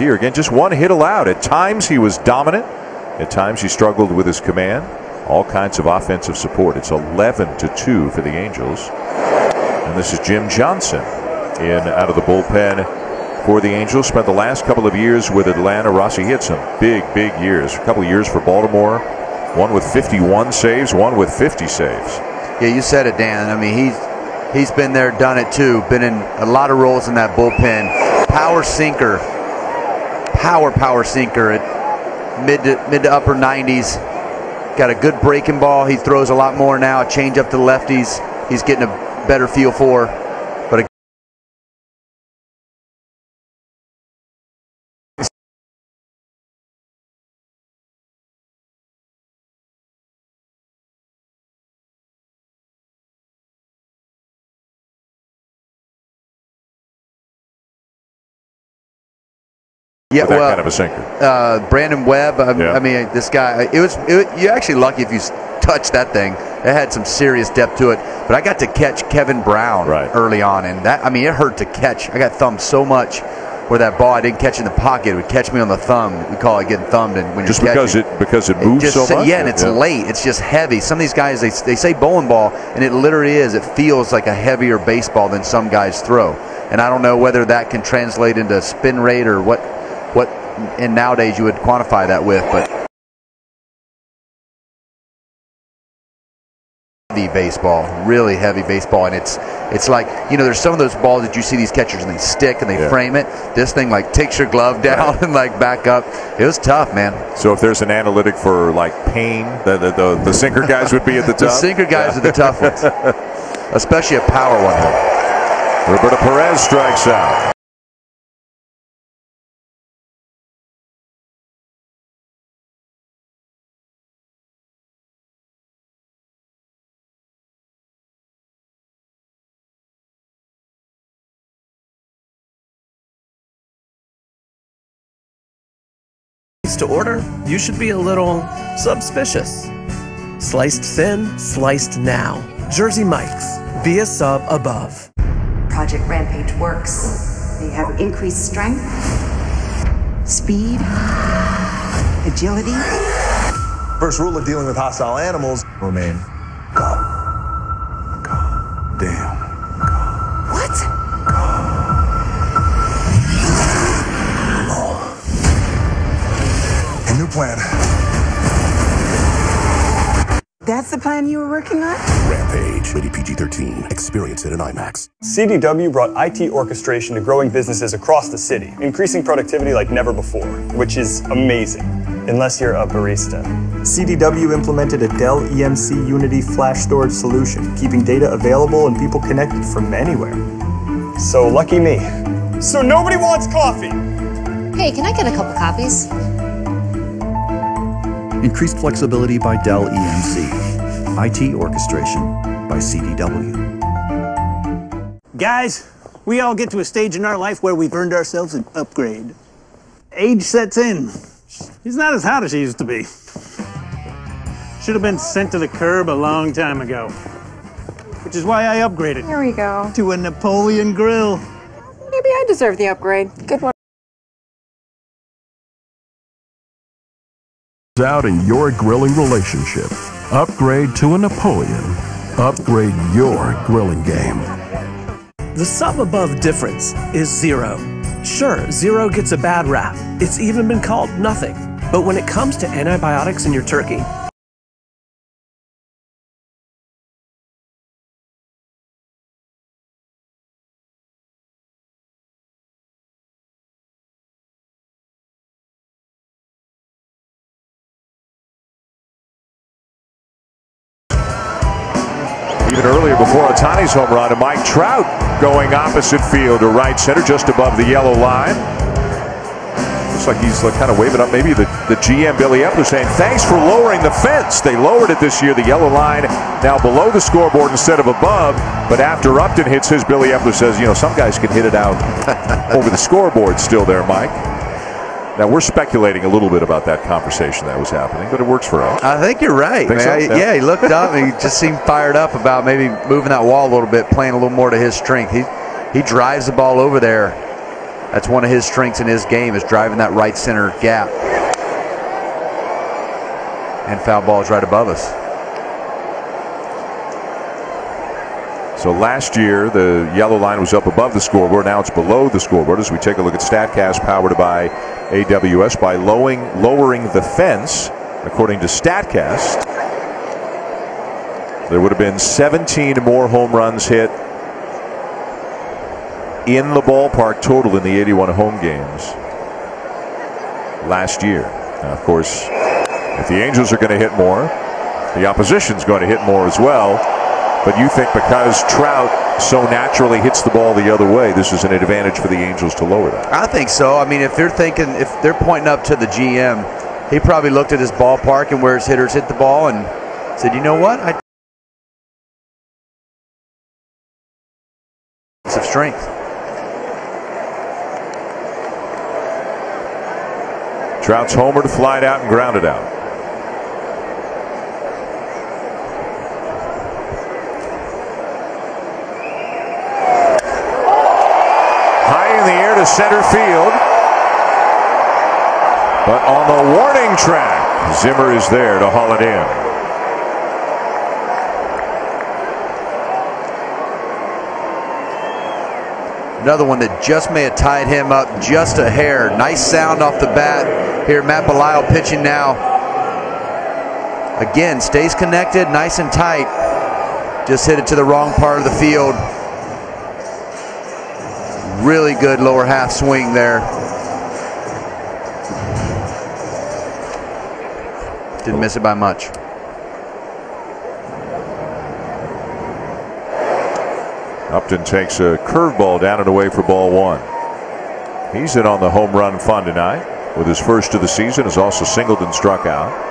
Again, just one hit allowed. At times he was dominant. At times he struggled with his command. All kinds of offensive support. It's 11-2 for the Angels. And this is Jim Johnson out of the bullpen for the Angels. Spent the last couple of years with Atlanta. Rossi, he had some big years. A couple of years for Baltimore. One with 51 saves, one with 50 saves. Yeah, you said it, Dan. I mean, he's been there, done it too. Been in a lot of roles in that bullpen. Power sinker. Power sinker at mid to upper 90s. Got a good breaking ball. He throws a lot more now. A change up to the lefties. He's getting a better feel for. But yeah, that kind of a sinker. Brandon Webb. I mean, this guy. You're actually lucky if you touched that thing. It had some serious depth to it. But I got to catch Kevin Brown early on, and that, I mean, it hurt to catch. I got thumbed so much where that ball I didn't catch in the pocket. It would catch me on the thumb. We call it getting thumbed, and when just you're because it moves so much. Yeah, and it's late. It's just heavy. Some of these guys they say bowling ball, and it literally is. It feels like a heavier baseball than some guys throw. And I don't know whether that can translate into spin rate or what in nowadays you would quantify that with, but heavy baseball, really heavy baseball, and it's like, you know, there's some of those balls that you see these catchers and they stick and they frame it. This thing like takes your glove down and like back up. It was tough, man. So if there's an analytic for like pain, the sinker guys would be at the top. The sinker guys are the tough ones, especially a power one. Roberto Perez strikes out. To order, you should be a little suspicious. Sliced thin, sliced now. Jersey Mike's, be a sub above. Project Rampage works. They have increased strength, speed, agility. First rule of dealing with hostile animals: remain calm. Calm. Damn. What? A new plan. That's the plan you were working on? Rampage, rated PG-13. Experience it in IMAX. CDW brought IT orchestration to growing businesses across the city, increasing productivity like never before, which is amazing, unless you're a barista. CDW implemented a Dell EMC Unity flash storage solution, keeping data available and people connected from anywhere. So lucky me. So nobody wants coffee! Hey, can I get a couple copies? Increased flexibility by Dell EMC. IT orchestration by CDW. Guys, we all get to a stage in our life where we've earned ourselves an upgrade. Age sets in. He's not as hot as he used to be. Should have been sent to the curb a long time ago. Which is why I upgraded. Here we go. To a Napoleon grill. Maybe I deserve the upgrade. Good one. Out in your grilling relationship. Upgrade to a Napoleon. Upgrade your grilling game. The sum above difference is zero. Sure, zero gets a bad rap. It's even been called nothing. But when it comes to antibiotics in your turkey, even earlier before Ohtani's home run, and Mike Trout going opposite field to right center, just above the yellow line. Looks like he's kind of waving up maybe the GM, Billy Epler, saying, thanks for lowering the fence. They lowered it this year, the yellow line now below the scoreboard instead of above. But after Upton hits his, Billy Epler says, you know, some guys can hit it out over the scoreboard still there, Mike. Now, we're speculating a little bit about that conversation that was happening, but it works for us. I think you're right, man. So? Yeah, he looked up and he just seemed fired up about maybe moving that wall a little bit, playing a little more to his strength. He drives the ball over there. That's one of his strengths in his game, is driving that right center gap. And foul ball is right above us. So last year, the yellow line was up above the scoreboard. Now it's below the scoreboard as we take a look at StatCast, powered by AWS. By lowering the fence, according to StatCast, there would have been 17 more home runs hit in the ballpark total in the 81 home games last year. Now, of course, if the Angels are going to hit more, the opposition's going to hit more as well. But you think because Trout so naturally hits the ball the other way, this is an advantage for the Angels to lower that? I think so. I mean, if they're pointing up to the GM, he probably looked at his ballpark and where his hitters hit the ball and said, you know what? It's of strength. Trout's homer to fly out and grounded out. To center field, but on the warning track, Zimmer is there to haul it in. Another one that just may have tied him up just a hair. Nice sound off the bat here. Matt Belisle pitching now. Again, stays connected, nice and tight. Just hit it to the wrong part of the field. Really good lower half swing there. Didn't miss it by much. Upton takes a curveball down and away for ball one. He's in on the home run fun tonight with his first of the season. Has also singled and struck out.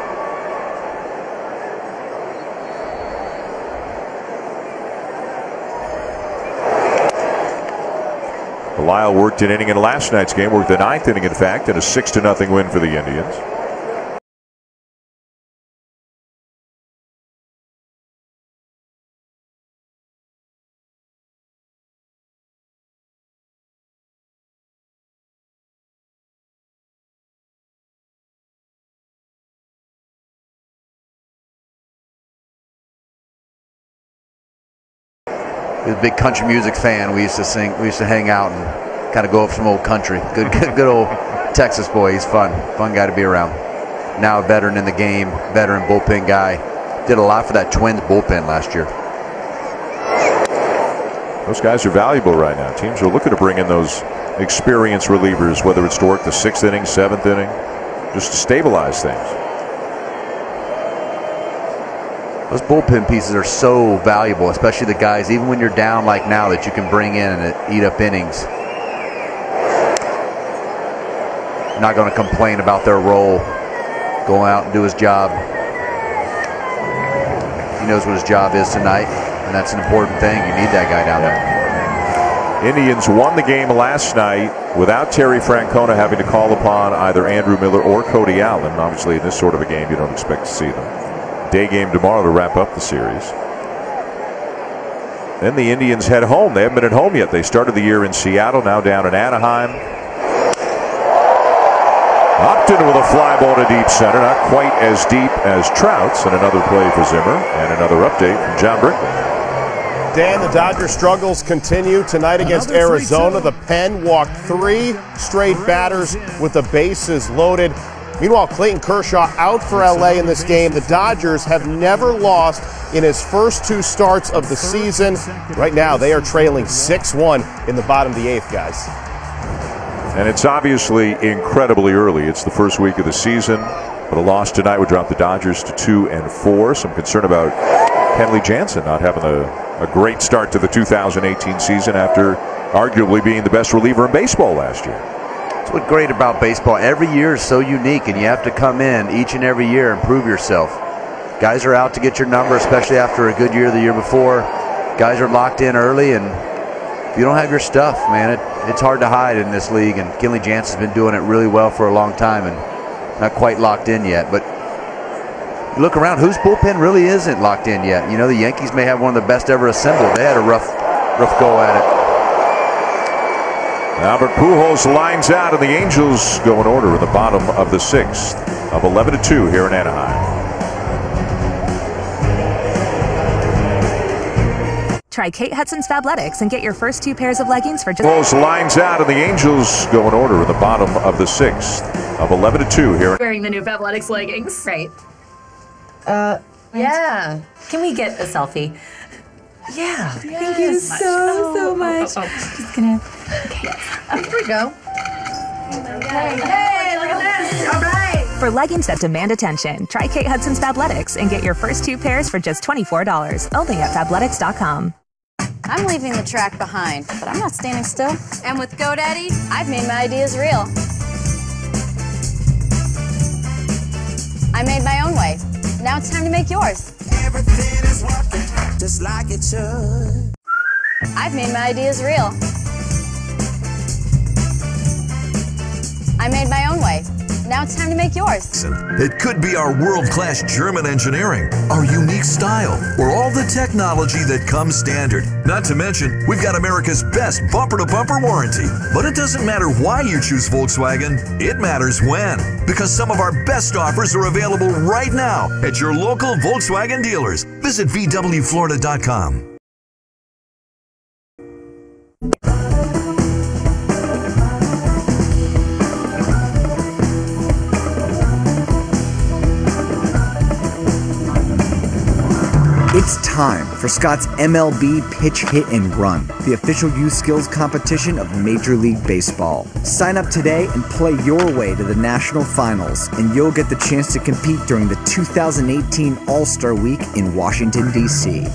Lyle worked an inning in last night's game, worked the ninth inning, in fact, and a 6-0 win for the Indians. He was a big country music fan. We used to sing. We used to hang out and kind of go over some old country. Good old Texas boy. He's fun guy to be around. Now a veteran in the game, veteran bullpen guy. Did a lot for that Twins bullpen last year. Those guys are valuable right now. Teams are looking to bring in those experienced relievers, whether it's to work the 6th inning, 7th inning, just to stabilize things. Those bullpen pieces are so valuable, especially the guys, even when you're down like now, that you can bring in and eat up innings. Not going to complain about their role. Go out and do his job. He knows what his job is tonight, and that's an important thing. You need that guy down there. Indians won the game last night without Terry Francona having to call upon either Andrew Miller or Cody Allen. Obviously, in this sort of a game, you don't expect to see them. Day game tomorrow to wrap up the series. Then the Indians head home. They haven't been at home yet. They started the year in Seattle, now down in Anaheim. Upton with a fly ball to deep center, not quite as deep as Trout's, and another play for Zimmer, and another update from John Brickley. Dan, the Dodgers struggles continue tonight against Arizona. The pen walked 3 straight batters with the bases loaded. Meanwhile, Clayton Kershaw out for LA in this game. The Dodgers have never lost in his first 2 starts of the season. Right now, they are trailing 6-1 in the bottom of the 8th, guys. And it's obviously incredibly early. It's the first week of the season, but a loss tonight would drop the Dodgers to 2-4. Some concern about Kenley Jansen not having a great start to the 2018 season after arguably being the best reliever in baseball last year. That's what's great about baseball. Every year is so unique, and you have to come in each and every year and prove yourself. Guys are out to get your number, especially after a good year the year before. Guys are locked in early, and if you don't have your stuff, man, it's hard to hide in this league. And Kenley Jansen's been doing it really well for a long time and not quite locked in yet. But you look around, whose bullpen really isn't locked in yet? You know, the Yankees may have one of the best ever assembled. They had a rough go at it. Albert Pujols lines out, and the Angels go in order in the bottom of the 6th, up 11-2 here in Anaheim. Try Kate Hudson's Fabletics and get your first 2 pairs of leggings for just... Pujols lines out, and the Angels go in order in the bottom of the 6th, up 11-2 here. Wearing the new Fabletics leggings. Right. Yeah. Can we get a selfie? Yeah. Yes. Thank you so much. Just gonna... Okay. Here we go. Hey, look at this. All right. For leggings that demand attention, try Kate Hudson's Fabletics and get your first 2 pairs for just $24, only at Fabletics.com. I'm leaving the track behind, but I'm not standing still. And with GoDaddy, I've made my ideas real. I made my own way. Now it's time to make yours. Everything is working just like it should. I've made my ideas real. I made my own way. Now it's time to make yours. It could be our world-class German engineering, our unique style, or all the technology that comes standard. Not to mention, we've got America's best bumper-to-bumper warranty. But it doesn't matter why you choose Volkswagen, it matters when. Because some of our best offers are available right now at your local Volkswagen dealers. Visit VWFlorida.com. It's time for Scott's MLB Pitch Hit and Run, the official youth skills competition of Major League Baseball. Sign up today and play your way to the national finals, and you'll get the chance to compete during the 2018 All-Star Week in Washington, D.C.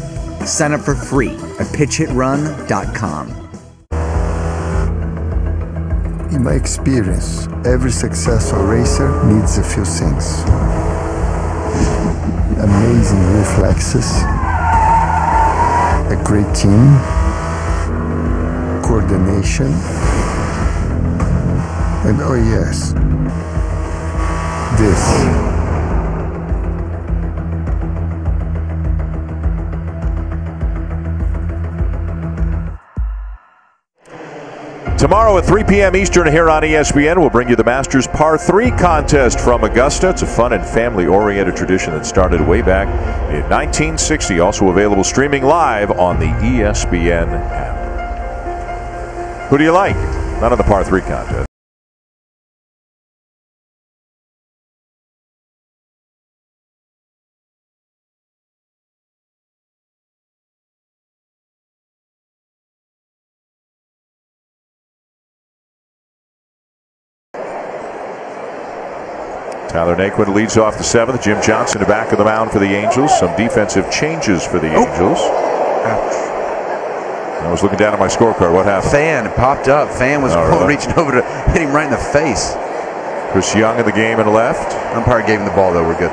Sign up for free at pitchhitrun.com. In my experience, every successful racer needs a few things. Amazing reflexes, a great team, coordination, and oh yes, this. Tomorrow at 3 p.m. Eastern here on ESPN, we'll bring you the Masters Par 3 contest from Augusta. It's a fun and family-oriented tradition that started way back in 1960. Also available streaming live on the ESPN app. Who do you like? Not on the Par 3 contest. Tyler Naquin leads off the 7th. Jim Johnson to back of the mound for the Angels. Some defensive changes for the Angels. I was looking down at my scorecard. What happened? Fan popped up. Fan was reaching over to hit him right in the face. Chris Young in the game and left. Umpire gave him the ball, though. We're good.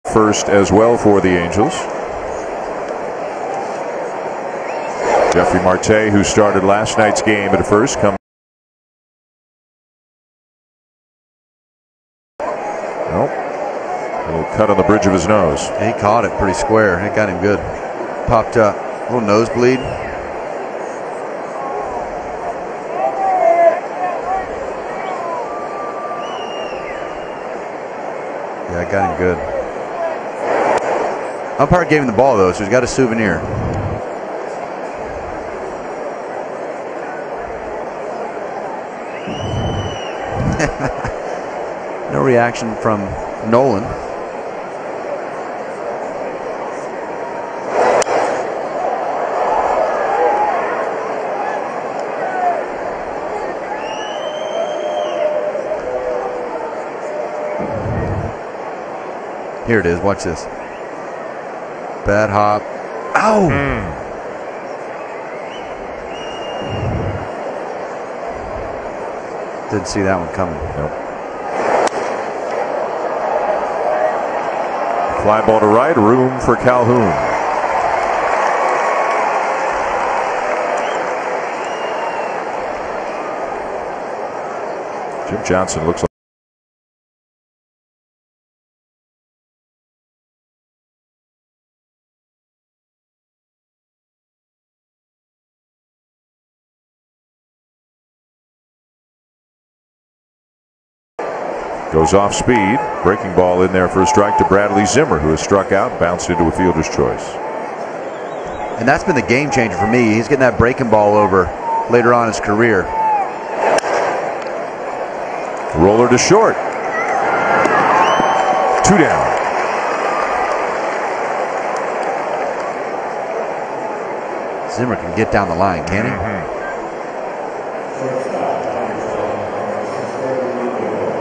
First as well for the Angels. Jeffrey Marte, who started last night's game at first, comes. Nope. A little cut on the bridge of his nose. He caught it pretty square. It got him good. Popped up. A little nosebleed. Yeah, it got him good. Umpire gave him the ball, though, so he's got a souvenir. No reaction from Nolan. Here it is. Watch this. Bad hop. Ow! Didn't see that one coming. Nope. Fly ball to right. Room for Calhoun. Jim Johnson looks like. Goes off speed. Breaking ball in there for a strike to Bradley Zimmer, who has struck out, bounced into a fielder's choice. And that's been the game changer for me. He's getting that breaking ball over later on in his career. Roller to short. 2 down. Zimmer can get down the line, can he?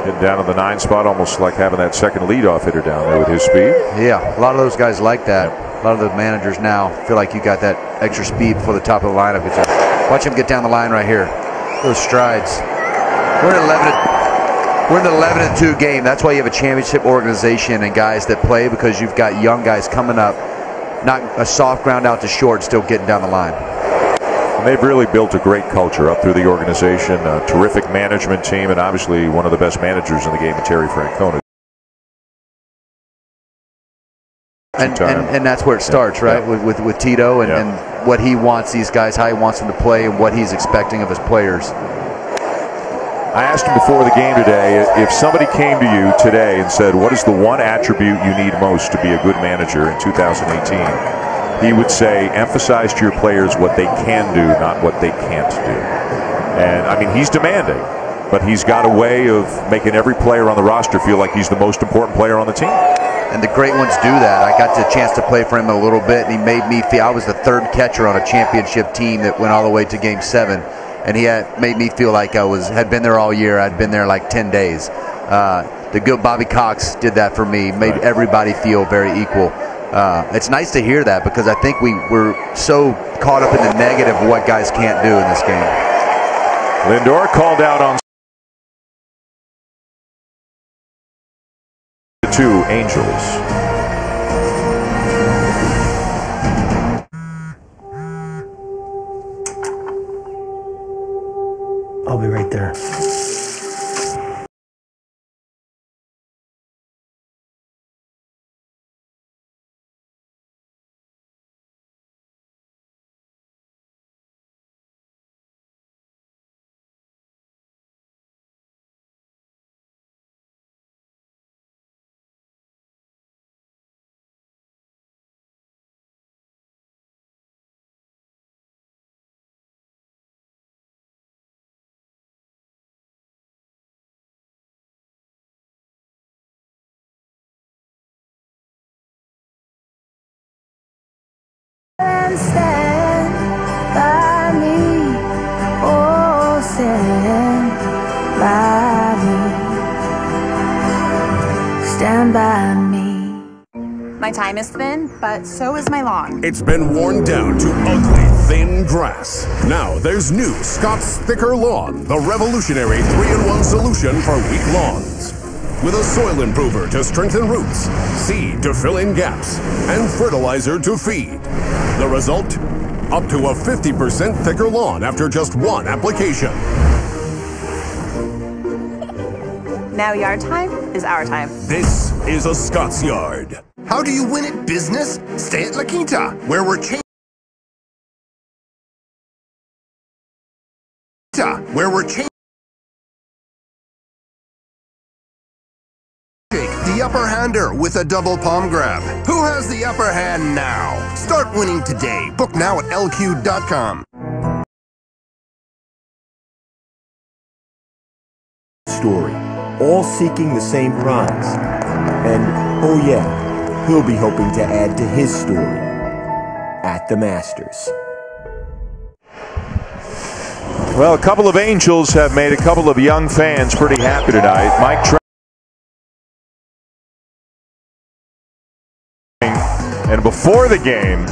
Getting down to the 9 spot, almost like having that second leadoff hitter down there with his speed. Yeah, a lot of those guys like that. A lot of the managers now feel like you got that extra speed before the top of the lineup. Watch him get down the line right here. Those strides. We're in the 11-2 game. That's why you have a championship organization and guys that play, because you've got young guys coming up, not a soft ground out to short, still getting down the line. And they've really built a great culture up through the organization, a terrific management team, and obviously one of the best managers in the game, Terry Francona. And that's where it starts, right? Yeah. With Tito and what he wants these guys, how he wants them to play, and what he's expecting of his players. I asked him before the game today, if somebody came to you today and said, what is the one attribute you need most to be a good manager in 2018? He would say, emphasize to your players what they can do, not what they can't do. And, I mean, he's demanding, but he's got a way of making every player on the roster feel like he's the most important player on the team. And the great ones do that. I got the chance to play for him a little bit, and he made me feel I was the third catcher on a championship team that went all the way to Game 7. And he made me feel like I had been there all year. I'd been there like 10 days. The good Bobby Cox did that for me, made everybody feel very equal. It's nice to hear that, because I think we're so caught up in the negative of what guys can't do in this game. Lindor called out on 2 Angels. I'll be right there. and stand by me. Oh, stand by me. Stand by me. My time is thin, but so is my lawn. It's been worn down to ugly, thin grass. Now there's new Scott's Thicker Lawn, the revolutionary 3-in-1 solution for weak lawns. With a soil improver to strengthen roots, seed to fill in gaps, and fertilizer to feed. The result? Up to a 50% thicker lawn after just one application. Now yard time is our time. This is a Scott's Yard. How do you win at business? Stay at La Quinta, where we're changing the upper hander with a double palm grab. Who has the upper hand now? Start winning today. Book now at lq.com. Story, all seeking the same prize. And, oh yeah, he'll be hoping to add to his story at the Masters. Well, a couple of Angels have made a couple of young fans pretty happy tonight. Mike Trout. And before the game,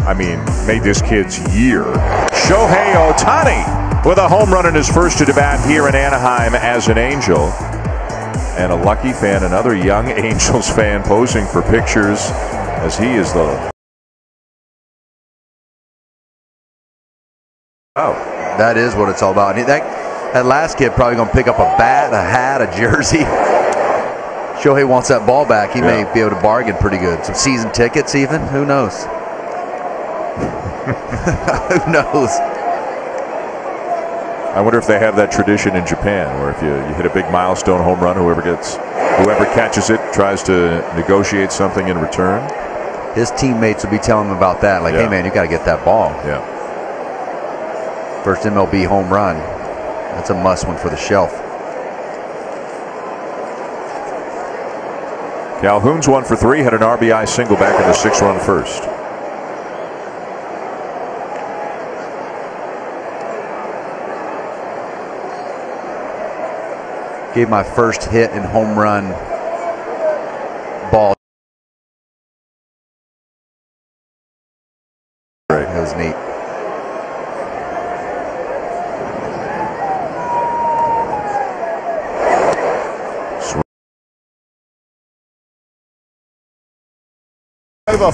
I mean, made this kid's year. Shohei Ohtani with a home run in his first at-bat here in Anaheim as an Angel. And a lucky fan, another young Angels fan posing for pictures as he is the... Oh, that is what it's all about. That last kid probably going to pick up a bat, a hat, a jersey. Shohei wants that ball back. He may be able to bargain pretty good. Some season tickets even. Who knows? Who knows? I wonder if they have that tradition in Japan, where if you hit a big milestone home run, whoever catches it tries to negotiate something in return. His teammates will be telling him about that. Like, hey man, you got to get that ball. Yeah. First MLB home run. That's a must one for the shelf. Calhoun's 1 for 3, had an RBI single back in the 6-run first. Gave my first hit and home run ball. Right, that was neat.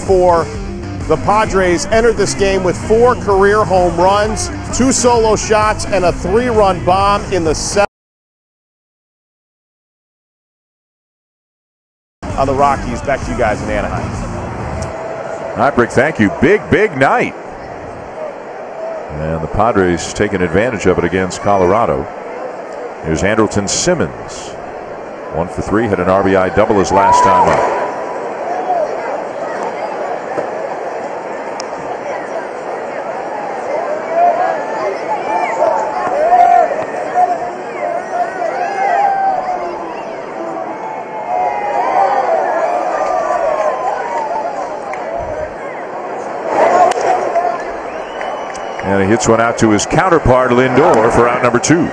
For the Padres entered this game with 4 career home runs, 2 solo shots, and a 3-run bomb in the 7th. On the Rockies, back to you guys in Anaheim. All right, Brick, thank you. Big night. And the Padres taking advantage of it against Colorado. Here's Andrelton Simmons. 1 for 3, had an RBI double his last time up. And he hits one out to his counterpart, Lindor, for out number 2.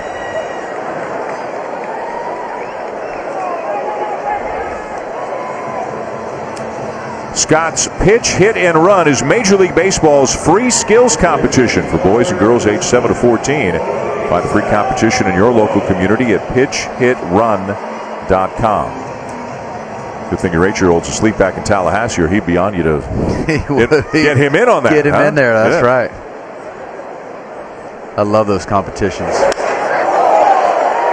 Scott's Pitch, Hit, and Run is Major League Baseball's free skills competition for boys and girls aged 7 to 14. Find the free competition in your local community at pitchhitrun.com. Good thing your 8-year-old's asleep back in Tallahassee, or he'd be on you to get him in on that. Get him in there, that's right. I love those competitions.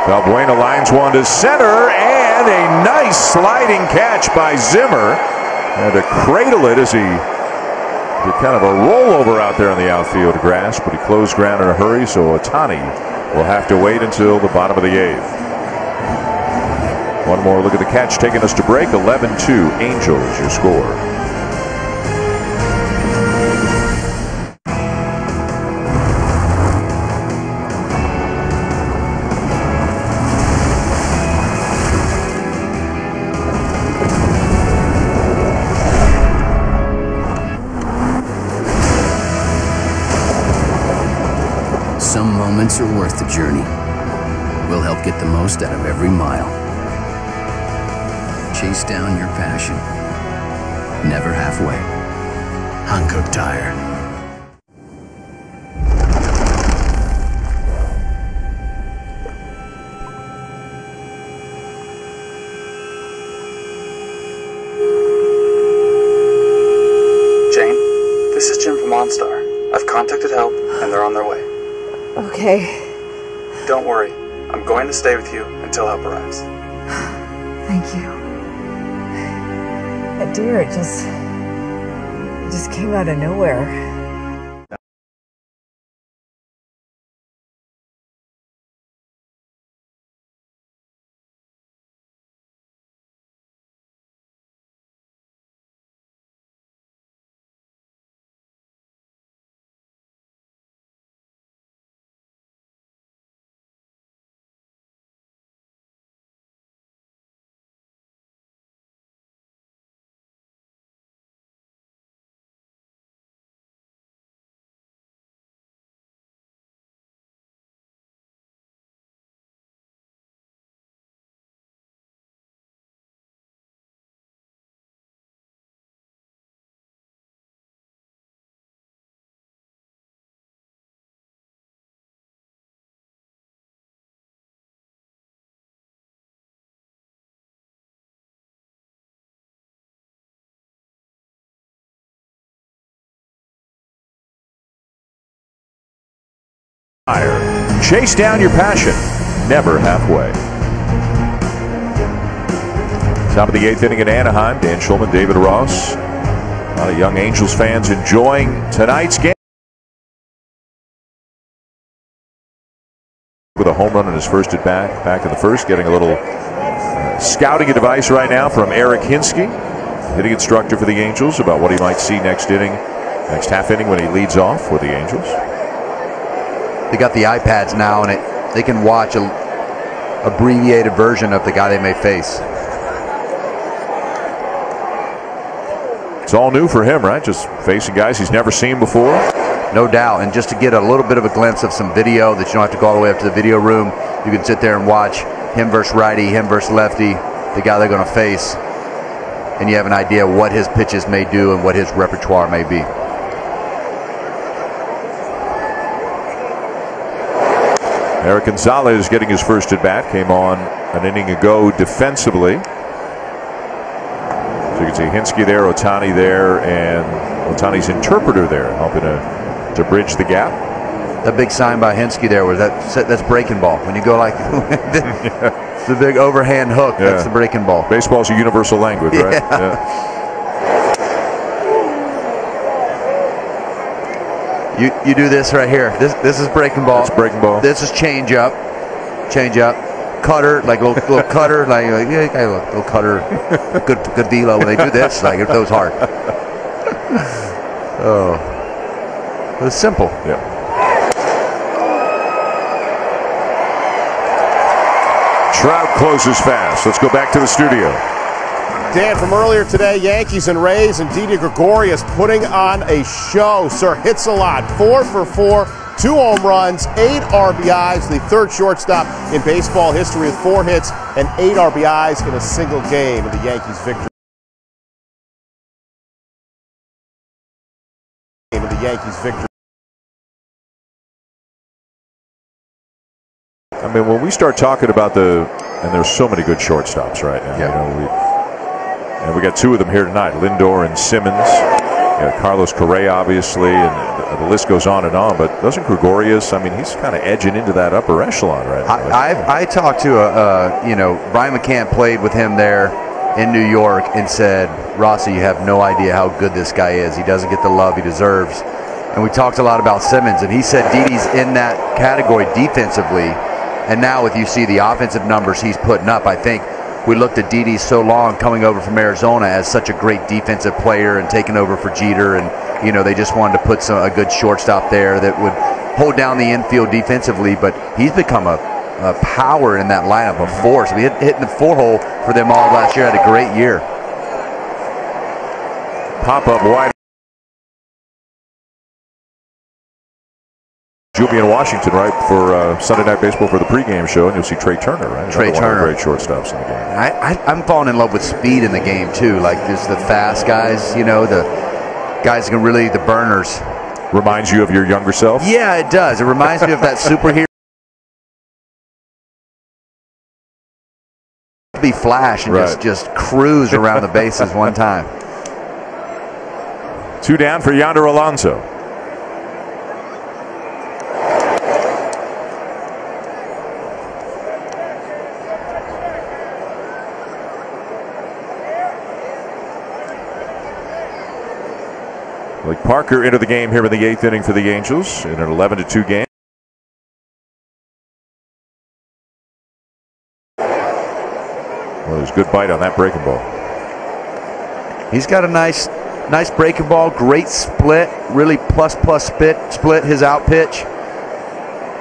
Valbuena lines one to center, and a nice sliding catch by Zimmer. And to cradle it as he did kind of a rollover out there on the outfield grass, but he closed ground in a hurry, so Ohtani will have to wait until the bottom of the 8th. One more look at the catch taking us to break. 11-2, Angels your score. some moments are worth the journey. We'll help get the most out of every mile. Chase down your passion. Never halfway. Hankook Tire. Jane, this is Jim from OnStar. I've contacted help, and they're on their way. Okay. Don't worry. I'm going to stay with you until help arrives. Thank you. That deer, it just came out of nowhere. Chase down your passion, never halfway. Top of the 8th inning in Anaheim. Dan Shulman, David Ross. A lot of young Angels fans enjoying tonight's game. With a home run on his first at bat, back in the first, getting a little scouting advice right now from Eric Hinsky, hitting instructor for the Angels, about what he might see next half inning when he leads off for the Angels. They got the iPads now, and they can watch a abbreviated version of the guy they may face. It's all new for him, right? Just facing guys he's never seen before. No doubt, and just to get a little bit of a glimpse of some video that you don't have to go all the way up to the video room, you can sit there and watch him versus righty, him versus lefty, the guy they're going to face, and you have an idea what his pitches may do and what his repertoire may be. Eric Gonzalez getting his first at bat, came on an inning ago defensively. So you can see Hinsky there, Ohtani there, and Ohtani's interpreter there, helping to bridge the gap. That big sign by Hinsky there was that's breaking ball. When you go like the big overhand hook, that's the breaking ball. Baseball's a universal language, right? Yeah. You do this right here. This is breaking ball. That's breaking ball. This is change up, cutter, like little cutter, like little cutter, good velo. When they do this, like it goes hard. Oh, it was simple. Yeah. Trout closes fast. Let's go back to the studio. Dan, from earlier today, Yankees and Rays, and Didi Gregorius putting on a show. Sir hits a lot. 4 for 4, 2 home runs, 8 RBIs. The third shortstop in baseball history with 4 hits and 8 RBIs in a single game in the Yankees' victory. I mean, when we start talking about and there's so many good shortstops right now. Yeah. You know, and we got 2 of them here tonight, Lindor and Simmons. Carlos Correa, obviously, and the list goes on and on. But doesn't Gregorius, I mean, he's kind of edging into that upper echelon right now. I talked to Brian McCann played with him there in New York and said, Rossi, you have no idea how good this guy is. He doesn't get the love he deserves. And we talked a lot about Simmons, and he said Didi's in that category defensively. And now with you see the offensive numbers he's putting up, I think we looked at Didi so long coming over from Arizona as such a great defensive player and taking over for Jeter, and they just wanted to put a good shortstop there that would hold down the infield defensively. But he's become a power in that lineup, a force. We hitting the 4-hole for them all last year. Had a great year. Pop up wide. You'll be in Washington, right, for Sunday Night Baseball for the pregame show, and you'll see Trey Turner, right? Trey Turner. One of the great shortstops in the game. I'm falling in love with speed in the game, too. Like, there's the fast guys, you know, the guys who can really, the burners. Reminds you of your younger self? Yeah, it does. It reminds me of that superhero. Be Flash and just cruise around the bases one time. 2 down for Yonder Alonso. Blake Parker into the game here in the 8th inning for the Angels in an 11-2 game. Well, there's good bite on that breaking ball. He's got a nice breaking ball, great split, really plus split his out pitch.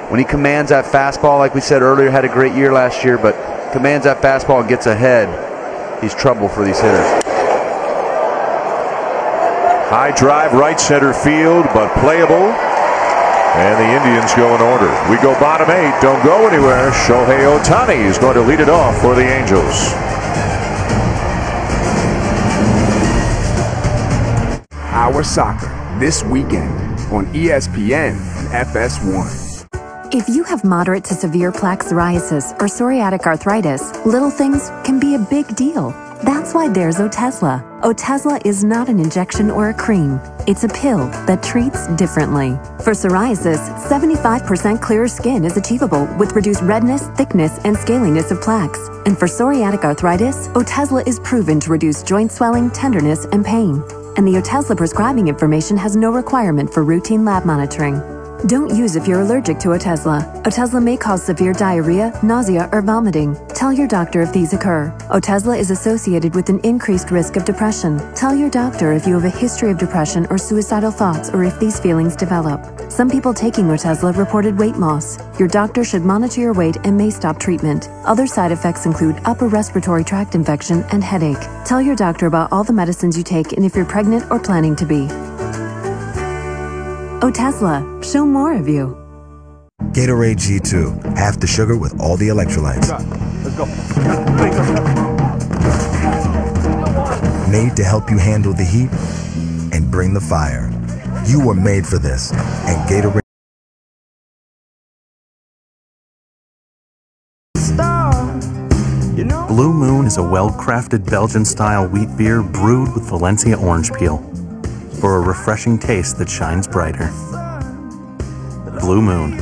When he commands that fastball, like we said earlier, had a great year last year, but commands that fastball and gets ahead, he's trouble for these hitters. High drive, right center field, but playable. And the Indians go in order. We go bottom 8, don't go anywhere. Shohei Ohtani is going to lead it off for the Angels. Our Soccer, this weekend on ESPN and FS1. If you have moderate to severe plaque psoriasis or psoriatic arthritis, little things can be a big deal. That's why there's Otezla. Otezla is not an injection or a cream. It's a pill that treats differently. For psoriasis, 75% clearer skin is achievable with reduced redness, thickness, and scaliness of plaques. And for psoriatic arthritis, Otezla is proven to reduce joint swelling, tenderness, and pain. And the Otezla prescribing information has no requirement for routine lab monitoring. Don't use if you're allergic to Otezla. Otezla may cause severe diarrhea, nausea, or vomiting. Tell your doctor if these occur. Otezla is associated with an increased risk of depression. Tell your doctor if you have a history of depression or suicidal thoughts or if these feelings develop. Some people taking Otezla reported weight loss. Your doctor should monitor your weight and may stop treatment. Other side effects include upper respiratory tract infection and headache. Tell your doctor about all the medicines you take and if you're pregnant or planning to be. Otezla, show more of you. Gatorade G2, half the sugar with all the electrolytes. Let's go. Made to help you handle the heat and bring the fire. You were made for this, and Gatorade. Blue Moon is a well-crafted Belgian-style wheat beer brewed with Valencia orange peel for a refreshing taste that shines brighter. Blue Moon.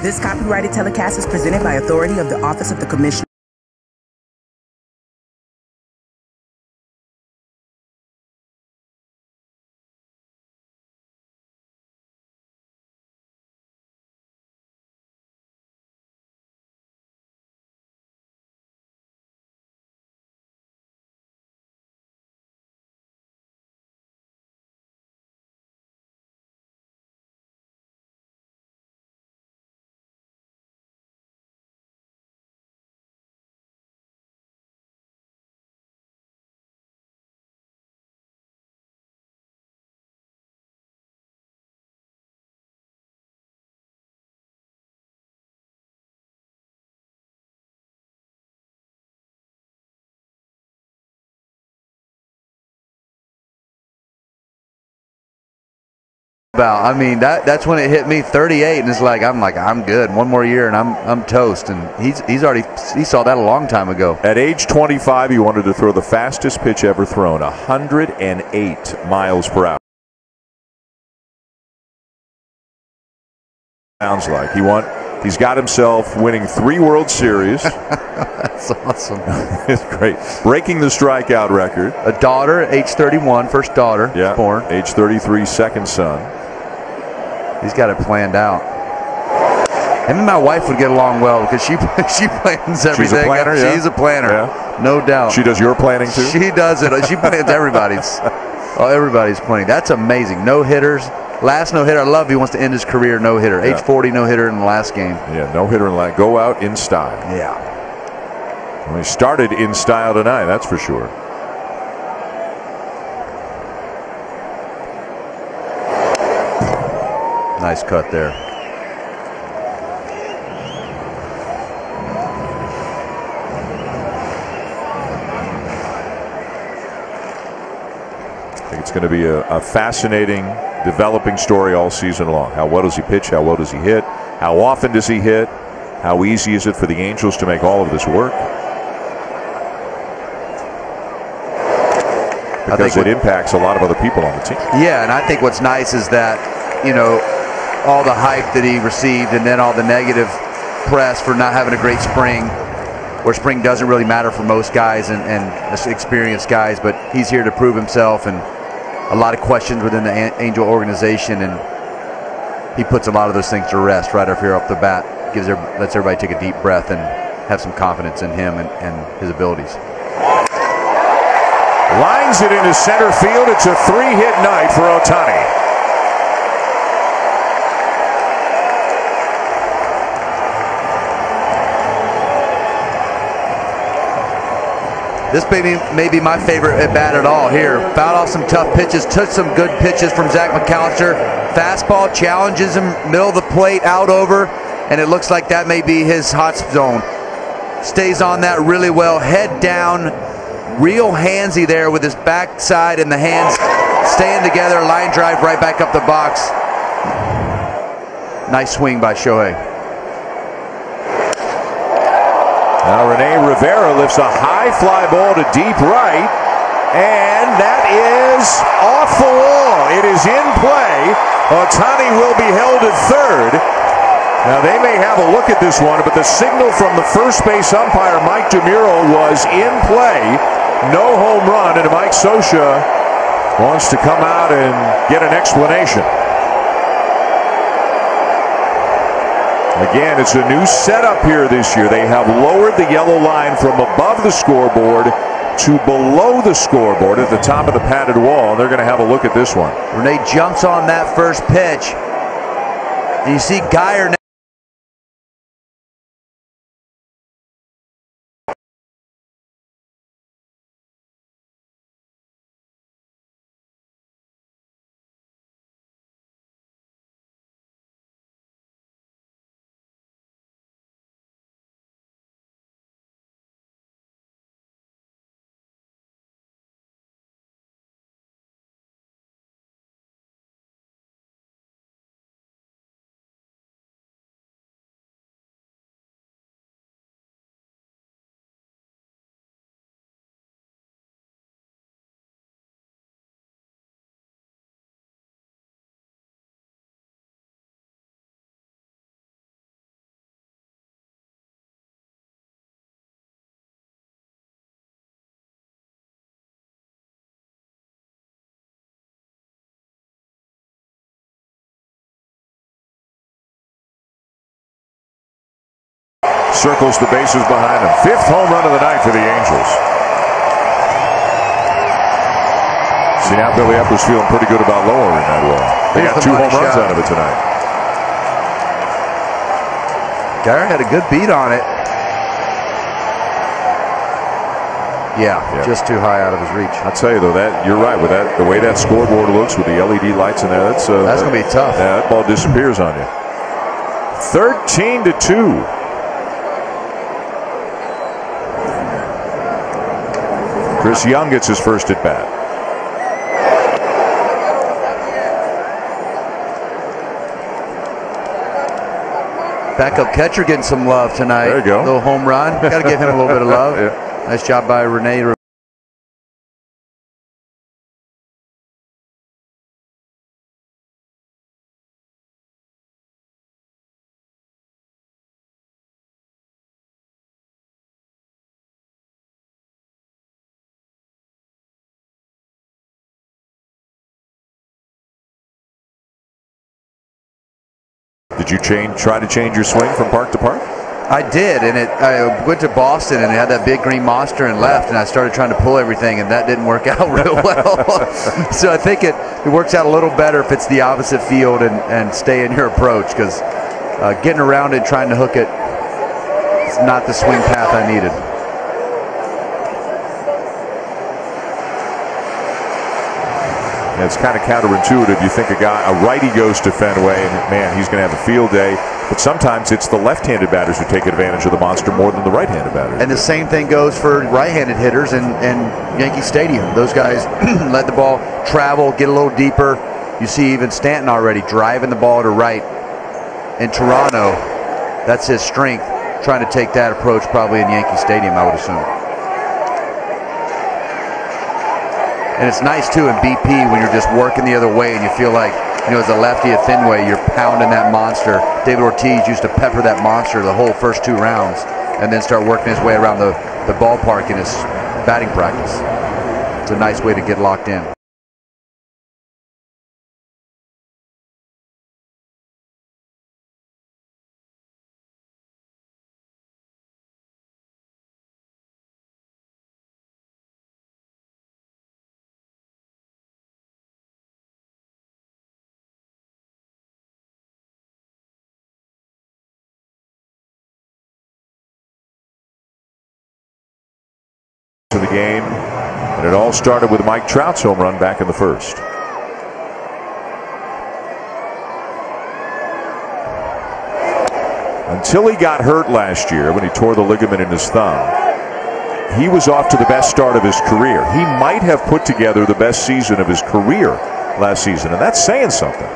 This copyrighted telecast is presented by authority of the Office of the Commissioner. I mean, that's when it hit me, 38, and it's like I'm good. One more year and I'm toast. And he saw that a long time ago. At age 25, he wanted to throw the fastest pitch ever thrown, 108 miles per hour. Sounds like he's got himself winning 3 World Series. That's awesome. It's great. Breaking the strikeout record. A daughter, age 31, first daughter born. Age 33, second son. He's got it planned out. Him and my wife would get along well because she plans everything. She's a planner, She's a planner, no doubt. She does your planning too? She does it. She plans everybody's. Oh, everybody's planning. That's amazing. No hitters. Last no hitter. I love he wants to end his career no hitter. Age 40, no hitter in the last game. Yeah, no hitter in the last. Go out in style. Yeah. Well, he started in style tonight, that's for sure. Nice cut there. I think it's going to be a fascinating, developing story all season long. How well does he pitch? How well does he hit? How often does he hit? How easy is it for the Angels to make all of this work? Because it impacts a lot of other people on the team. Yeah, and I think what's nice is that, you know, all the hype that he received and then all the negative press for not having a great spring, where spring doesn't really matter for most guys and experienced guys, but he's here to prove himself, and a lot of questions within the Angel organization, and he puts a lot of those things to rest right up here off the bat. Lets everybody take a deep breath and have some confidence in him and his abilities. Lines it into center field. It's a 3-hit night for Ohtani. This may be my favorite at bat at all here. Fouled off some tough pitches, took some good pitches from Zach McAllister. Fastball challenges him, middle of the plate, out over, and it looks like that may be his hot zone. Stays on that really well, head down, real handsy there with his backside and the hands staying together, line drive right back up the box. Nice swing by Shohei. Now Rene Rivera lifts a high fly ball to deep right, and that is off the wall. It is in play. Ohtani will be held at third. Now they may have a look at this one, but the signal from the first base umpire, Mike DeMuro, was in play. No home run, and Mike Scioscia wants to come out and get an explanation. Again, it's a new setup here this year. They have lowered the yellow line from above the scoreboard to below the scoreboard at the top of the padded wall. And they're going to have a look at this one. Rene jumps on that first pitch. And you see Geyer now. Circles the bases behind him. 5th home run of the night for the Angels. See, now Billy Epler's feeling pretty good about lowering that wall. They got 2 home runs out of it tonight. Geyer had a good beat on it. Yeah, just too high out of his reach. I'll tell you though, that you're right with that. The way that scoreboard looks with the LED lights in there, that's going to be tough. Yeah, that ball disappears on you. 13-2. Chris Young gets his first at bat. Backup catcher getting some love tonight. There you go. Little home run. Got to give him a little bit of love. Yeah. Nice job by Rene. Did you try to change your swing from park to park? I did, and I went to Boston and they had that big green monster and left, and I started trying to pull everything, and that didn't work out real well. So I think it works out a little better if it's the opposite field and stay in your approach, because getting around it, trying to hook it, it's not the swing path I needed. And it's kind of counterintuitive. You think a righty goes to Fenway, and man, he's going to have a field day. But sometimes it's the left-handed batters who take advantage of the monster more than the right-handed batters. And the same thing goes for right-handed hitters in Yankee Stadium. Those guys let the ball travel, get a little deeper. You see even Stanton already driving the ball to right. In Toronto, that's his strength, trying to take that approach probably in Yankee Stadium, I would assume. And it's nice, too, in BP when you're just working the other way and you feel like, as a lefty at Fenway, you're pounding that monster. David Ortiz used to pepper that monster the whole first 2 rounds and then start working his way around the ballpark in his batting practice. It's a nice way to get locked in. To the game, and it all started with Mike Trout's home run back in the first. Until he got hurt last year when he tore the ligament in his thumb, he was off to the best start of his career. He might have put together the best season of his career last season, and that's saying something.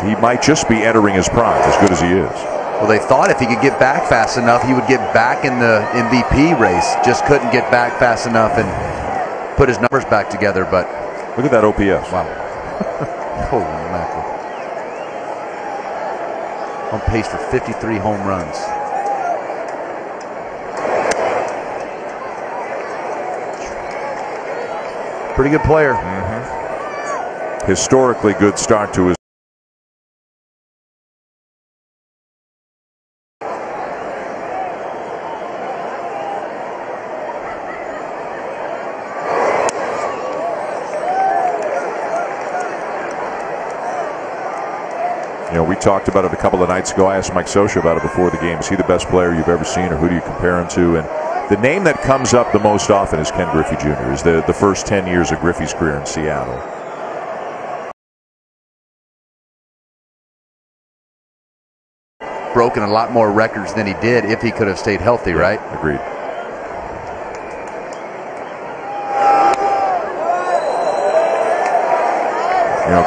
He might just be entering his prime, as good as he is. Well, they thought if he could get back fast enough, he would get back in the MVP race. Just couldn't get back fast enough and put his numbers back together. But look at that OPS. Wow. Holy mackerel. On pace for 53 home runs. Pretty good player. Mm-hmm. Historically good start to his. We talked about it a couple of nights ago. I asked Mike Scioscia about it before the game. Is he the best player you've ever seen, or who do you compare him to? And the name that comes up the most often is Ken Griffey Jr. Is the first 10 years of Griffey's career in Seattle. Broken a lot more records than he did if he could have stayed healthy, right? Agreed.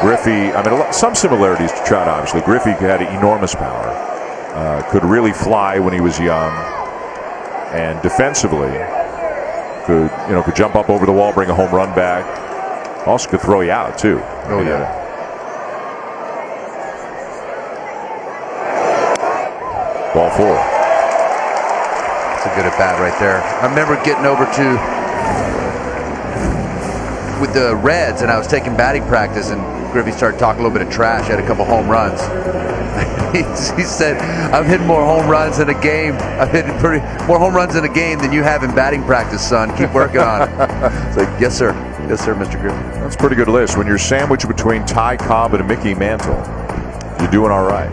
Griffey, some similarities to Trout, obviously. Griffey had enormous power, could really fly when he was young, and defensively could jump up over the wall, bring a home run back. Also could throw you out, too. Oh, yeah. Ball 4. That's a good at bat right there. I remember getting over with the Reds, and I was taking batting practice, and Griffey started talking a little bit of trash. Had a couple home runs. He said, "I've hit more home runs in a game. I've hit more home runs in a game than you have in batting practice, son. Keep working on it." It's like, yes, sir, Mr. Griffey. That's a pretty good list. When you're sandwiched between Ty Cobb and Mickey Mantle, you're doing all right.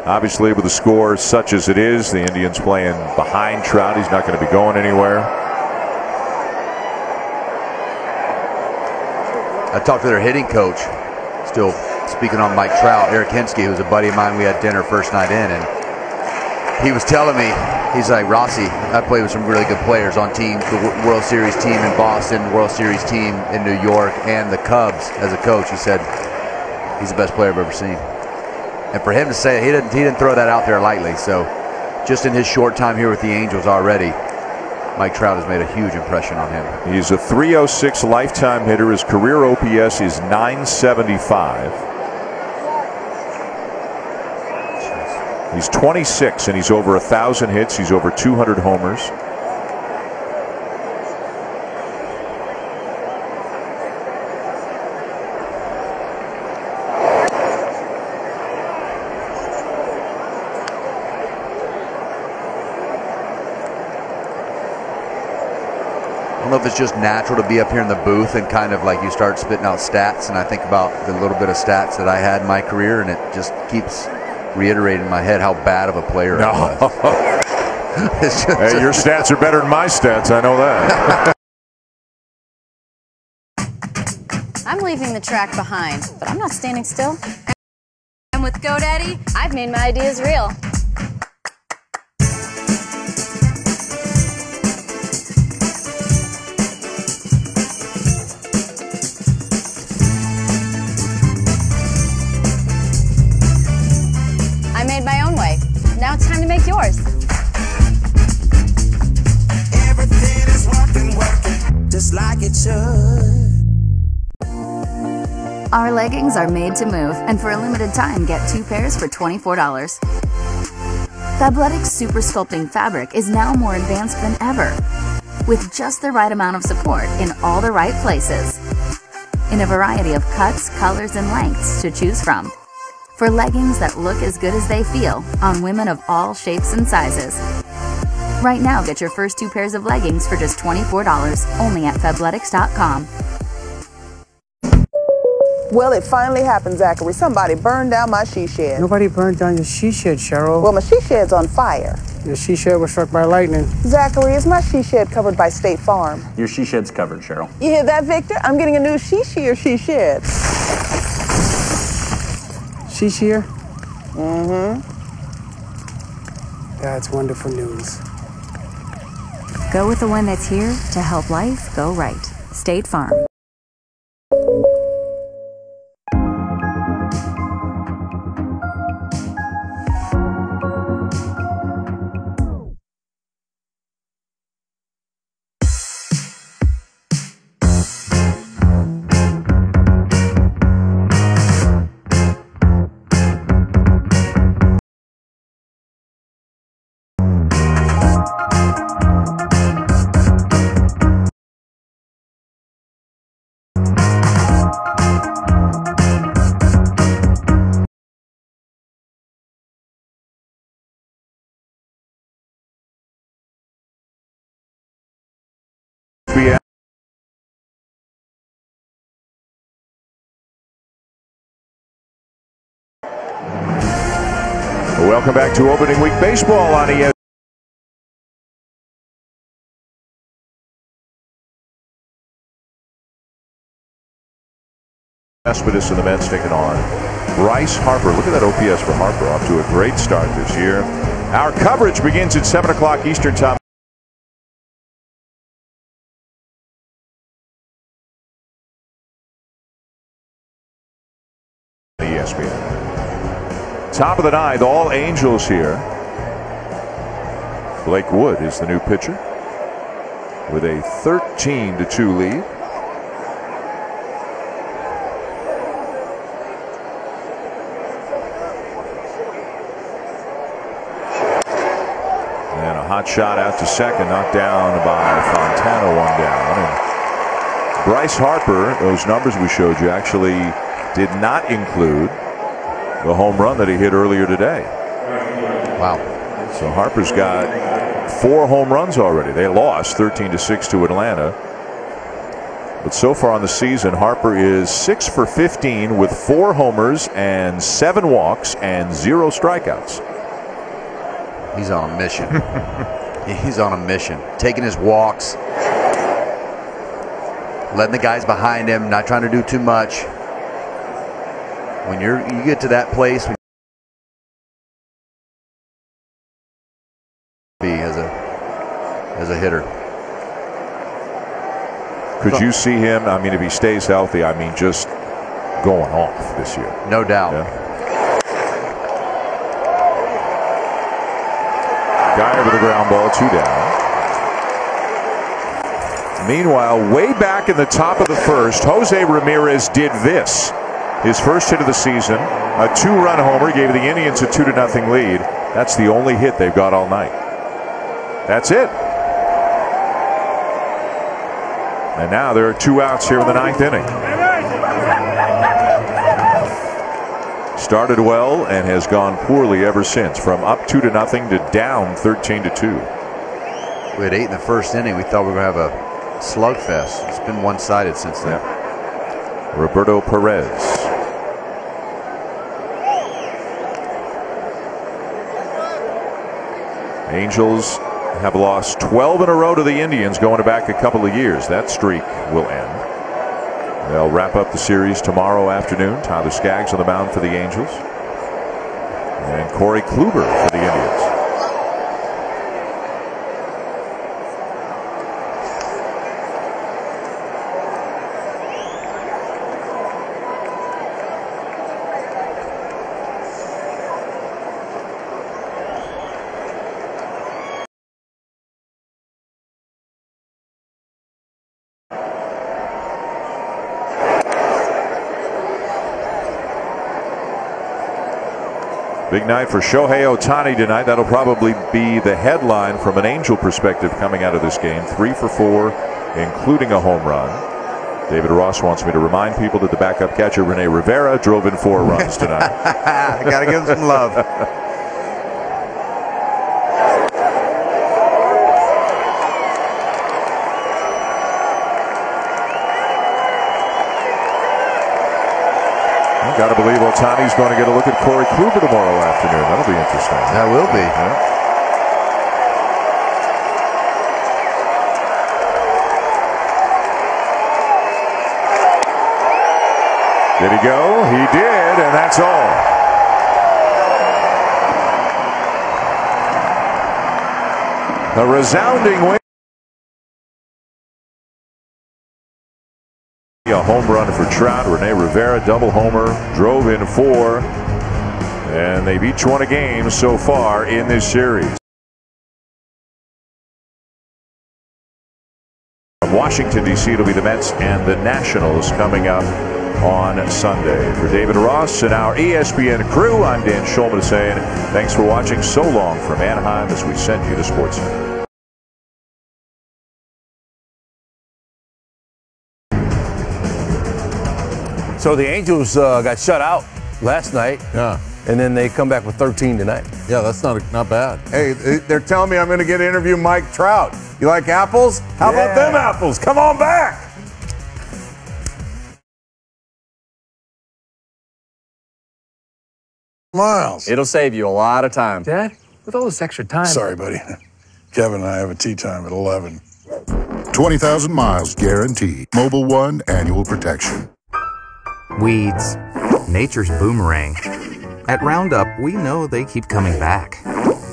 Obviously, with a score such as it is, the Indians playing behind Trout. He's not going to be going anywhere. I talked to their hitting coach, still speaking on Mike Trout, Eric Hensky, who's a buddy of mine. We had dinner first night in, and he was telling me, he's like, Rossi, I played with some really good players on teams, the World Series team in Boston, World Series team in New York, and the Cubs as a coach. He said, he's the best player I've ever seen. And for him to say, he didn't throw that out there lightly. So just in his short time here with the Angels already, Mike Trout has made a huge impression on him. He's a .306 lifetime hitter. His career OPS is .975. He's 26 and he's over 1,000 hits. He's over 200 homers. I don't know if it's just natural to be up here in the booth and kind of like you start spitting out stats, and I think about the little bit of stats that I had in my career, and it just keeps reiterated in my head how bad of a player I was. Hey, your stats are better than my stats. I know that. I'm leaving the track behind, but I'm not standing still. And with GoDaddy, I've made my ideas real. I made my own way. Now it's time to make yours. Everything is working, just like it should. Our leggings are made to move, and for a limited time, get 2 pairs for $24. Fabletics Super Sculpting Fabric is now more advanced than ever, with just the right amount of support in all the right places, in a variety of cuts, colors, and lengths to choose from. For leggings that look as good as they feel on women of all shapes and sizes. Right now, get your first 2 pairs of leggings for just $24, only at Fabletics.com. Well, it finally happened, Zachary. Somebody burned down my she shed. Nobody burned down your she shed, Cheryl. Well, my she shed's on fire. Your she shed was struck by lightning. Zachary, is my she shed covered by State Farm? Your she shed's covered, Cheryl. You hear that, Victor? I'm getting a new she shed. She shear? Mm-hmm. That's wonderful news. Go with the one that's here to help life go right. State Farm. Welcome back to Opening Week Baseball on ESPN. Cespedes and the Mets taking on Bryce Harper. Look at that OPS for Harper, off to a great start this year. Our coverage begins at 7 o'clock Eastern Time. ESPN. Top of the ninth, all Angels here. Blake Wood is the new pitcher with a 13-2 lead. And a hot shot out to second, knocked down by Fontana, 1 down. And Bryce Harper, those numbers we showed you actually did not include the home run that he hit earlier today. Wow. So Harper's got 4 home runs already. They lost 13-6 to Atlanta. But so far on the season, Harper is 6 for 15 with 4 homers and 7 walks and 0 strikeouts. He's on a mission. He's on a mission. Taking his walks, letting the guys behind him, not trying to do too much. When you get to that place, when as a hitter. Could you see him? I mean, if he stays healthy, I mean, just going off this year. No doubt. Yeah. Guy over the ground ball, 2 down. Meanwhile, way back in the top of the first, Jose Ramirez did this. His first hit of the season, a 2-run homer, gave the Indians a 2-0 lead. That's the only hit they've got all night. That's it. And now there are 2 outs here in the 9th inning. Started well and has gone poorly ever since, from up 2-0 to down 13-2. We had 8 in the first inning. We thought we were going to have a slugfest. It's been one-sided since then. Yeah. Roberto Perez. Angels have lost 12 in a row to the Indians going back a couple of years. That streak will end. They'll wrap up the series tomorrow afternoon. Tyler Skaggs on the mound for the Angels. And Corey Kluber for the Indians. Big night for Shohei Ohtani tonight. That'll probably be the headline from an Angel perspective coming out of this game. 3 for 4, including a home run. David Ross wants me to remind people that the backup catcher, Rene Rivera, drove in 4 runs tonight. Got to give him some love. Got to believe Ohtani's going to get a look at Corey Kluber tomorrow afternoon. That'll be interesting. That will be. Yeah. Did he go? He did, and that's all. A resounding win. A home run for Trout. Rene Rivera, double homer, drove in 4, and they've each won a game so far in this series. Washington, D.C. it'll be the Mets and the Nationals coming up on Sunday. For David Ross and our ESPN crew, I'm Dan Shulman saying thanks for watching so long from Anaheim as we send you to SportsCenter. So the Angels got shut out last night. Yeah. And then they come back with 13 tonight. Yeah, that's not bad. Hey, they're telling me I'm going to get to interview Mike Trout. You like apples? How about them apples? Come on back. Miles. It'll save you a lot of time. Dad, with all this extra time. Sorry, buddy. Kevin and I have a tea time at 11. 20,000 miles guaranteed. Mobile One annual protection. Weeds. Nature's boomerang. At Roundup, we know they keep coming back.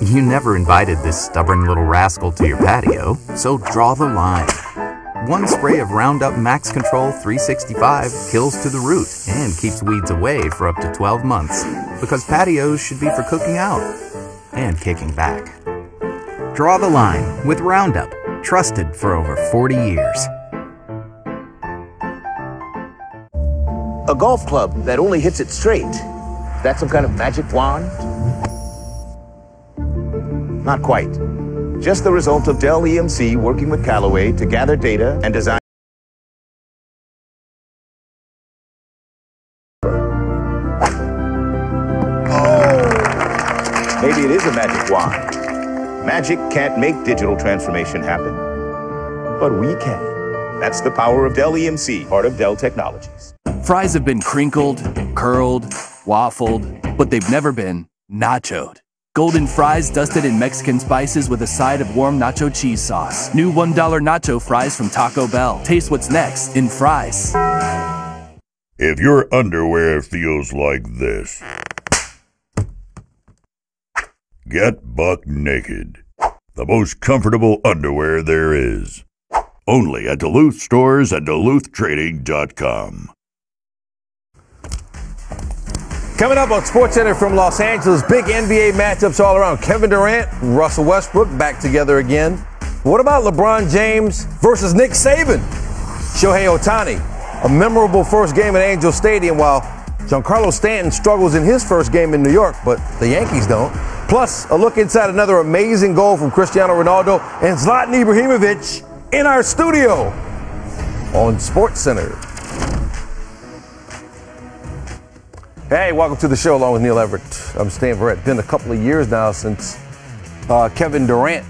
You never invited this stubborn little rascal to your patio, so draw the line. One spray of Roundup Max Control 365 kills to the root and keeps weeds away for up to 12 months, because patios should be for cooking out and kicking back. Draw the line with Roundup, trusted for over 40 years. A golf club that only hits it straight. That's some kind of magic wand? Not quite. Just the result of Dell EMC working with Callaway to gather data and design. Oh! Maybe it is a magic wand. Magic can't make digital transformation happen, but we can. That's the power of Dell EMC, part of Dell Technologies. Fries have been crinkled, curled, waffled, but they've never been nachoed. Golden fries dusted in Mexican spices with a side of warm nacho cheese sauce. New $1 nacho fries from Taco Bell. Taste what's next in fries. If your underwear feels like this, get Buck Naked. The most comfortable underwear there is. Only at Duluth stores and DuluthTrading.com. Coming up on SportsCenter from Los Angeles, big NBA matchups all around. Kevin Durant, Russell Westbrook back together again. What about LeBron James versus Nick Saban? Shohei Ohtani, a memorable first game at Angel Stadium while Giancarlo Stanton struggles in his first game in New York, but the Yankees don't. Plus, a look inside another amazing goal from Cristiano Ronaldo and Zlatan Ibrahimovic in our studio on SportsCenter. Hey, welcome to the show along with Neil Everett. I'm Stan Verrett. Been a couple of years now since Kevin Durant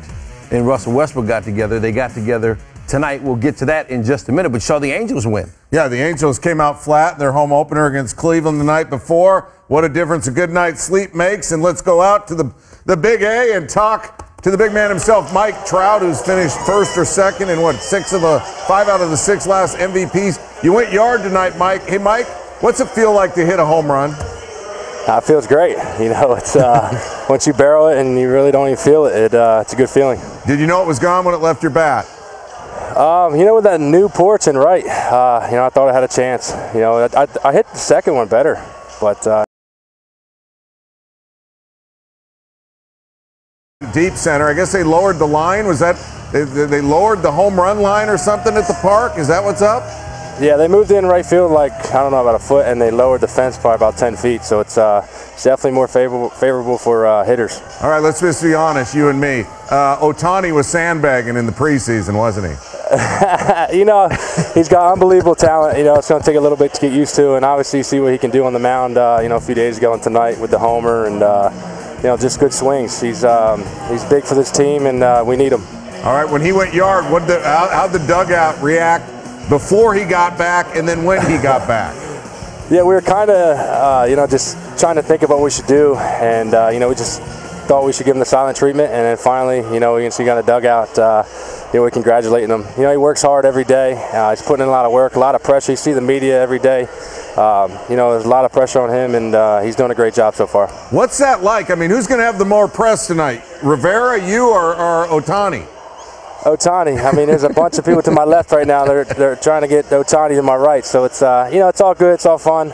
and Russell Westbrook got together. They got together tonight. We'll get to that in just a minute, but saw the Angels win. Yeah, the Angels came out flat in their home opener against Cleveland the night before. What a difference a good night's sleep makes. And let's go out to the Big A and talk to the big man himself, Mike Trout, who's finished first or second in what, 5 out of the 6 last MVPs. You went yard tonight, Mike. Hey, Mike, what's it feel like to hit a home run? It feels great. You know, it's once you barrel it and you really don't even feel it, it's a good feeling. Did you know it was gone when it left your bat? You know, with that new porch and right, you know, I thought I had a chance. You know, I hit the second one better, but. Deep center. I guess they lowered the line. Was that they lowered the home run line or something at the park? Is that what's up? Yeah, they moved in right field like, I don't know, about a foot, and they lowered the fence probably about 10 feet. So it's definitely more favorable for hitters. All right, let's just be honest, you and me. Ohtani was sandbagging in the preseason, wasn't he? You know, he's got unbelievable talent. You know, it's going to take a little bit to get used to, and obviously see what he can do on the mound. You know, a few days ago and tonight with the homer, and you know, just good swings. He's big for this team, and we need him. All right, when he went yard, how'd the dugout react before he got back and then when he got back? Yeah, we were kind of, you know, just trying to think of what we should do, and you know, we just thought we should give him the silent treatment, and then finally, you know, we can see he got a dugout. You know, we congratulating him. You know, he works hard every day. He's putting in a lot of work, a lot of pressure. You see the media every day. You know, there's a lot of pressure on him, and he's doing a great job so far. What's that like? I mean, who's going to have the more press tonight? Rivera, you, or Ohtani? Ohtani. I mean, there's a bunch of people to my left right now. They're trying to get Ohtani to my right. So it's you know, it's all good. It's all fun.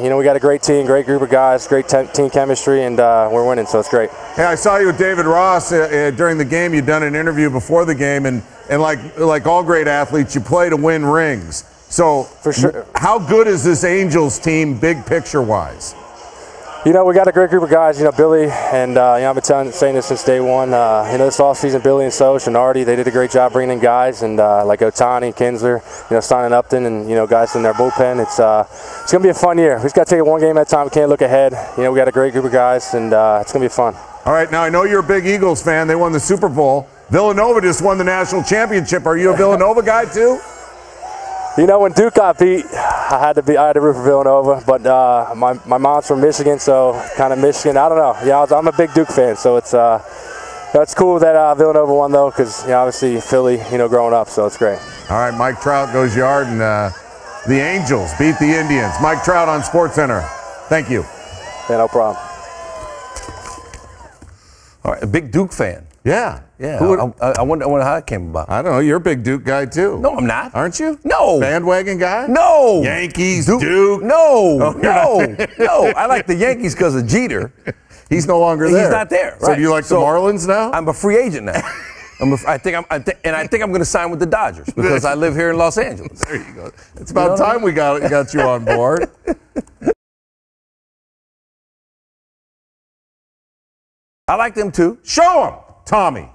You know, we got a great team, great group of guys, great team chemistry, and we're winning. So it's great. Hey, I saw you with David Ross during the game. You'd done an interview before the game, and like all great athletes, you play to win rings. So for sure, how good is this Angels team, big picture wise? You know, we got a great group of guys. You know, Billy and you know, I've been saying this since day one. You know, this offseason, Billy and Soch and Artie, they did a great job bringing in guys, and like Ohtani, Kinsler, you know, signing Upton, and you know, guys in their bullpen. It's gonna be a fun year. We just got to take it one game at a time. We can't look ahead. You know, we got a great group of guys, and it's gonna be fun. All right, now I know you're a big Eagles fan. They won the Super Bowl. Villanova just won the national championship. Are you a Villanova guy too? You know, when Duke got beat, I had to root for Villanova, but my mom's from Michigan, so kind of Michigan. I don't know. Yeah, I'm a big Duke fan, so it's cool that Villanova won though, because you know, obviously Philly, you know, growing up, so it's great. All right, Mike Trout goes yard, and the Angels beat the Indians. Mike Trout on SportsCenter. Thank you. Yeah, no problem. All right, a big Duke fan. Yeah. Yeah. I wonder how it came about. I don't know. You're a big Duke guy, too. No, I'm not. Aren't you? No. Bandwagon guy? No. Yankees, Duke. No. Oh, no. I like the Yankees because of Jeter. He's no longer there. He's not there. So do you like the Marlins now? I'm a free agent now. I think I'm going to sign with the Dodgers because I live here in Los Angeles. There you go. It's about time we got you on board. I like them too. Show them, Tommy.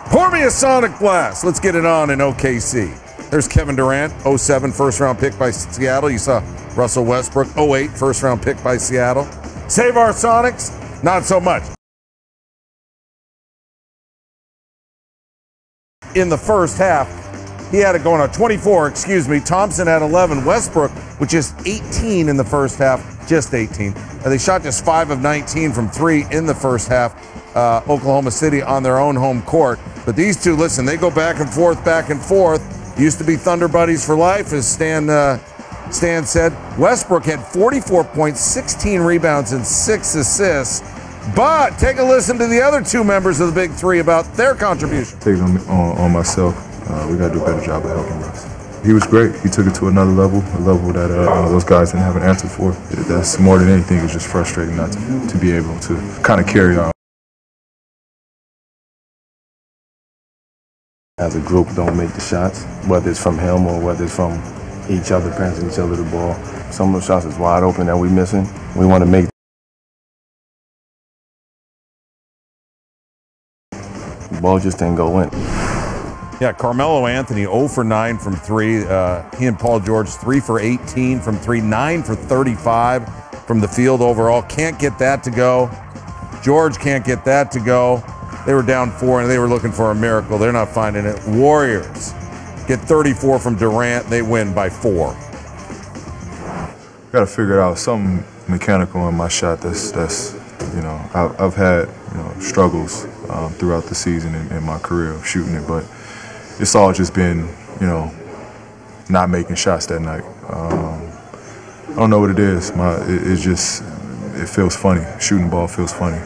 Pour me a Sonic Blast. Let's get it on in OKC. There's Kevin Durant, 07 first-round pick by Seattle. You saw Russell Westbrook, 08 first-round pick by Seattle. Save our Sonics? Not so much. In the first half, he had it going on 24, Thompson had 11. Westbrook, with just 18 in the first half, just 18. They shot just 5 of 19 from 3 in the first half. Oklahoma City on their own home court. But these two, listen, they go back and forth. Used to be Thunder Buddies for life, as Stan said. Westbrook had 44 points, 16 rebounds, and 6 assists. But take a listen to the other two members of the Big Three about their contribution. Taking on myself, we got to do a better job of helping Russ. He was great. He took it to another level, a level that those guys didn't have an answer for. That's more than anything. It's just frustrating not to be able to kind of carry on. As a group, don't make the shots, whether it's from him or whether it's from each other, passing each other the ball. Some of the shots is wide open that we're missing. We want to make. The ball just didn't go in. Yeah, Carmelo Anthony 0 for 9 from 3. He and Paul George 3 for 18 from 3, 9 for 35 from the field overall. Can't get that to go. George can't get that to go. They were down 4 and they were looking for a miracle. They're not finding it. Warriors get 34 from Durant. They win by 4. Got to figure out something mechanical in my shot that's You know, I've had struggles throughout the season in my career of shooting it, but it's all just been not making shots that night. I don't know what it is. It feels funny. Shooting the ball feels funny.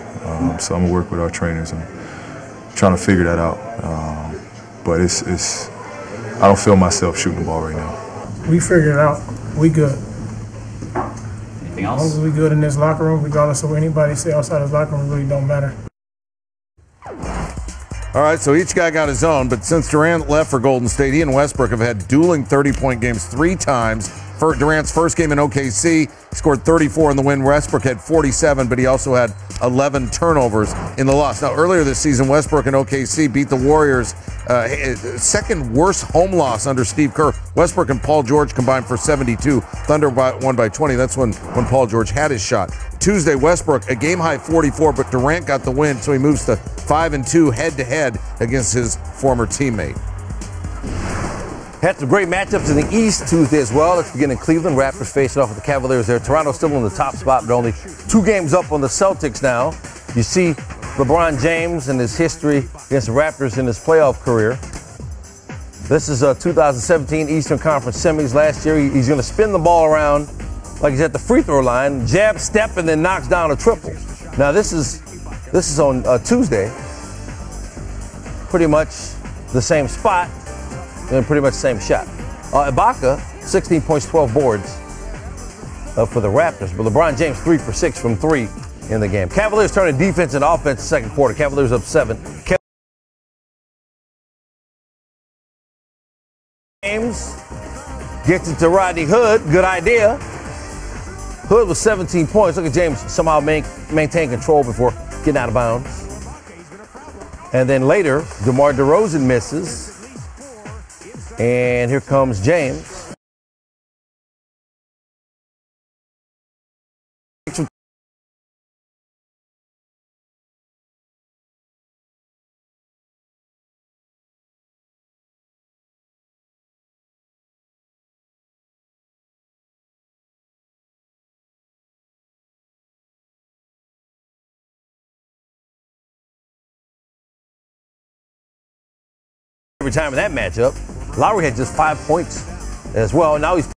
So I'm gonna work with our trainers and trying to figure that out. But I don't feel myself shooting the ball right now. We figured it out. We good. Anything else? As long as we good in this locker room, regardless of what anybody say outside this locker room, really don't matter. All right, so each guy got his own, but since Durant left for Golden State, he and Westbrook have had dueling 30-point games 3 times. For Durant's first game in OKC, he scored 34 in the win. Westbrook had 47, but he also had 11 turnovers in the loss. Now, earlier this season, Westbrook and OKC beat the Warriors, second worst home loss under Steve Kerr. Westbrook and Paul George combined for 72. Thunder won by 20. That's when Paul George had his shot. Tuesday, Westbrook, a game-high 44, but Durant got the win, so he moves to 5-2 head-to-head against his former teammate. Had some great matchups in the East Tuesday as well. Let's begin in Cleveland. Raptors facing off with the Cavaliers there. Toronto still in the top spot, but only 2 games up on the Celtics now. You see LeBron James and his history against the Raptors in his playoff career. This is 2017 Eastern Conference semis. Last year, he's going to spin the ball around like he's at the free throw line, jab, step, and then knocks down a triple. Now this is on Tuesday. Pretty much the same spot. And pretty much the same shot. Ibaka, 16 points, 12 boards for the Raptors. But LeBron James, 3 for 6 from 3 in the game. Cavaliers turning defense and offense second quarter. Cavaliers up 7. James gets it to Rodney Hood. Good idea. Hood was 17 points. Look at James somehow maintain control before getting out of bounds. And then later, DeMar DeRozan misses. And here comes James. Every time in that matchup. Lowry had just 5 points as well. Now he's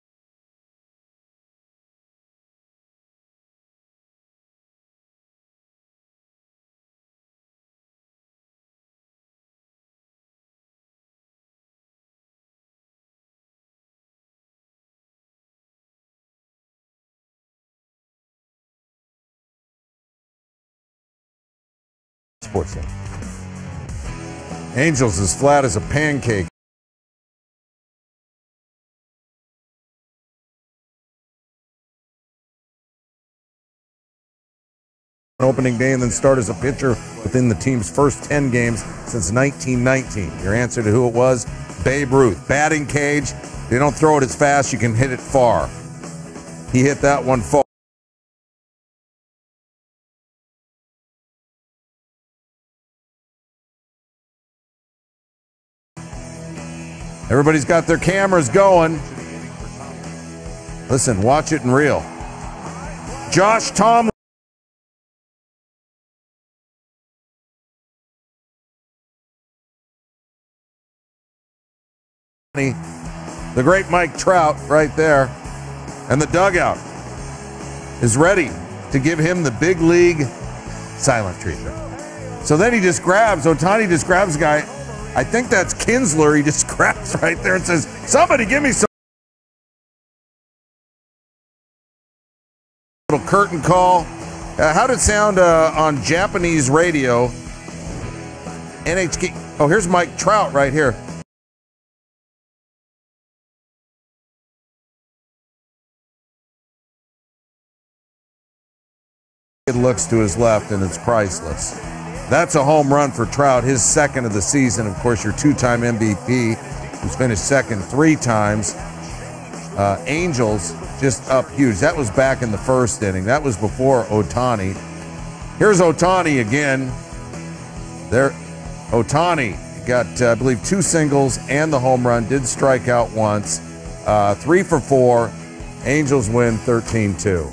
Sports Center. Angels as flat as a pancake. Opening day and then start as a pitcher within the team's first 10 games since 1919. Your answer to who it was, Babe Ruth. Batting cage, they don't throw it as fast, you can hit it far. He hit that one far. Everybody's got their cameras going. Listen, watch it in real. Josh Tomlin. The great Mike Trout right there. And the dugout is ready to give him the big league silent treatment. So then he just grabs, Ohtani just grabs the guy. I think that's Kinsler. He just grabs right there and says, somebody give me some. Little curtain call. How'd it sound on Japanese radio? NHK. Oh, here's Mike Trout right here. It looks to his left, and it's priceless. That's a home run for Trout, his second of the season. Of course, your 2-time MVP, who's finished second 3 times. Angels just up huge. That was back in the first inning. That was before Ohtani. Here's Ohtani again. There, Ohtani got, I believe, 2 singles and the home run. Did strike out once. 3 for 4. Angels win 13-2.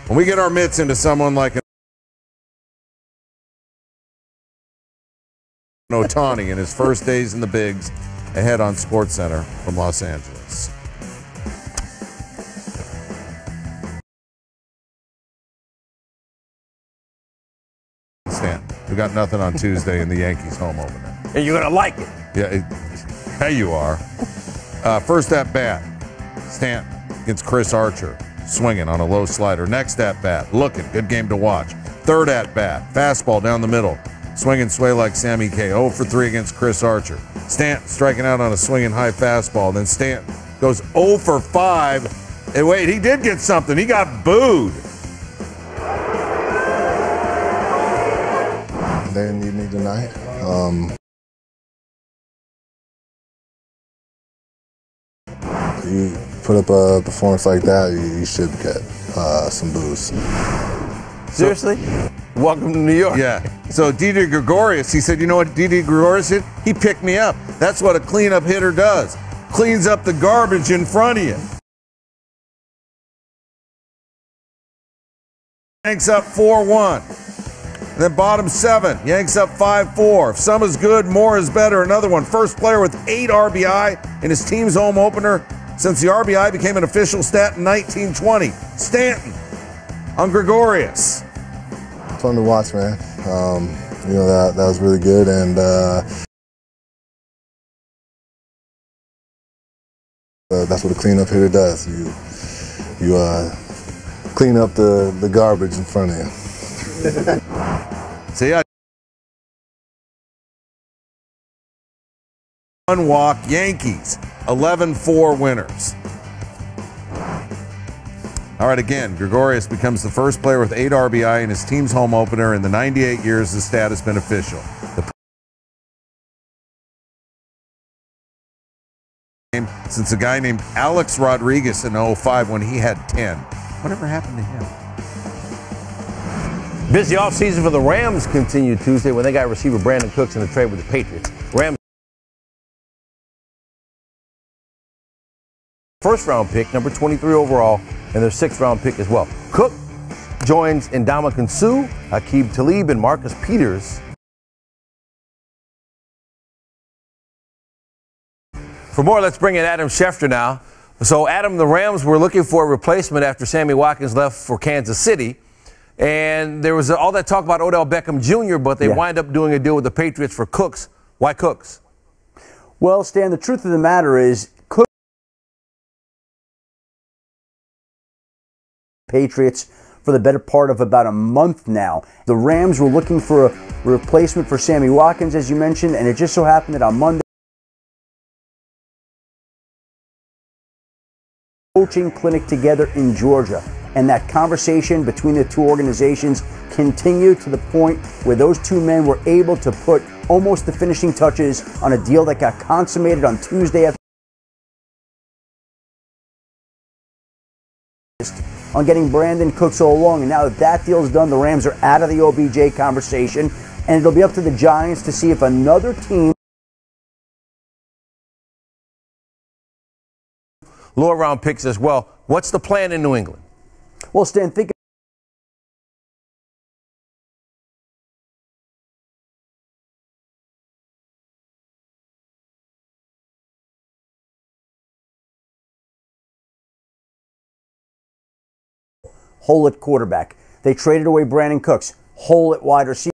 When we get our mitts into someone like an Ohtani in his first days in the bigs, ahead on SportsCenter from Los Angeles. Stan, we got nothing on Tuesday in the Yankees home opener. And you're going to like it. Yeah, yeah, you are. First at bat, Stanton against Chris Archer, swinging on a low slider. Next at bat, looking, good game to watch. Third at bat, fastball down the middle, swing and sway like Sammy K. 0 for 3 against Chris Archer. Stanton striking out on a swinging high fastball. Then Stanton goes 0 for 5. And wait, he did get something. He got booed. They didn't need me tonight. You put up a performance like that, you should get some boos. Seriously? Welcome to New York. Yeah. So Didi Gregorius, he said, you know what Didi Gregorius did? He picked me up. That's what a cleanup hitter does. Cleans up the garbage in front of you. Yanks up 4-1. And then bottom 7, Yanks up 5-4. If some is good, more is better. Another one. First player with 8 RBI in his team's home opener since the RBI became an official stat in 1920. Stanton on Gregorius. Fun to watch, man. You know, that was really good, and that's what a cleanup hitter does. You clean up the garbage in front of you. See, one walk, Yankees, 11-4 winners. All right, again, Gregorius becomes the first player with 8 RBI in his team's home opener in the 98 years the stat has been official. Since a guy named Alex Rodriguez in 05 when he had 10. Whatever happened to him? Busy offseason for the Rams continued Tuesday when they got receiver Brandon Cooks in a trade with the Patriots. Rams first-round pick, number 23 overall, and their 6th-round pick as well. Cook joins Ndamukong Suh, Aqib Talib, and Marcus Peters. For more, let's bring in Adam Schefter now. So, Adam, the Rams were looking for a replacement after Sammy Watkins left for Kansas City. And there was all that talk about Odell Beckham Jr., but they wind up doing a deal with the Patriots for Cooks. Why Cooks? Well, Stan, the truth of the matter is Cooks Patriots for the better part of about a month now. The Rams were looking for a replacement for Sammy Watkins, as you mentioned, and it just so happened that on Monday, coaching clinic together in Georgia, and that conversation between the two organizations continued to the point where those two men were able to put almost the finishing touches on a deal that got consummated on Tuesday on getting Brandon Cooks all along. And now that that deal is done, the Rams are out of the OBJ conversation, and it'll be up to the Giants to see if another team lower round picks as well. What's the plan in New England? Well, Stan, think hole at quarterback. They traded away Brandon Cooks. Hole at wide receiver.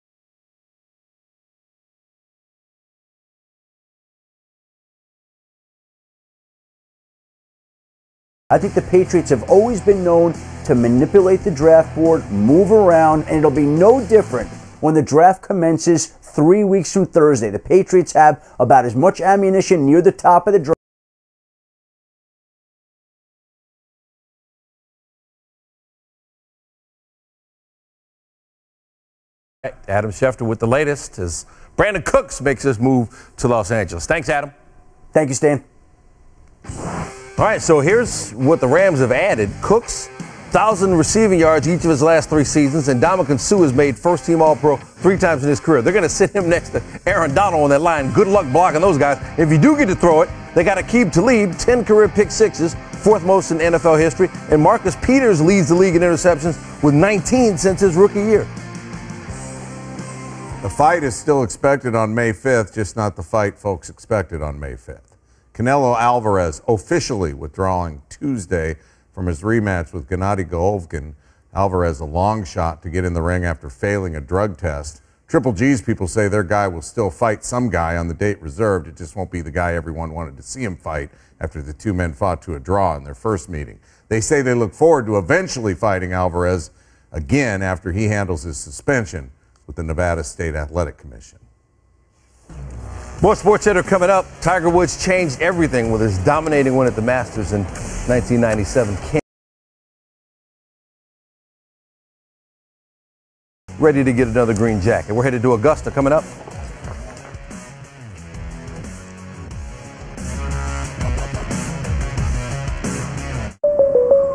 I think the Patriots have always been known to manipulate the draft board, move around, and it'll be no different when the draft commences 3 weeks from Thursday. The Patriots have about as much ammunition near the top of the draft. Adam Schefter with the latest as Brandon Cooks makes his move to Los Angeles. Thanks, Adam. Thank you, Stan. All right, so here's what the Rams have added. Cooks 1,000 receiving yards each of his last 3 seasons, and Ndamukong Suh has made first-team All-Pro 3 times in his career. They're going to sit him next to Aaron Donald on that line. Good luck blocking those guys. If you do get to throw it, they got Aqib Talib, 10 career pick-sixes, 4th most in NFL history, and Marcus Peters leads the league in interceptions with 19 since his rookie year. The fight is still expected on May 5th, just not the fight folks expected on May 5th. Canelo Alvarez officially withdrawing Tuesday from his rematch with Gennady Golovkin. Alvarez a long shot to get in the ring after failing a drug test. Triple G's people say their guy will still fight some guy on the date reserved. It just won't be the guy everyone wanted to see him fight after the 2 men fought to a draw in their first meeting. They say they look forward to eventually fighting Alvarez again after he handles his suspension with the Nevada State Athletic Commission. More Sports Center coming up. Tiger Woods changed everything with his dominating win at the Masters in 1997. Ready to get another green jacket. We're headed to Augusta coming up.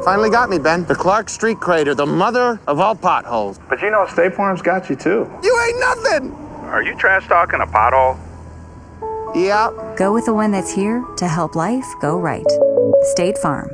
Finally got me, Ben. The Clark Street crater, the mother of all potholes. But you know State Farm's got you too. You ain't nothing! Are you trash talking a pothole? Yeah. Go with the one that's here to help life go right. State Farm.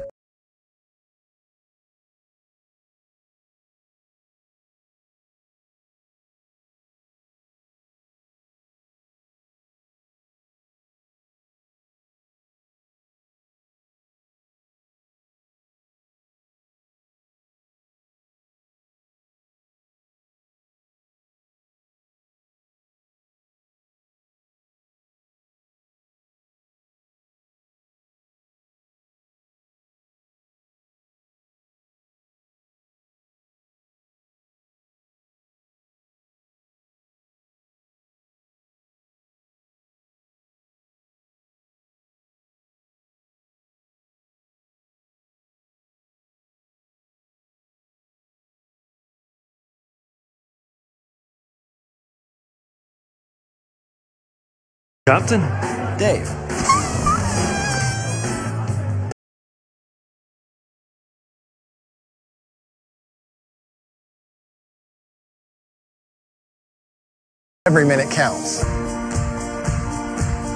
Compton? Dave. Every minute counts.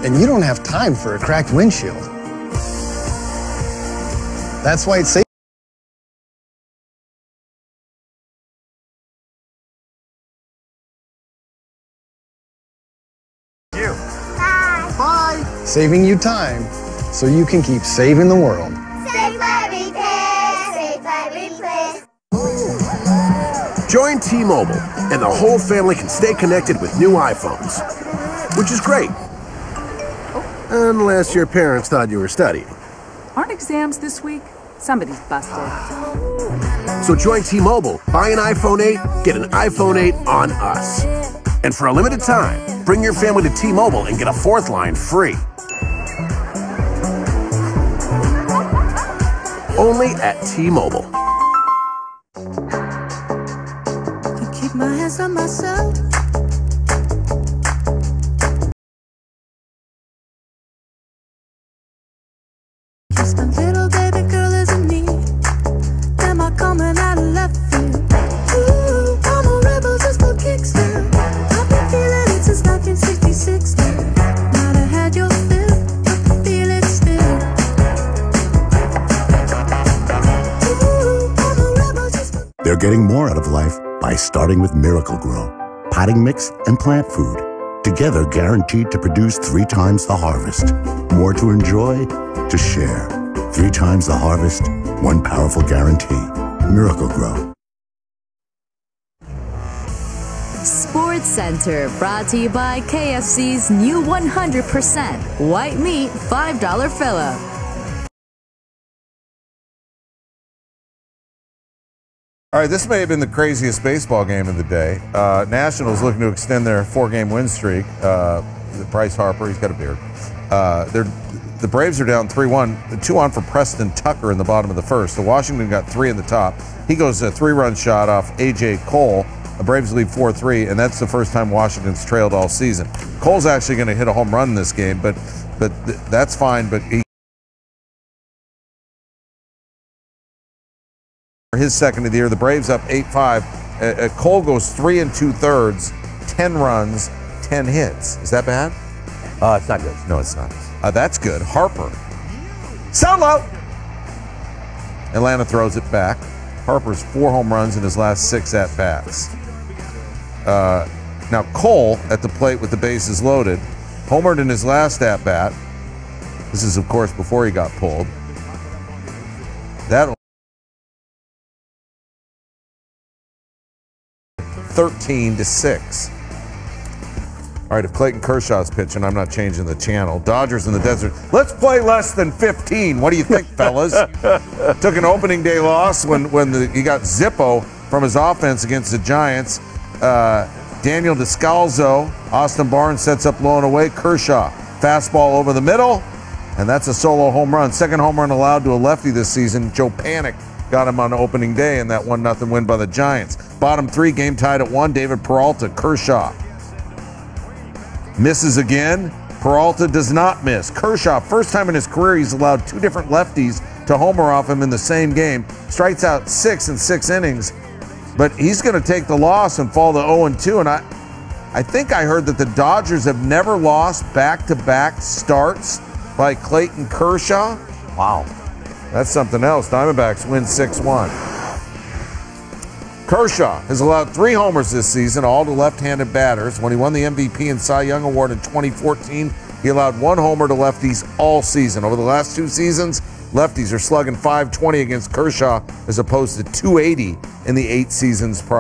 And you don't have time for a cracked windshield. That's why it's safe. Saving you time so you can keep saving the world. Save my repair, save my replace. Join T-Mobile, and the whole family can stay connected with new iPhones, which is great. Unless your parents thought you were studying. Aren't exams this week? Somebody's busted. So join T-Mobile, buy an iPhone 8, get an iPhone 8 on us. And for a limited time, bring your family to T-Mobile and get a 4th line free. Only at T-Mobile. Can keep my hands on myself. Kiss my little baby girl isn't me. Am I coming out of left field? Ooh, I'm a rebel just for kicks now. I've been feeling it since 1966 now. Might have had your fill, but feel it still. They're getting more out of life by starting with Miracle-Gro, potting mix and plant food, together guaranteed to produce 3 times the harvest. More to enjoy, to share. 3 times the harvest, 1 powerful guarantee. Miracle-Gro. Sports Center, brought to you by KFC's new 100% white meat $5 fill-up. All right, this may have been the craziest baseball game of the day. Nationals looking to extend their 4-game win streak. Bryce Harper, he's got a beard. The Braves are down 3-1. 2 on for Preston Tucker in the bottom of the first. So Washington got 3 in the top. He goes a 3-run shot off A.J. Cole. The Braves lead 4-3, and that's the first time Washington's trailed all season. Cole's actually going to hit a home run in this game, but that's fine. But his second of the year. The Braves up 8-5. Cole goes 3 2/3, 10 runs, 10 hits. Is that bad? It's not good. No, it's not. That's good. Harper. Sound low. Atlanta throws it back. Harper's 4 home runs in his last 6 at-bats. Now Cole at the plate with the bases loaded. Homered in his last at-bat. This is, of course, before he got pulled. That 13-6. All right, if Clayton Kershaw's pitching, I'm not changing the channel. Dodgers in the desert. Let's play less than 15. What do you think, fellas? Took an opening day loss when he got Zippo from his offense against the Giants. Daniel Descalzo, Austin Barnes sets up low and away. Kershaw, fastball over the middle, and that's a solo home run. Second home run allowed to a lefty this season. Joe Panik got him on opening day in that 1-0 win by the Giants. Bottom 3, game tied at 1. David Peralta, Kershaw. Misses again. Peralta does not miss. Kershaw, first time in his career he's allowed 2 different lefties to homer off him in the same game. Strikes out 6 in 6 innings. But he's going to take the loss and fall to 0-2. And I think I heard that the Dodgers have never lost back-to-back starts by Clayton Kershaw. Wow. That's something else. Diamondbacks win 6-1. Kershaw has allowed 3 homers this season, all to left-handed batters. When he won the MVP and Cy Young Award in 2014, he allowed 1 homer to lefties all season. Over the last 2 seasons, lefties are slugging .520 against Kershaw as opposed to .280 in the 8 seasons prior.